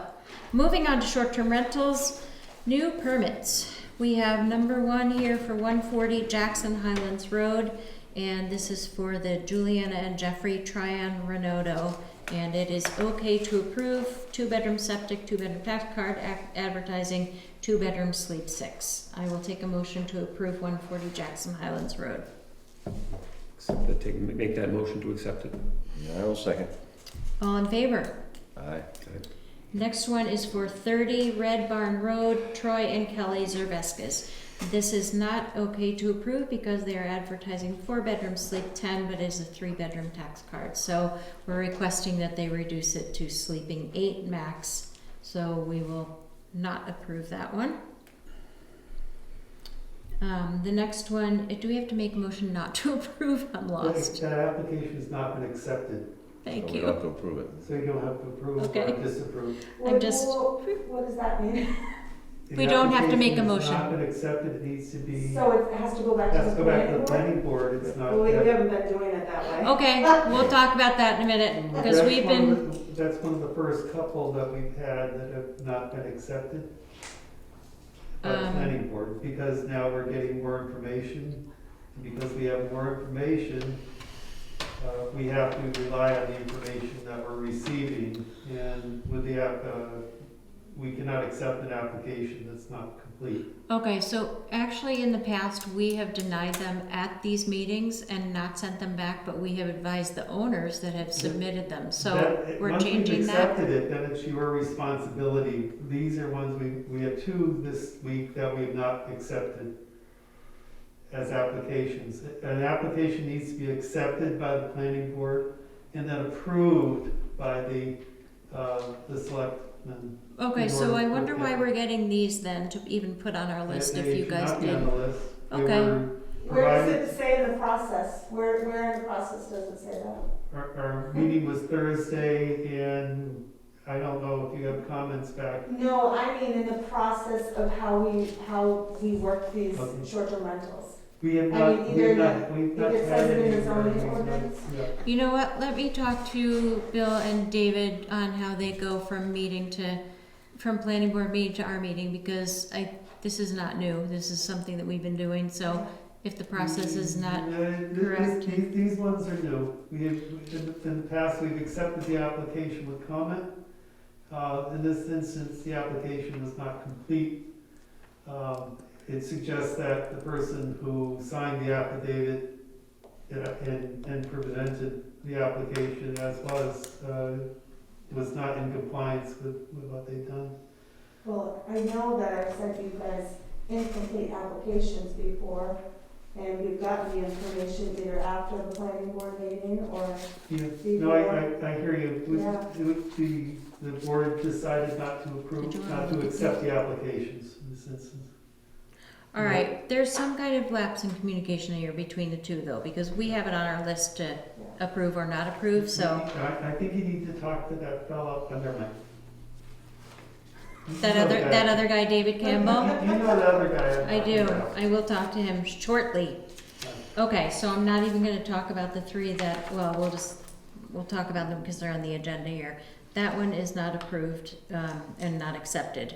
[SPEAKER 14] moving on to short-term rentals, new permits. We have number 1 here for 140 Jackson Highlands Road, and this is for the Juliana and Jeffrey Tryon Renato, and it is okay to approve 2-bedroom septic, 2-bedroom tax card, advertising, 2-bedroom sleep 6. I will take a motion to approve 140 Jackson Highlands Road.
[SPEAKER 2] Make that motion to accept it.
[SPEAKER 3] I will second.
[SPEAKER 14] All in favor?
[SPEAKER 3] Aye.
[SPEAKER 14] Next one is for 30 Red Barn Road, Troy and Kelly Zerveskas. This is not okay to approve because they are advertising 4-bedroom sleep 10, but is a 3-bedroom tax card. So we're requesting that they reduce it to sleeping 8 max. So we will not approve that one. The next one, do we have to make a motion not to approve? I'm lost.
[SPEAKER 21] That application has not been accepted.
[SPEAKER 14] Thank
[SPEAKER 3] So
[SPEAKER 14] you.
[SPEAKER 3] We don't have to approve it.
[SPEAKER 21] So you don't have to approve or disapprove.
[SPEAKER 14] I'm just.
[SPEAKER 12] What does that mean?
[SPEAKER 14] We don't have to make a motion.
[SPEAKER 21] It's not been accepted, it needs to be.
[SPEAKER 12] So it has to go back to the
[SPEAKER 21] planning board. It's not.
[SPEAKER 12] Well, we haven't been doing it that way.
[SPEAKER 14] Okay, we'll talk about that in a minute because we've been.
[SPEAKER 21] That's one of the first couple that we've had that have not been accepted by the planning board, because now we're getting more information. Because we have more information, we have to rely on the information that we're receiving, and with the we cannot accept an application that's not complete.
[SPEAKER 14] Okay, so actually in the past, we have denied them at these meetings and not sent them back, but we have advised the owners that have submitted them, so we're changing
[SPEAKER 21] Once
[SPEAKER 14] that.
[SPEAKER 21] we've accepted it, then it's your responsibility. These are ones, we have 2 this week that we have not accepted as applications. An application needs to be accepted by the planning board and then approved by the selectmen.
[SPEAKER 14] Okay, so I wonder why we're getting these then to even put on our list if you guys
[SPEAKER 21] They should not be
[SPEAKER 14] did.
[SPEAKER 21] on the list. They
[SPEAKER 14] Okay.
[SPEAKER 21] were
[SPEAKER 12] Where does
[SPEAKER 21] provided-
[SPEAKER 12] it say in the process? Where in the process does it say that?
[SPEAKER 21] Our meeting was Thursday, and I don't know if you have comments back.
[SPEAKER 12] No, I mean in the process of how we work these
[SPEAKER 21] Okay.
[SPEAKER 12] short-term rentals.
[SPEAKER 21] We have
[SPEAKER 12] I
[SPEAKER 21] not,
[SPEAKER 12] mean, either
[SPEAKER 21] we've not
[SPEAKER 12] if it
[SPEAKER 21] had
[SPEAKER 12] says it in
[SPEAKER 21] any.
[SPEAKER 12] the zoning
[SPEAKER 21] we've not-
[SPEAKER 12] ordinance.
[SPEAKER 21] yeah.
[SPEAKER 14] You know what, let me talk to Bill and David on how they go from from planning board meeting to our meeting, because this is not new, this is something that we've been doing, so if the process is not correct.
[SPEAKER 21] These ones are new. We have, in the past, we've accepted the application with comment. In this instance, the application was not complete. It suggests that the person who signed the affidavit and presented the application as was not in compliance with what they've done.
[SPEAKER 12] Well, I know that I've sent you guys incomplete applications before, and we've gotten the information either after the planning board meeting or
[SPEAKER 21] Yeah,
[SPEAKER 12] before.
[SPEAKER 21] no, I hear you.
[SPEAKER 12] Yeah.
[SPEAKER 21] The board decided not to approve, not to accept the applications in this instance.
[SPEAKER 14] All right, there's some kind of lapse in communication here between the two though, because we have it on our list to approve or not approve, so.
[SPEAKER 21] I think you need to talk to that fellow under my.
[SPEAKER 14] That other guy, David Campbell?
[SPEAKER 21] You know the other guy.
[SPEAKER 14] I do. I will talk to him shortly. Okay, so I'm not even gonna talk about the 3 that, well, we'll talk about them because they're on the agenda here. That one is not approved, and not accepted.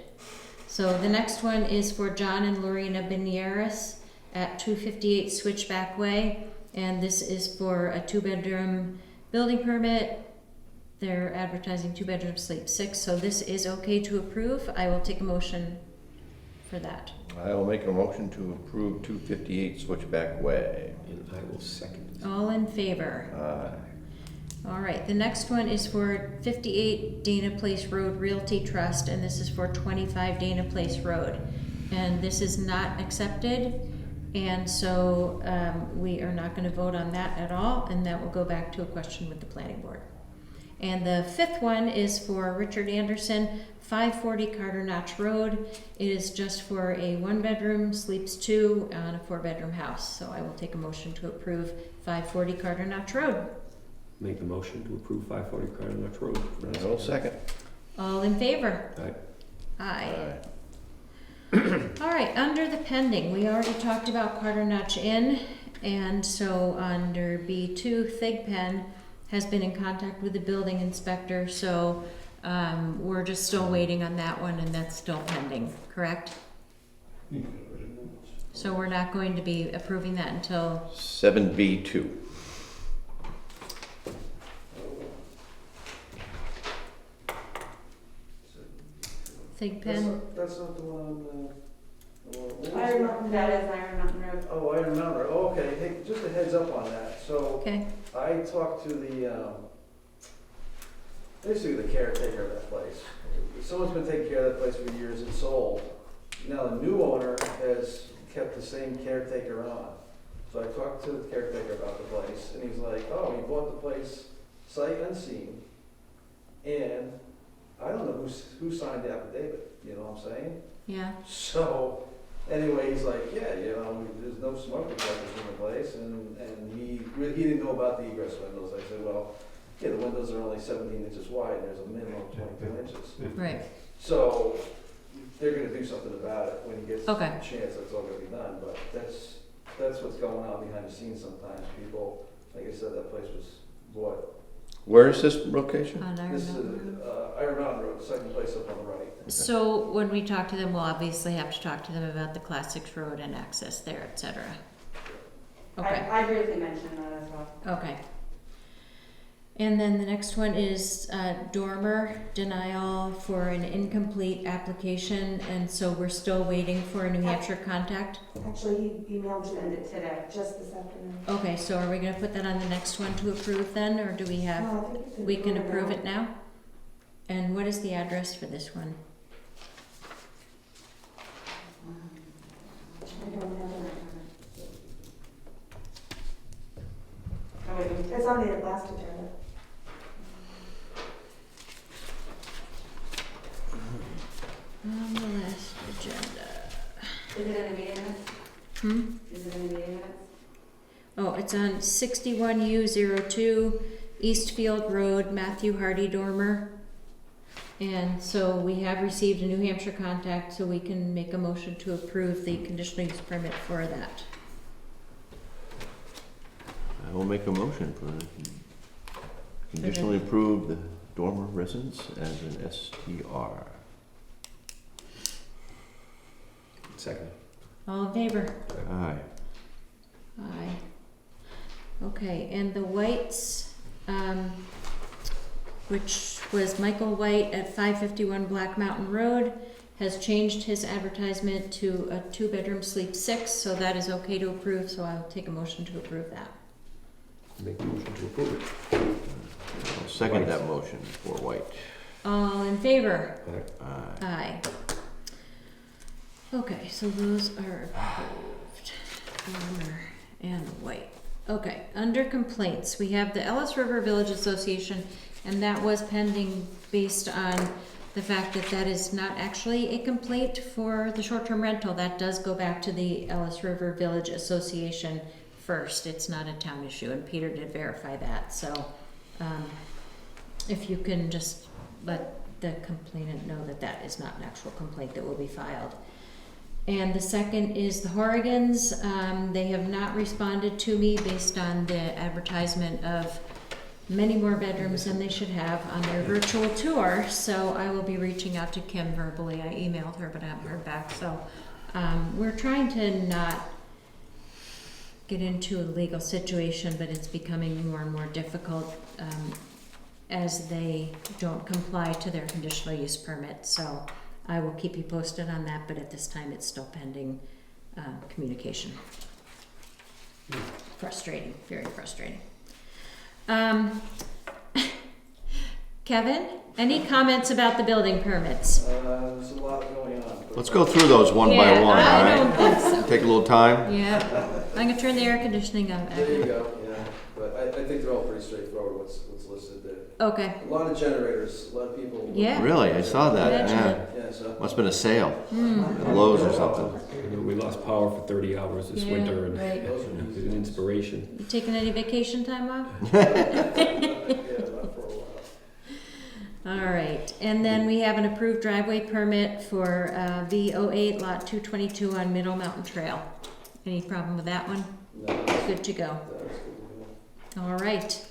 [SPEAKER 14] So the next one is for John and Lorena Benieres at 258 Switchback Way. And this is for a 2-bedroom building permit. They're advertising 2-bedroom, sleep 6, so this is okay to approve. I will take a motion for that.
[SPEAKER 3] I will make a motion to approve 258 Switchback Way.
[SPEAKER 2] And I will second.
[SPEAKER 14] All in favor? All right, the next one is for 58 Dana Place Road Realty Trust, and this is for 25 Dana Place Road. And this is not accepted, and so we are not going to vote on that at all, and that will go back to a question with the planning board. And the 5th one is for Richard Anderson, 540 Carter Notch Road. It is just for a 1-bedroom, sleeps 2 on a 4-bedroom house. So I will take a motion to approve 540 Carter Notch Road.
[SPEAKER 2] Make the motion to approve 540 Carter Notch Road.
[SPEAKER 3] I will second.
[SPEAKER 14] All in favor?
[SPEAKER 2] Aye.
[SPEAKER 14] Aye. All right, under the pending, we already talked about Carter Notch Inn, and so under B2, Thigpen has been in contact with the building inspector, so we're just still waiting on that one, and that's still pending, correct? So we're not going to be approving that until
[SPEAKER 3] 7B2.
[SPEAKER 14] Thigpen?
[SPEAKER 20] That's not the one on
[SPEAKER 12] Iron Mountain, that is Iron Mountain Road.
[SPEAKER 20] Oh, Iron Mountain Road. Oh, okay, hey, just a heads up on that. So
[SPEAKER 14] Okay.
[SPEAKER 20] I talked to basically the caretaker of that place. Someone's been taking care of that place for years. It's sold. Now the new owner has kept the same caretaker on. So I talked to the caretaker about the place, and he's like, "Oh, he bought the place sight unseen, and I don't know who signed the affidavit. You know what I'm saying?"
[SPEAKER 14] Yeah.
[SPEAKER 20] So anyway, he's like, "Yeah, you know, there's no smoke detectors in the place," and he didn't know about the egress windows. I said, "Well, yeah, the windows are only 17 inches wide, and there's a minimum of 22 inches."
[SPEAKER 14] Right.
[SPEAKER 20] So they're going to do something about it when he gets
[SPEAKER 14] Okay.
[SPEAKER 20] a chance. That's all going to be done. But that's what's going on behind the scenes sometimes. People, like I said, that place was bought.
[SPEAKER 3] Where is this location?
[SPEAKER 14] On Iron
[SPEAKER 20] This is
[SPEAKER 14] Mountain Road.
[SPEAKER 20] Iron Mountain Road, the second place up on the right.
[SPEAKER 14] So when we talk to them, we'll obviously have to talk to them about the Class 6 road and access there, etc. Okay.
[SPEAKER 11] I briefly mentioned that as well.
[SPEAKER 14] Okay. And then the next one is dormer denial for an incomplete application, and so we're still waiting for a New Hampshire contact.
[SPEAKER 12] Actually, he emailed it today, just this afternoon.
[SPEAKER 14] Okay, so are we gonna put that on the next one to approve then, or do we have,
[SPEAKER 12] No, I think
[SPEAKER 14] we can approve it now? And what is the address for this one?
[SPEAKER 12] I don't have it. Oh, wait, it's on the last agenda.
[SPEAKER 14] On the last agenda.
[SPEAKER 11] Is it in the meeting minutes? Is it in the meeting minutes?
[SPEAKER 14] Oh, it's on 61U02 Eastfield Road, Matthew Hardy Dormer. And so we have received a New Hampshire contact, so we can make a motion to approve the conditional use permit for that.
[SPEAKER 3] I will make a motion for conditionally approve the dormer residence as an STR.
[SPEAKER 2] Second.
[SPEAKER 14] All in favor?
[SPEAKER 3] Aye.
[SPEAKER 14] Aye. Okay, and the Whites, which was Michael White at 551 Black Mountain Road, has changed his advertisement to a 2-bedroom sleep 6, so that is okay to approve, so I'll take a motion to approve that.
[SPEAKER 2] Make a motion to approve it.
[SPEAKER 3] I'll second that motion for White.
[SPEAKER 14] All in favor?
[SPEAKER 3] Aye.
[SPEAKER 14] Aye. Okay, so those are approved. Dormer and White. Okay, under complaints, we have the Ellis River Village Association, and that was pending based on the fact that that is not actually a complaint for the short-term rental. That does go back to the Ellis River Village Association first. It's not a town issue, and Peter did verify that. So if you can just let the complainant know that that is not an actual complaint that will be filed. And the second is the Horrigans. They have not responded to me based on the advertisement of many more bedrooms than they should have on their virtual tour. So I will be reaching out to Kim verbally. I emailed her, but I haven't heard back. So we're trying to not get into a legal situation, but it's becoming more and more difficult as they don't comply to their conditional use permit. So I will keep you posted on that, but at this time it's still pending communication. Frustrating, very frustrating. Kevin, any comments about the building permits?
[SPEAKER 20] There's a lot going on.
[SPEAKER 3] Let's go through those one by one, all
[SPEAKER 14] I
[SPEAKER 3] right?
[SPEAKER 14] don't think so.
[SPEAKER 3] Take a little time.
[SPEAKER 14] Yeah, I'm gonna turn the air conditioning on.
[SPEAKER 20] There you go, yeah. But I think they're all pretty straightforward, what's listed there.
[SPEAKER 14] Okay.
[SPEAKER 20] A lot of generators, a lot of people.
[SPEAKER 14] Yeah.
[SPEAKER 3] Really? I saw that, yeah.
[SPEAKER 20] Yeah, so.
[SPEAKER 3] Must've been a sale at Lowe's or something.
[SPEAKER 2] You know, we lost power for 30 hours this
[SPEAKER 14] Yeah,
[SPEAKER 2] winter, and
[SPEAKER 14] right.
[SPEAKER 2] it was an inspiration.
[SPEAKER 14] You taking any vacation time off? All right, and then we have an approved driveway permit for V08 lot 222 on Middle Mountain Trail. Any problem with that one?
[SPEAKER 20] No.
[SPEAKER 14] Good to go. All right.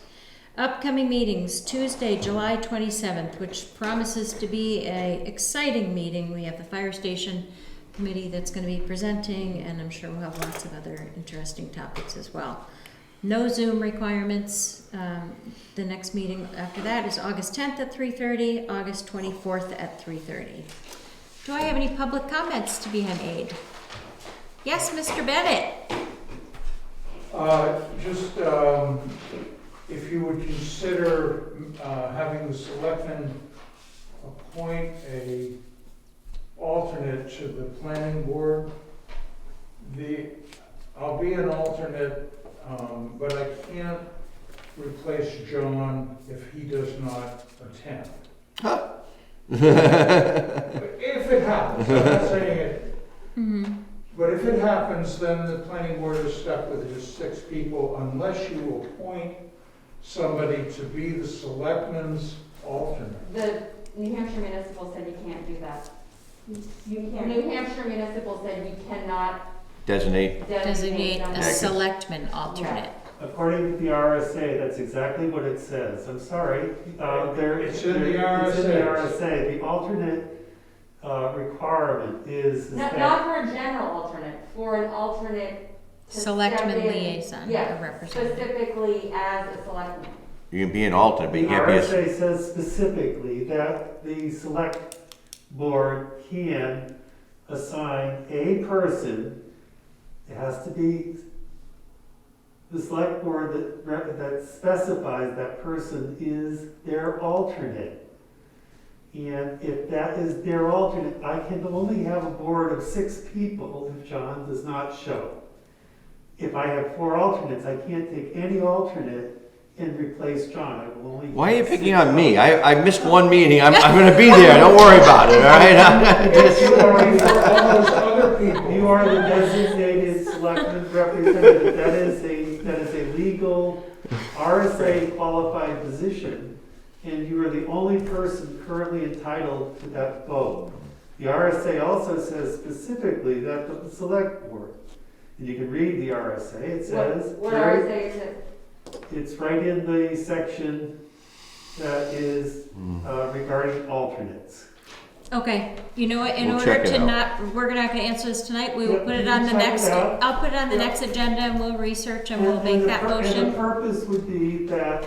[SPEAKER 14] Upcoming meetings, Tuesday, July 27th, which promises to be an exciting meeting. We have the fire station committee that's going to be presenting, and I'm sure we'll have lots of other interesting topics as well. No Zoom requirements. The next meeting after that is August 10th at 3:30, August 24th at 3:30. Do I have any public comments to be made? Yes, Mr. Bennett.
[SPEAKER 4] Just if you would consider having the selectmen appoint a alternate to the planning board. I'll be an alternate, but I can't replace John if he does not attend. If it happens, I'm not saying it.
[SPEAKER 14] Mm-hmm.
[SPEAKER 4] But if it happens, then the planning board is stuck with just 6 people unless you appoint somebody to be the selectmen's alternate.
[SPEAKER 13] The New Hampshire Municipal said you can't do that. You can't. New Hampshire Municipal said you cannot
[SPEAKER 3] Designate.
[SPEAKER 14] Designate a selectman alternate.
[SPEAKER 21] According to the RSA, that's exactly what it says. I'm sorry.
[SPEAKER 4] It's in the RSA.
[SPEAKER 21] It's in the RSA. The alternate requirement is
[SPEAKER 13] Not for a general alternate, for an alternate to
[SPEAKER 14] Selectman
[SPEAKER 13] step in,
[SPEAKER 14] liaison,
[SPEAKER 13] yeah,
[SPEAKER 14] a representative.
[SPEAKER 13] specifically as a selectman.
[SPEAKER 3] You can be an alternate, but
[SPEAKER 21] The
[SPEAKER 3] you can't be a...
[SPEAKER 21] RSA says specifically that the select board can assign a person. It has to be the select board that specifies that person is their alternate. And if that is their alternate, I can only have a board of 6 people if John does not show. If I have 4 alternates, I can't take any alternate and replace John. I will only.
[SPEAKER 3] Why are you picking on me? I missed one meeting. I'm going to be there. Don't worry about it, all right?
[SPEAKER 21] You are the designated selectman representative. That is a legal RSA qualified position, and you are the only person currently entitled to that vote. The RSA also says specifically that the select board, and you can read the RSA, it says.
[SPEAKER 13] What RSA is it?
[SPEAKER 21] It's right in the section that is regarding alternates.
[SPEAKER 14] Okay, you know what, in
[SPEAKER 3] We'll
[SPEAKER 14] order
[SPEAKER 3] check it
[SPEAKER 14] to
[SPEAKER 3] out.
[SPEAKER 14] not, we're not gonna answer this tonight, we will
[SPEAKER 21] Yep,
[SPEAKER 14] put
[SPEAKER 21] you
[SPEAKER 14] it
[SPEAKER 21] can
[SPEAKER 14] on the
[SPEAKER 21] check it
[SPEAKER 14] next,
[SPEAKER 21] out.
[SPEAKER 14] I'll put it on the
[SPEAKER 21] Yep.
[SPEAKER 14] next agenda and we'll research and
[SPEAKER 21] And-
[SPEAKER 14] we'll make
[SPEAKER 21] and
[SPEAKER 14] that
[SPEAKER 21] the
[SPEAKER 14] motion.
[SPEAKER 21] purpose would be that,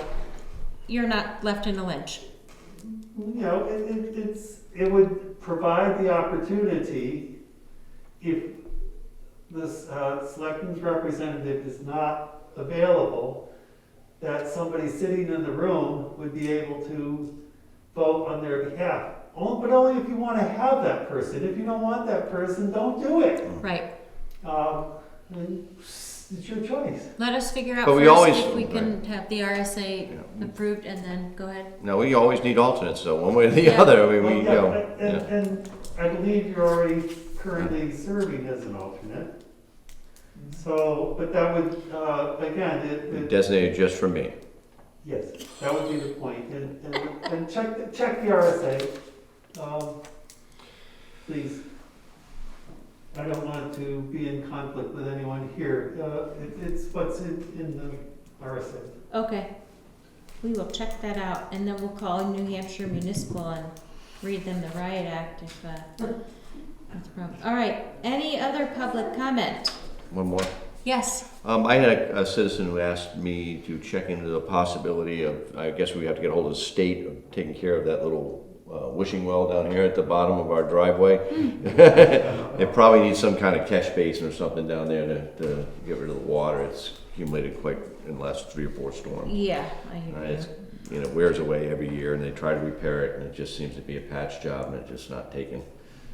[SPEAKER 14] You're not left in a lynch.
[SPEAKER 21] you know, it would provide the opportunity, if the selectman's representative is not available, that somebody sitting in the room would be able to vote on their behalf. But only if you want to have that person. If you don't want that person, don't do it.
[SPEAKER 14] Right.
[SPEAKER 21] And it's your choice.
[SPEAKER 14] Let us figure out
[SPEAKER 3] But we
[SPEAKER 14] first
[SPEAKER 3] always-
[SPEAKER 14] if we can have the RSA approved and then go ahead.
[SPEAKER 3] No, we always need alternates, though, one way or the
[SPEAKER 14] Yeah.
[SPEAKER 3] other. I mean,
[SPEAKER 21] Well,
[SPEAKER 3] we, you
[SPEAKER 21] yeah,
[SPEAKER 3] know.
[SPEAKER 21] and I believe you're already currently serving as an alternate. So, but that would, again,
[SPEAKER 3] Designated just for me.
[SPEAKER 21] yes, that would be the point. And check the RSA, please. I don't want to be in conflict with anyone here. It's what's in the RSA.
[SPEAKER 14] Okay. We will check that out and then we'll call New Hampshire Municipal and read them the Riot Act if, that's a problem. All right, any other public comment?
[SPEAKER 3] One more.
[SPEAKER 14] Yes.
[SPEAKER 3] I had a citizen who asked me to check into the possibility of, I guess we have to get a hold of the state of taking care of that little wishing well down here at the bottom of our driveway. It probably needs some kind of catch basin or something down there to get rid of the water. It's accumulated quite in the last 3 or 4 storms.
[SPEAKER 14] Yeah, I hear you.
[SPEAKER 3] It's, you know, wears away every year, and they try to repair it, and it just seems to be a patch job, and it's just not taken.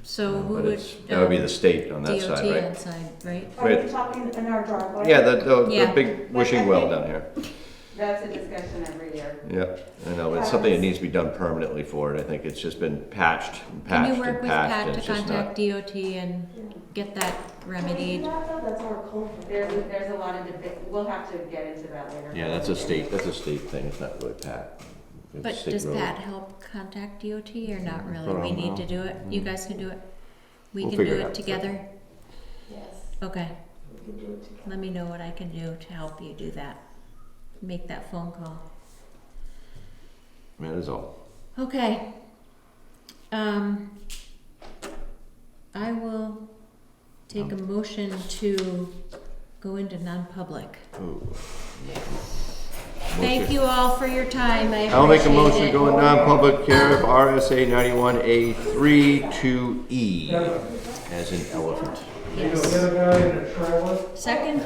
[SPEAKER 14] So who
[SPEAKER 3] But
[SPEAKER 14] would?
[SPEAKER 3] it's, that would be the state on that
[SPEAKER 14] DOT
[SPEAKER 3] side, right?
[SPEAKER 14] inside, right?
[SPEAKER 10] Are you talking in our driveway?
[SPEAKER 3] Yeah, the
[SPEAKER 14] Yeah.
[SPEAKER 3] big wishing well down here.
[SPEAKER 11] That's a discussion every year.
[SPEAKER 3] Yeah, I know, but it's something that needs to be done permanently for it. I think it's just been patched and
[SPEAKER 14] Can you
[SPEAKER 3] patched
[SPEAKER 14] work
[SPEAKER 3] and
[SPEAKER 14] with
[SPEAKER 3] patched,
[SPEAKER 14] Pat
[SPEAKER 3] and
[SPEAKER 14] to
[SPEAKER 3] it's just
[SPEAKER 14] contact
[SPEAKER 3] not.
[SPEAKER 14] DOT and get that remedied?
[SPEAKER 10] That's our culvert.
[SPEAKER 11] There's a lot of debate, we'll have to get into that later.
[SPEAKER 3] Yeah, that's a state thing. It's not really Pat. It's
[SPEAKER 14] But
[SPEAKER 3] state
[SPEAKER 14] does
[SPEAKER 3] road.
[SPEAKER 14] Pat help contact DOT or not really?
[SPEAKER 3] I
[SPEAKER 14] We
[SPEAKER 3] don't
[SPEAKER 14] need
[SPEAKER 3] know.
[SPEAKER 14] to do it? You guys can do it? We
[SPEAKER 3] We'll
[SPEAKER 14] can
[SPEAKER 3] figure
[SPEAKER 14] do
[SPEAKER 3] it
[SPEAKER 14] it
[SPEAKER 3] out.
[SPEAKER 14] together?
[SPEAKER 10] Yes,
[SPEAKER 14] Okay,
[SPEAKER 10] we can do it together.
[SPEAKER 14] let me know what I can do to help you do that. Make that phone call.
[SPEAKER 3] That is all.
[SPEAKER 14] Okay. I will take a motion to go into non-public.
[SPEAKER 3] Ooh.
[SPEAKER 14] Thank you all for your time. I
[SPEAKER 3] I'll make a
[SPEAKER 14] appreciate
[SPEAKER 3] motion
[SPEAKER 14] it.
[SPEAKER 3] to go in non-public care of RSA 91A3 to E, as in elephant.
[SPEAKER 14] Yes.
[SPEAKER 21] The other guy in a trailer.
[SPEAKER 14] Second?